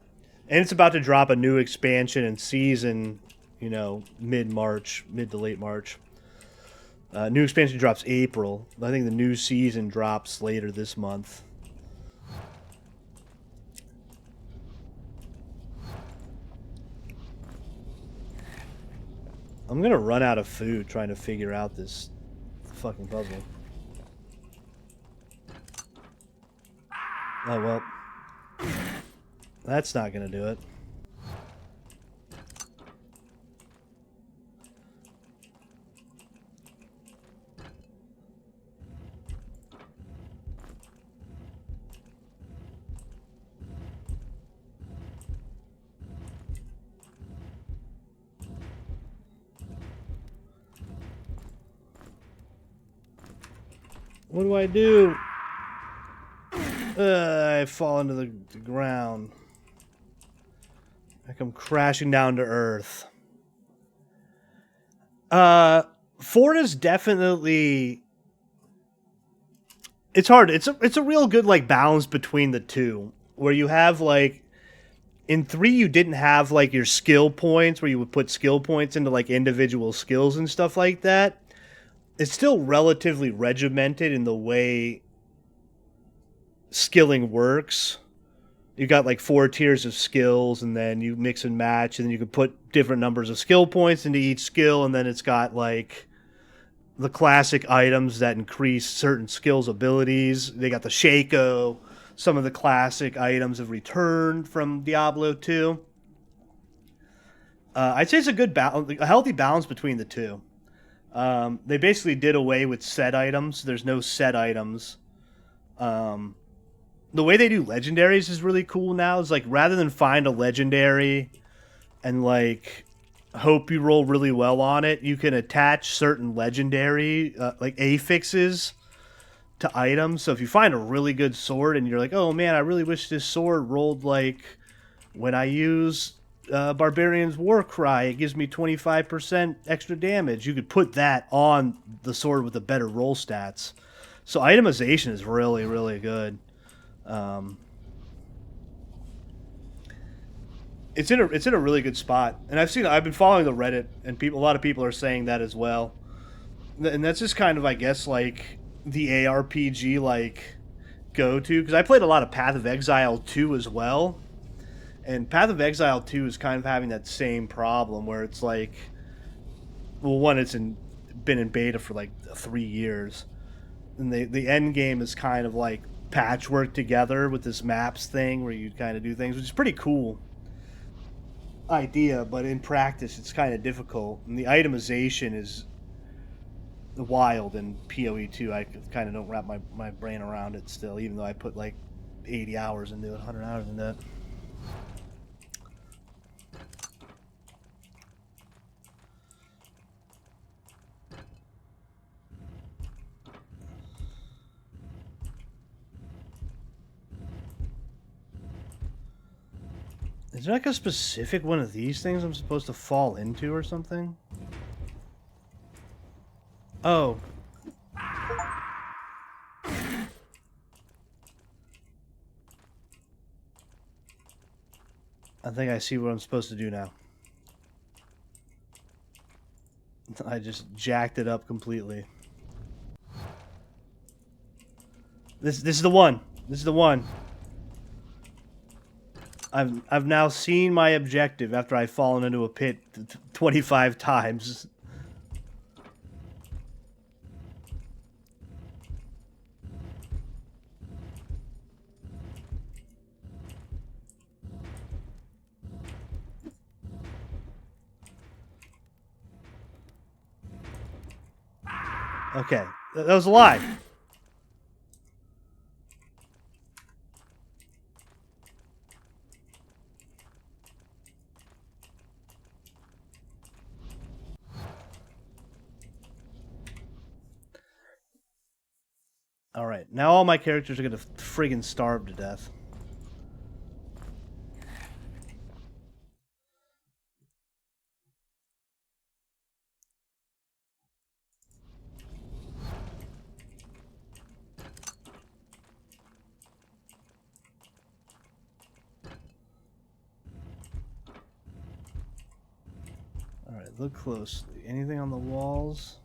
And it's about to drop a new expansion and season, mid to late March. New expansion drops April. I think the new season drops later this month. I'm gonna run out of food trying to figure out this fucking puzzle. Oh well. That's not gonna do it. What do I do? I fall into the ground. I come crashing down to earth. Ford is definitely... It's hard. It's a real good like balance between the two. Where you have like... In 3, you didn't have like your skill points where you would put skill points into like individual skills and stuff like that. It's still relatively regimented in the way skilling works. You got like 4 tiers of skills, and then you mix and match, and then you can put different numbers of skill points into each skill, and then it's got like the classic items that increase certain skills abilities. They got the Shaco. Some of the classic items have returned from Diablo 2. I'd say it's a good balance, a healthy balance between the two. They basically did away with set items. There's no set items. The way they do legendaries is really cool now. It's like rather than find a legendary and like hope you roll really well on it, you can attach certain legendary like affixes to items. So if you find a really good sword and you're like, oh man, I really wish this sword rolled like when I use Barbarian's War Cry, it gives me 25% extra damage. You could put that on the sword with the better roll stats. So itemization is really, really good. It's in a really good spot, and I've been following the Reddit, and a lot of people are saying that as well, and that's just kind of, I guess, like the ARPG like go to, because I played a lot of Path of Exile 2 as well, and Path of Exile 2 is kind of having that same problem where it's like, well, one, been in beta for like 3 years, and the end game is kind of like patchwork together with this maps thing where you kind of do things, which is pretty cool idea, but in practice it's kind of difficult, and the itemization is wild in PoE2. I kind of don't wrap my brain around it still, even though I put like 80 hours into it, 100 hours into it. Is there like a specific one of these things I'm supposed to fall into or something? Oh. I think I see what I'm supposed to do now. I just jacked it up completely. This is the one. This is the one. I've now seen my objective after I've fallen into a pit 25 times. Okay, that was a lie. Alright, now all my characters are gonna friggin' starve to death. Alright, look closely. Anything on the walls?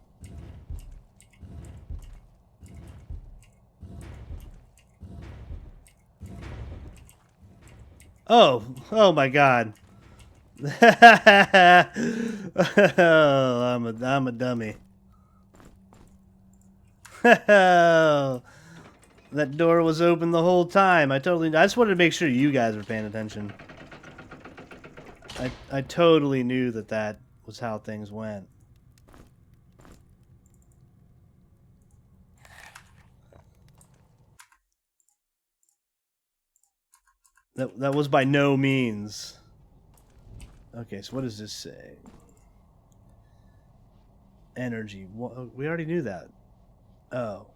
Oh my god. Oh, I'm a dummy. That door was open the whole time. I just wanted to make sure you guys were paying attention. I totally knew that was how things went. That was by no means. Okay, so what does this say? Energy. We already knew that. Oh.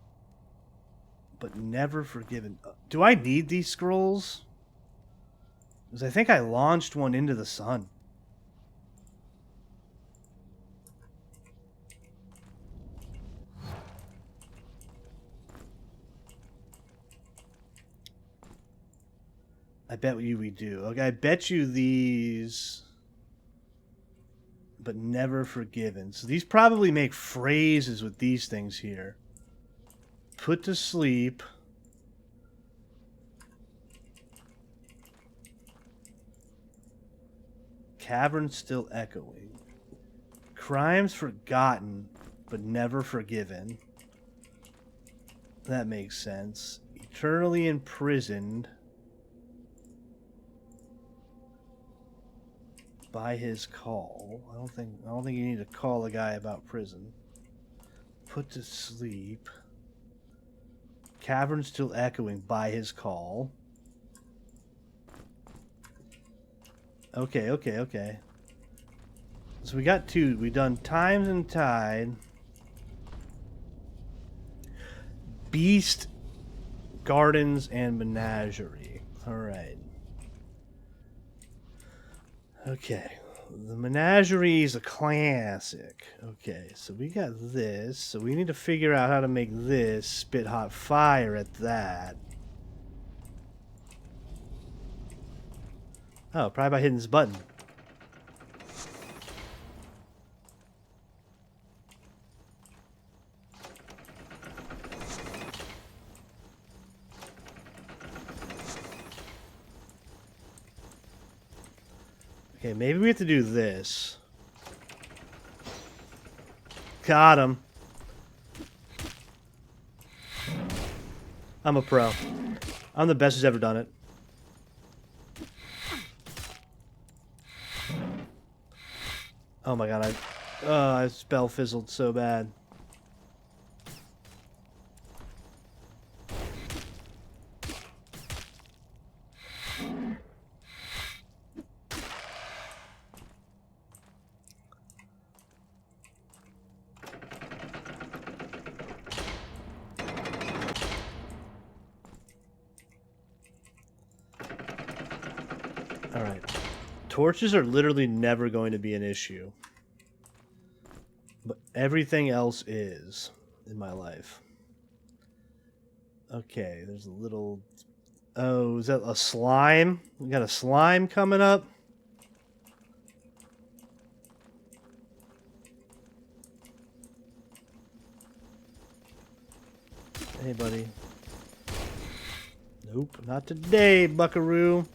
But never forgiven. Do I need these scrolls? Because I think I launched one into the sun. I bet you we do. Okay, I bet you these... But never forgiven. So these probably make phrases with these things here. Put to sleep. Cavern still echoing. Crimes forgotten, but never forgiven. That makes sense. Eternally imprisoned by his call. I don't think you need to call a guy about prison. Put to sleep. Cavern still echoing by his call. Okay. So we got we done Times and Tide. Beast Gardens and Menagerie. Alright. Okay. The Menagerie is a classic. Okay, so we got this. So we need to figure out how to make this spit hot fire at that. Oh, probably by hitting this button. Okay, maybe we have to do this. Got him. I'm a pro. I'm the best who's ever done it. Oh my god, I spell fizzled so bad. Alright. Torches are literally never going to be an issue. But everything else is in my life. Okay, there's a little... Oh, is that a slime? We got a slime coming up? Hey, buddy. Nope, not today, buckaroo.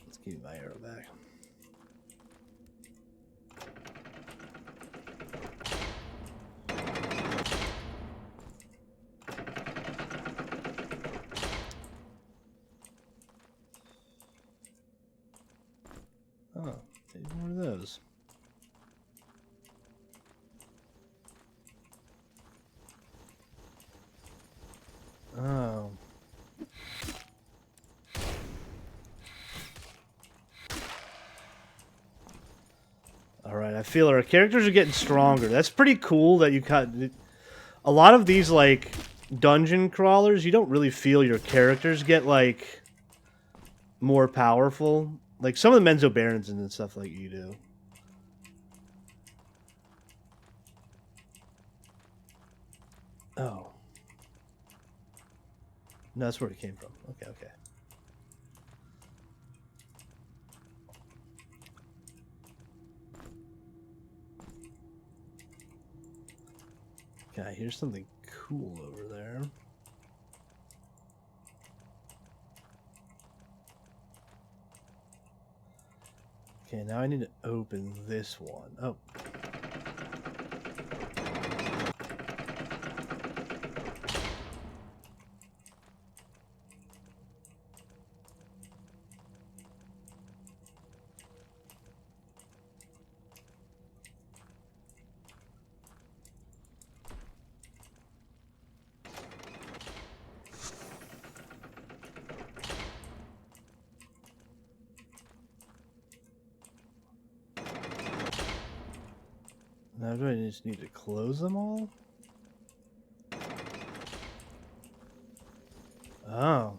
Let's give my arrow back. Oh, there's one of those. Oh. Alright, I feel our characters are getting stronger. That's pretty cool that you cut... A lot of these, like, dungeon crawlers, you don't really feel your characters get, like, more powerful. Like, some of the Menzo Barons and stuff like you do. Oh. No, that's where it came from. Okay, okay. Okay, here's something cool over there. Okay, now I need to open this one. Oh. Now do I just need to close them all? Oh.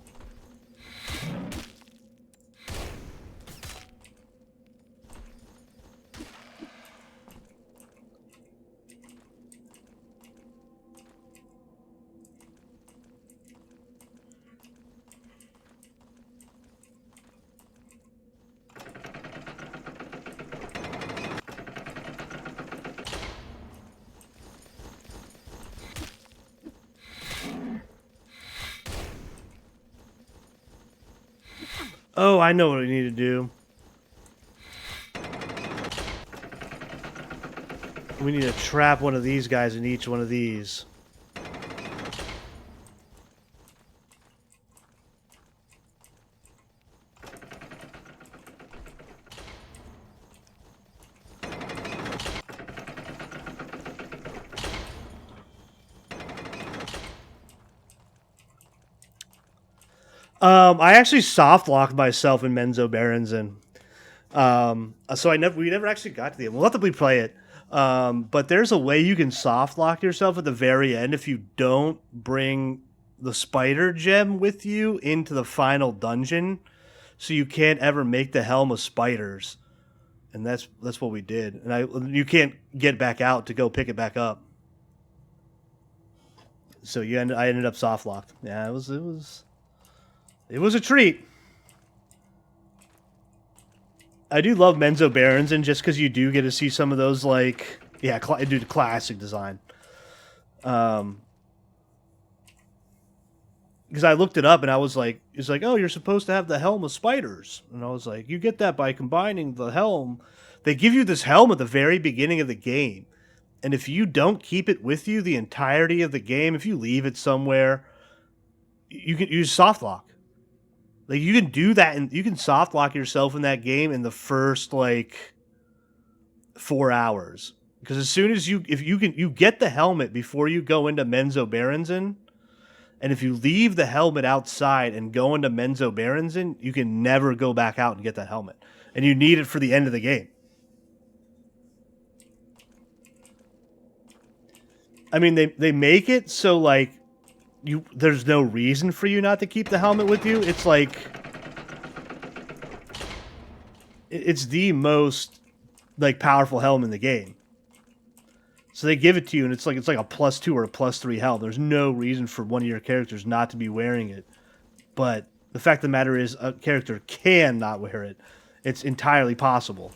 Oh, I know what we need to do. We need to trap one of these guys in each one of these. I actually soft locked myself in Menzo Berenzin. So we never actually got to the end. We'll have to replay it. But there's a way you can soft lock yourself at the very end if you don't bring the spider gem with you into the final dungeon, so you can't ever make the helm of spiders. And that's what we did. And you can't get back out to go pick it back up. So I ended up soft locked. Yeah, it was a treat. I do love Menzo Berenzin just because you do get to see some of those, like, yeah, dude, classic design. Because I looked it up and I was like, it's like, oh, you're supposed to have the helm of spiders. And I was like, you get that by combining the helm. They give you this helm at the very beginning of the game. And if you don't keep it with you the entirety of the game, if you leave it somewhere, you can use soft lock. Like, you can do that, and you can soft lock yourself in that game in the first, like, 4 hours. Because as soon as you get the helmet before you go into Menzo Berenzin, and if you leave the helmet outside and go into Menzo Berenzin, you can never go back out and get that helmet. And you need it for the end of the game. I mean, they make it so, like, there's no reason for you not to keep the helmet with you. It's like, it's the most, like, powerful helm in the game. So they give it to you, and it's like a +2 or a +3 helm. There's no reason for one of your characters not to be wearing it. But the fact of the matter is, a character can not wear it. It's entirely possible.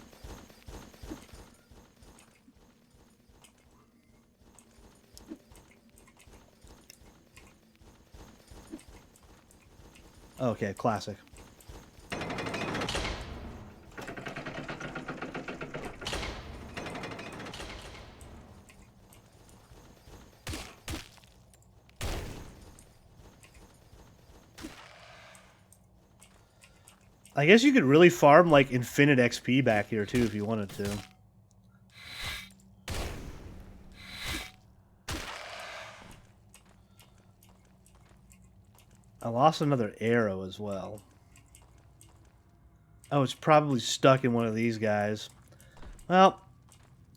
Okay, classic. I guess you could really farm, like, infinite XP back here, too, if you wanted to. I lost another arrow as well. Oh, it's probably stuck in one of these guys. Well,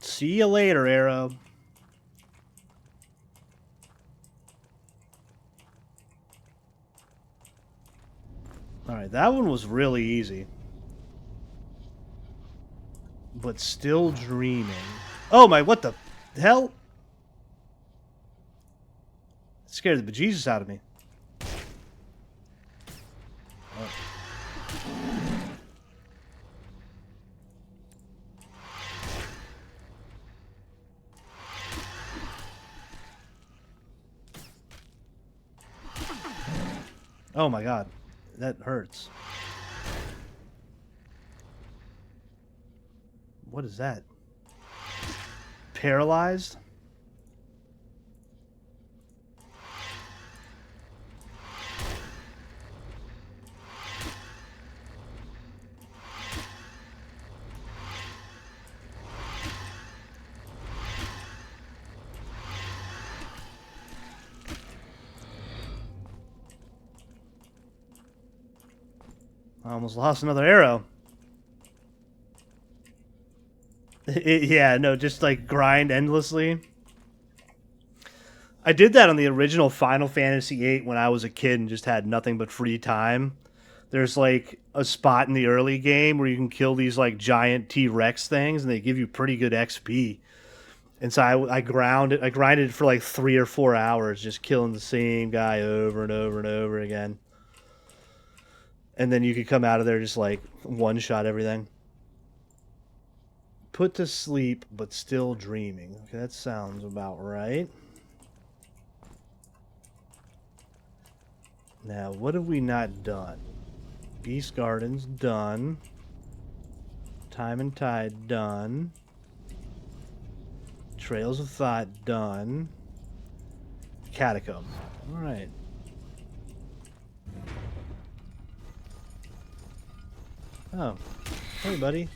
see you later, arrow. Alright, that one was really easy. But still dreaming. Oh my, what the hell? It scared the bejesus out of me. Oh my god. That hurts. What is that? Paralyzed? I almost lost another arrow. Yeah, no, just like grind endlessly. I did that on the original Final Fantasy VIII when I was a kid and just had nothing but free time. There's like a spot in the early game where you can kill these like giant T-Rex things and they give you pretty good XP. And so I grinded for like 3 or 4 hours just killing the same guy over and over and over again. And then you could come out of there just like one-shot everything. Put to sleep, but still dreaming. Okay, that sounds about right. Now, what have we not done? Beast Gardens, done. Time and Tide, done. Trails of Thought, done. Catacomb. Alright. Oh. Hey, buddy.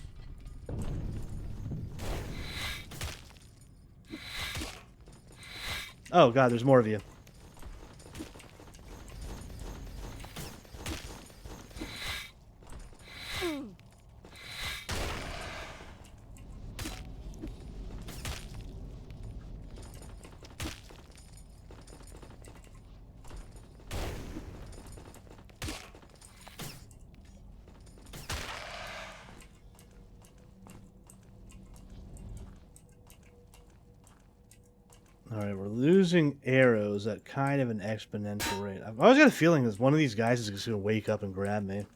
Oh, God, there's more of you. Alright, we're losing arrows at kind of an exponential rate. I've always got a feeling that one of these guys is just going to wake up and grab me.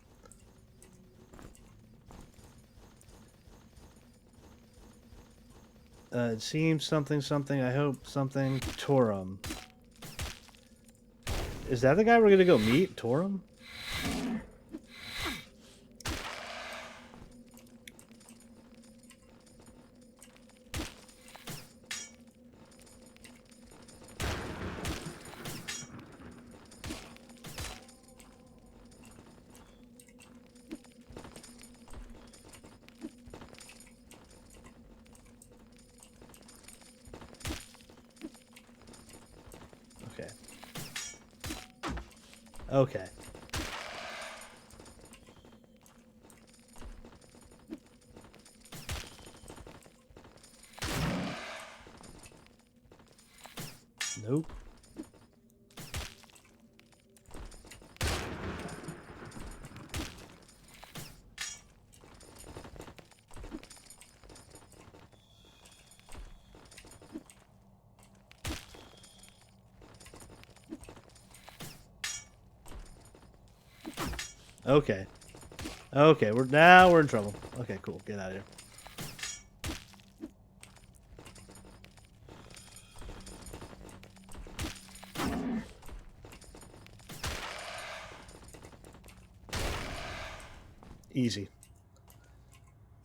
It seems something, I hope something. Torum. Is that the guy we're going to go meet? Torum? Okay. Nope. Okay. Okay, we're in trouble. Okay, cool. Get out of here. Easy.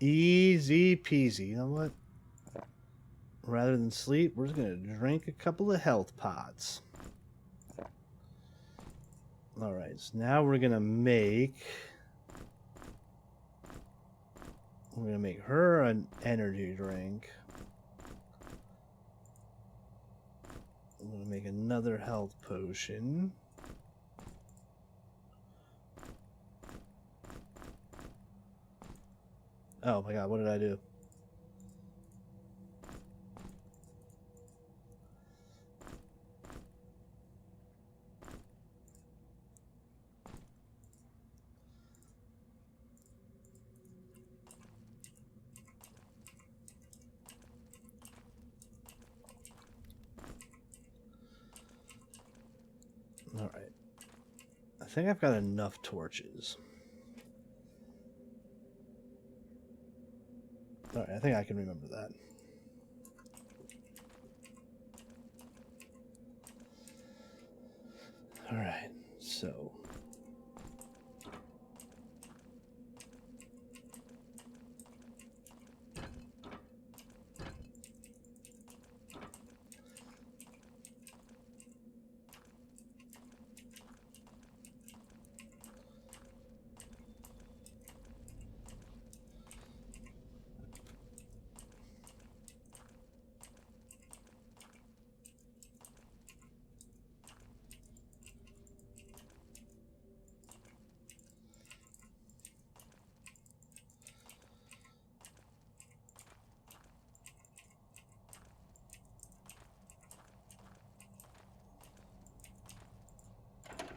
Easy peasy. You know what? Rather than sleep, we're just going to drink a couple of health pots. Alright, so now we're going to make... We're going to make her an energy drink. I'm going to make another health potion. Oh my god, what did I do? Alright. I think I've got enough torches. Alright, I think I can remember that. Alright, so...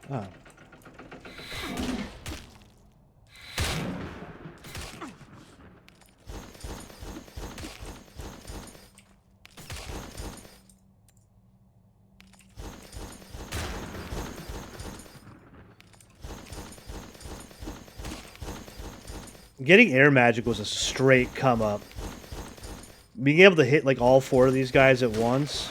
Oh. Getting air magic was a straight come up. Being able to hit like all four of these guys at once.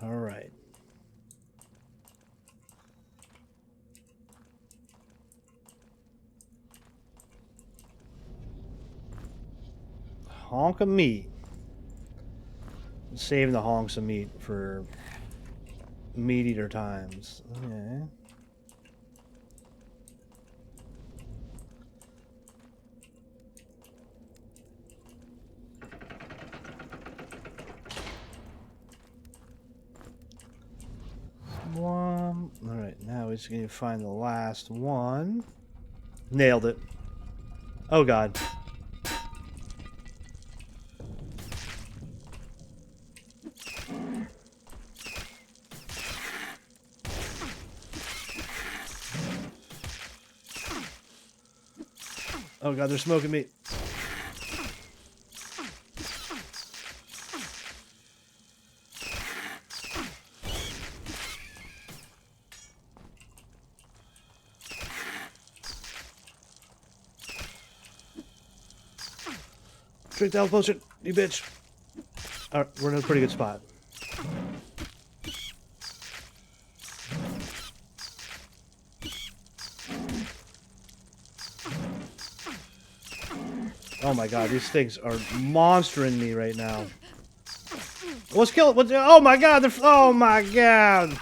All right. Honk of meat. Saving the honks of meat for meat eater times. Okay. we just gonna find the last one. Nailed it. Oh god. Oh god, they're smoking me. Drink the health potion, you bitch. Alright, we're in a pretty good spot. Oh my god, these things are monstering me right now. Let's kill it. Oh my god, oh my god.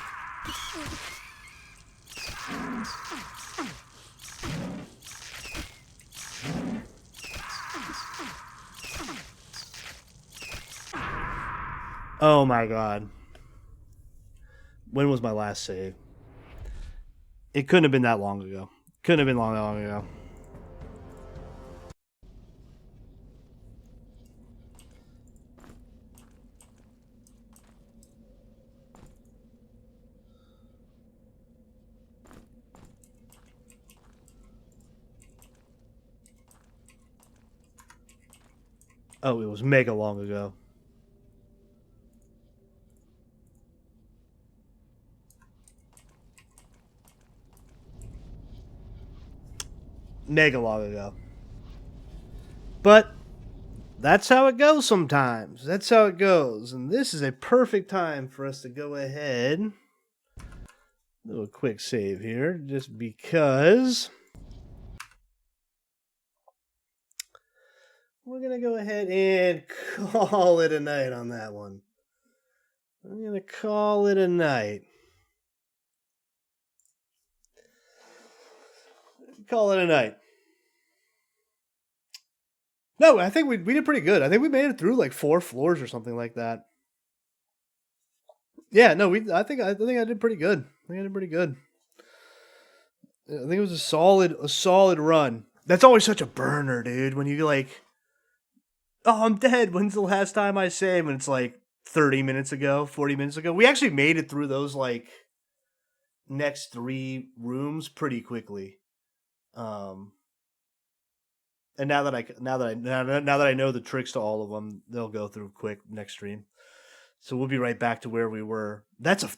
Oh my god. When was my last save? It couldn't have been that long ago. Couldn't have been long ago. Oh, it was mega long ago. Mega long ago. But that's how it goes sometimes. That's how it goes. And this is a perfect time for us to go ahead. Do a quick save here, just because we're going to go ahead and call it a night on that one. I'm going to call it a night. Call it a night. No, I think we did pretty good. I think we made it through like 4 floors or something like that. Yeah, no, I think I did pretty good. I think I did pretty good. I think it was a solid run. That's always such a burner, dude. When you like, oh, I'm dead. When's the last time I saved? When it's like 30 minutes ago, 40 minutes ago. We actually made it through those like next 3 rooms pretty quickly. And now that I know the tricks to all of them, they'll go through quick next stream. So we'll be right back to where we were. That's a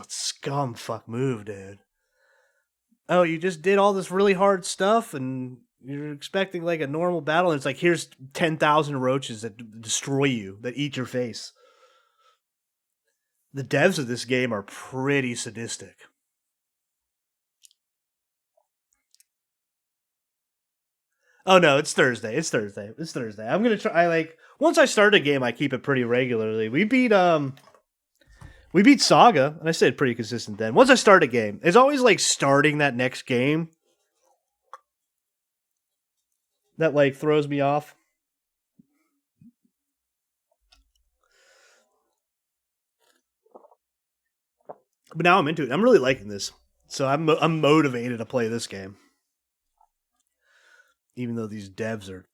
scum fuck move, dude. Oh, you just did all this really hard stuff, and you're expecting like a normal battle, and it's like here's 10,000 roaches that destroy you, that eat your face. The devs of this game are pretty sadistic. Oh no, it's Thursday. It's Thursday. I'm gonna try. Once I start a game, I keep it pretty regularly. We beat Saga, and I stayed pretty consistent then. Once I start a game, it's always like starting that next game that like throws me off. But now I'm into it. I'm really liking this, so I'm motivated to play this game. Even though these devs are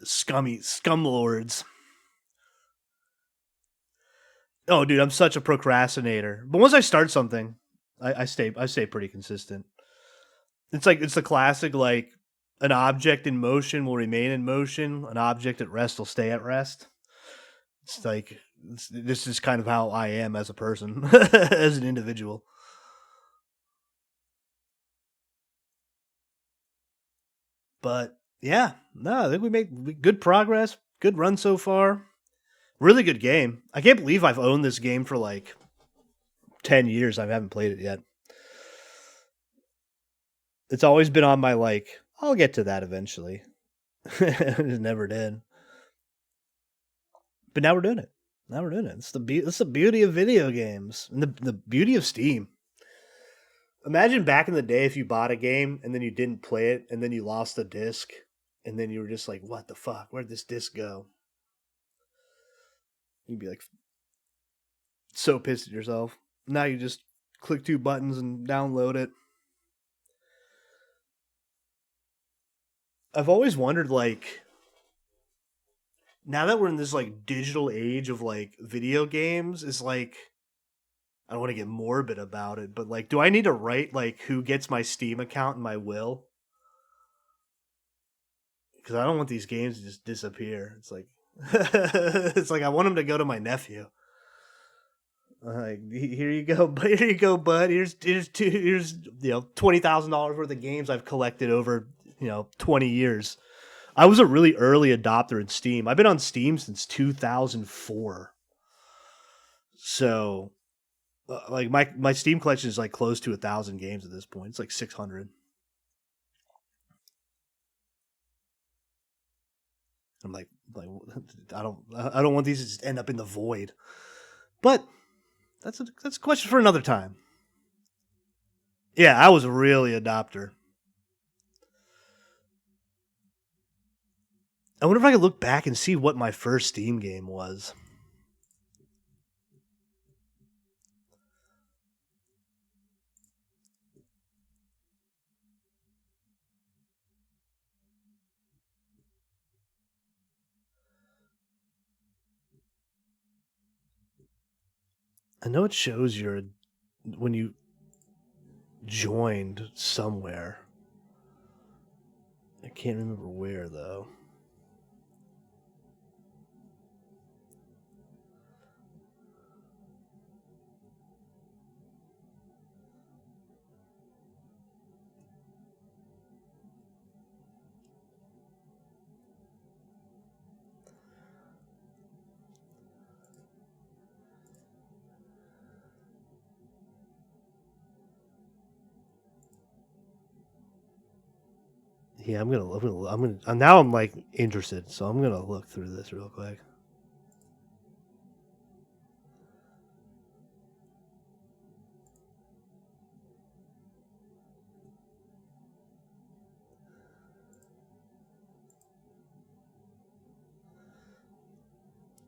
scum lords. Oh, dude, I'm such a procrastinator. But once I start something, I stay pretty consistent. It's the classic like an object in motion will remain in motion. An object at rest will stay at rest. It's like this is kind of how I am as a person, as an individual. But yeah, no, I think we made good progress. Good run so far. Really good game. I can't believe I've owned this game for like 10 years. I haven't played it yet. It's always been on my like, I'll get to that eventually. It never did. But now we're doing it. It's the beauty of video games and the beauty of Steam. Imagine back in the day if you bought a game and then you didn't play it and then you lost the disc and then you were just like, what the fuck? Where'd this disc go? You'd be like so pissed at yourself. Now you just click 2 buttons and download it. I've always wondered, like, now that we're in this like digital age of like video games, is like I don't want to get morbid about it, but like, do I need to write like who gets my Steam account in my will? Because I don't want these games to just disappear. It's like, it's like I want them to go to my nephew. Like, here you go, but here you go, bud. Here's $20,000 worth of games I've collected over 20 years. I was a really early adopter in Steam. I've been on Steam since 2004. So, like my Steam collection is like close to 1,000 games at this point. It's like 600. I'm like I don't want these to just end up in the void. But that's a question for another time. Yeah, I was really adopter. I wonder if I could look back and see what my first Steam game was. I know it shows your when you joined somewhere. I can't remember where though. Yeah, now I'm like interested, so I'm gonna look through this real quick.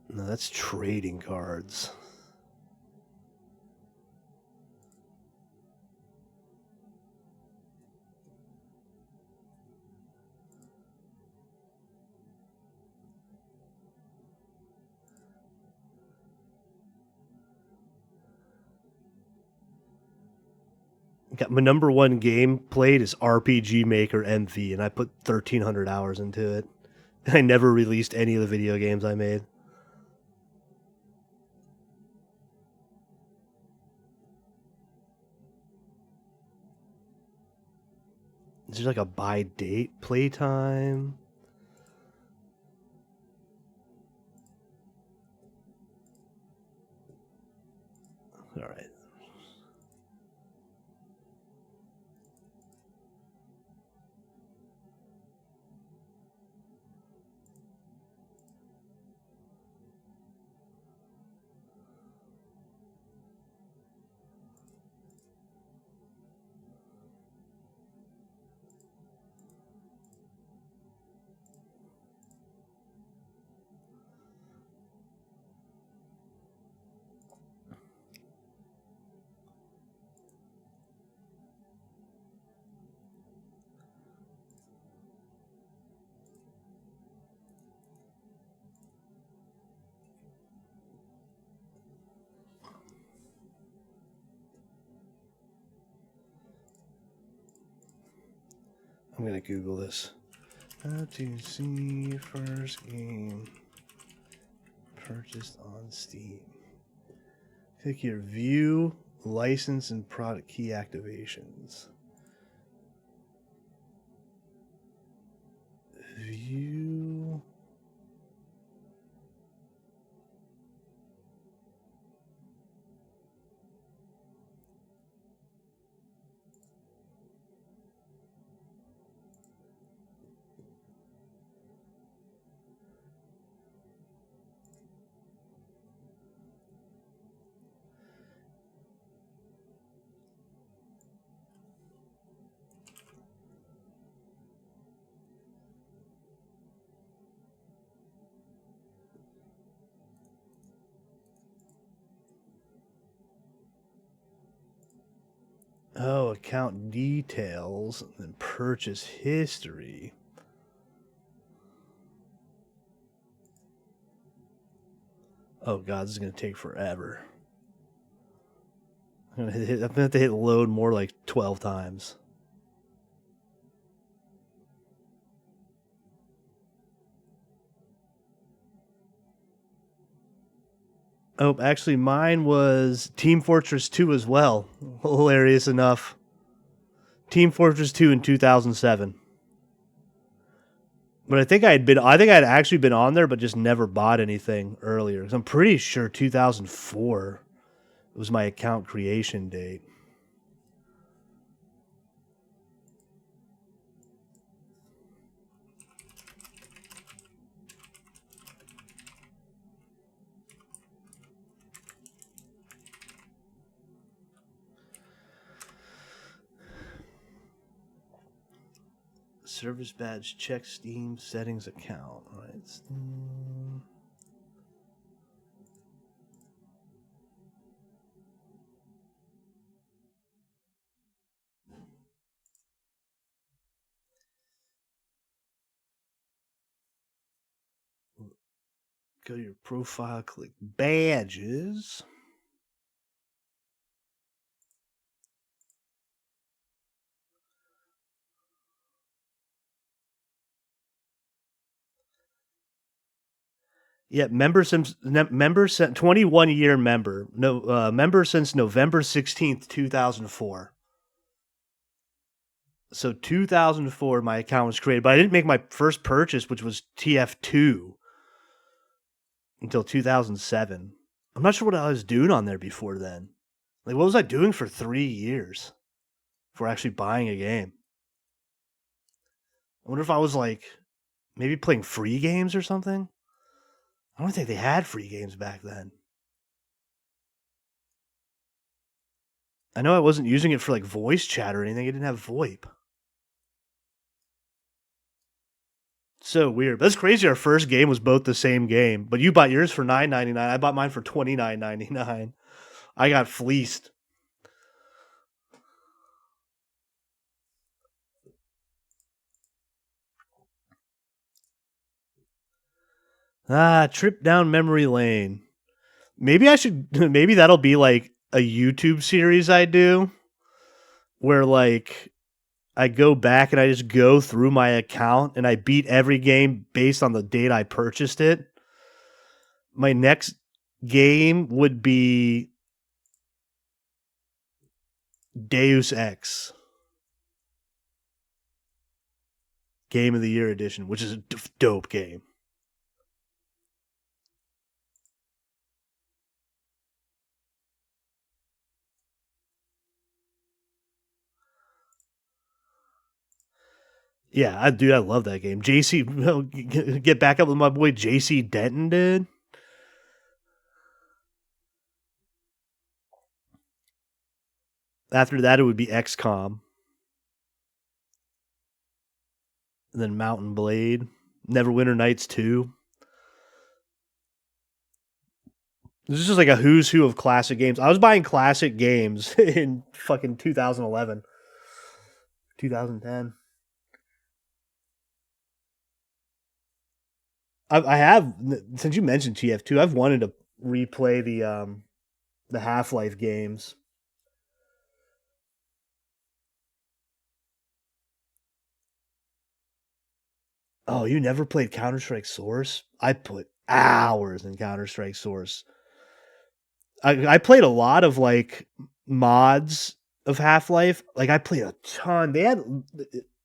No, that's trading cards. Got my number one game played is RPG Maker MV, and I put 1,300 hours into it. I never released any of the video games I made. Is there like a by date playtime? All right. I'm gonna Google this. How to see first game purchased on Steam. Click here, view license and product key activations. View. Oh, account details and purchase history. Oh god, this is gonna take forever. I'm gonna have to hit load more like 12 times. Oh, actually, mine was Team Fortress 2 as well. Hilarious enough. Team Fortress 2 in 2007. But I think I'd actually been on there, but just never bought anything earlier. Because I'm pretty sure 2004 was my account creation date. Service badge, check Steam settings account. All right. Steam. Go to your profile, click badges. Yeah, member since 21-year member. No member since November 16th, 2004. So 2004 my account was created, but I didn't make my first purchase, which was TF2, until 2007. I'm not sure what I was doing on there before then. Like, what was I doing for 3 years before actually buying a game? I wonder if I was like maybe playing free games or something. I don't think they had free games back then. I know I wasn't using it for like voice chat or anything. It didn't have VoIP. So weird. That's crazy. Our first game was both the same game, but you bought yours for $9.99. I bought mine for $29.99. I got fleeced. Trip down memory lane. Maybe I should. Maybe that'll be like a YouTube series I do, where like I go back and I just go through my account and I beat every game based on the date I purchased it. My next game would be Deus Ex Game of the Year Edition, which is a dope game. Yeah, I love that game. JC, get back up with my boy JC Denton did. After that, it would be XCOM, and then Mountain Blade, Neverwinter Nights 2. This is just like a who's who of classic games. I was buying classic games in fucking 2011, 2010. I have, since you mentioned TF2, I've wanted to replay the Half-Life games. Oh, you never played Counter-Strike Source? I put hours in Counter-Strike Source. I played a lot of like mods of Half-Life. Like I played a ton. They had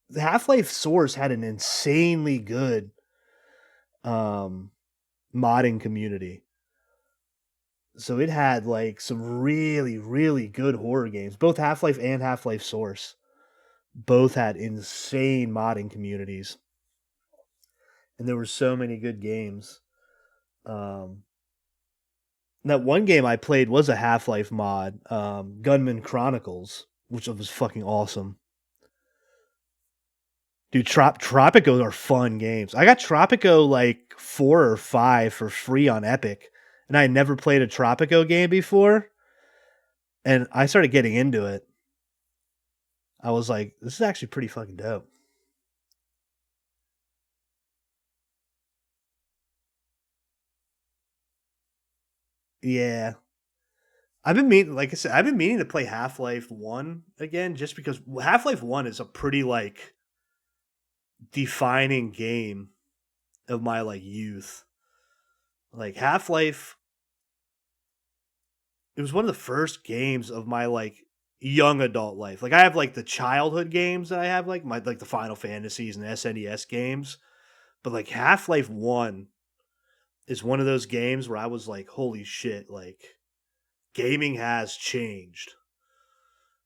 the Half-Life Source had an insanely good um modding community. So it had like some really, really good horror games. Both Half-Life and Half-Life Source both had insane modding communities. And there were so many good games. Um that one game I played was a Half-Life mod, Gunman Chronicles, which was fucking awesome. Dude, Tropico are fun games. I got Tropico like 4 or 5 for free on Epic, and I had never played a Tropico game before. And I started getting into it. I was like, this is actually pretty fucking dope. Yeah. I've been meaning, like I said, I've been meaning to play Half-Life 1 again just because Half-Life 1 is a pretty like defining game of my like youth. Like Half-Life, it was one of the first games of my like young adult life. Like I have like the childhood games that I have like the Final Fantasies and SNES games, but like Half-Life 1 is one of those games where I was like, holy shit, like gaming has changed.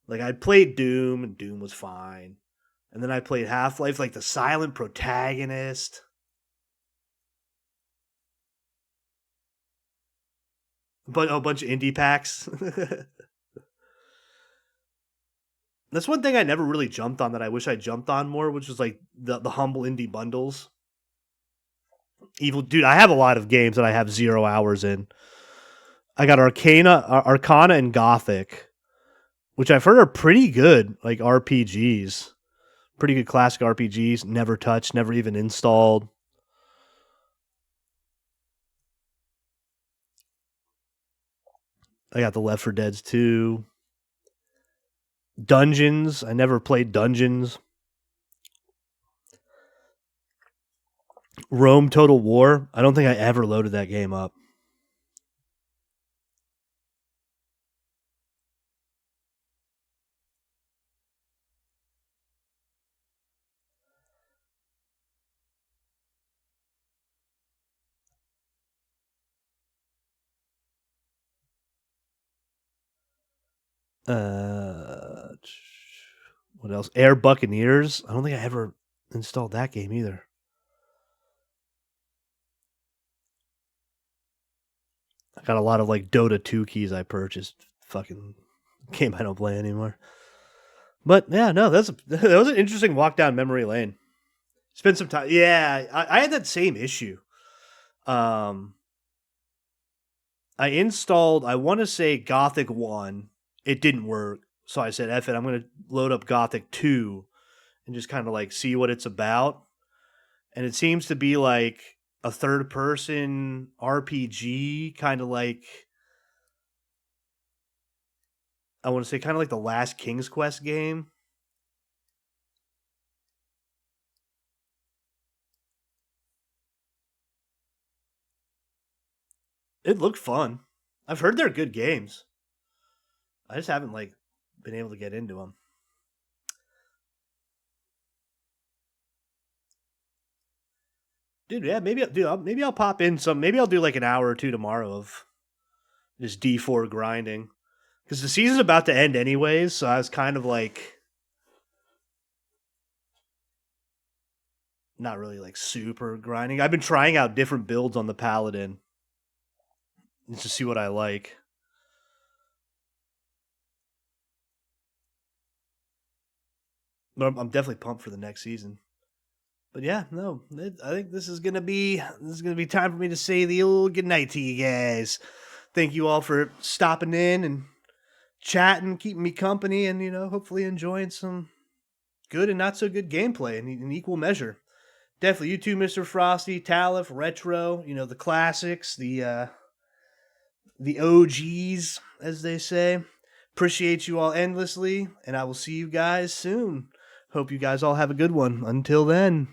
Like I played Doom and Doom was fine. And then I played Half-Life, like the silent protagonist. But a bunch of indie packs. That's one thing I never really jumped on that I wish I jumped on more, which was like the humble indie bundles. Evil dude, I have a lot of games that I have 0 hours in. I got Arcana and Gothic, which I've heard are pretty good, like RPGs. Pretty good classic RPGs. Never touched, never even installed. I got the Left 4 Dead's 2. Dungeons. I never played Dungeons. Rome Total War. I don't think I ever loaded that game up. Uh, what else? Air Buccaneers. I don't think I ever installed that game either. I got a lot of like Dota 2 keys I purchased. Fucking game I don't play anymore. But yeah, no, that was an interesting walk down memory lane. Spend some time. Yeah, I had that same issue. Um, I installed. I want to say Gothic 1. It didn't work, so I said, "F it." I'm gonna load up Gothic 2 and just kind of like see what it's about. And it seems to be like a third person RPG, kind of like I want to say kind of like the last King's Quest game. It looked fun. I've heard they're good games. I just haven't like been able to get into them. Dude, yeah, maybe I'll pop in some. Maybe I'll do like an hour or two tomorrow of just D4 grinding because the season's about to end anyways. So I was kind of like not really like super grinding. I've been trying out different builds on the Paladin just to see what I like. But I'm definitely pumped for the next season. But yeah, no, I think this is gonna be time for me to say the old good night to you guys. Thank you all for stopping in and chatting, keeping me company, and hopefully enjoying some good and not so good gameplay in equal measure. Definitely, you too, Mr. Frosty, Talif, Retro, the classics, the OGs, as they say. Appreciate you all endlessly, and I will see you guys soon. Hope you guys all have a good one. Until then.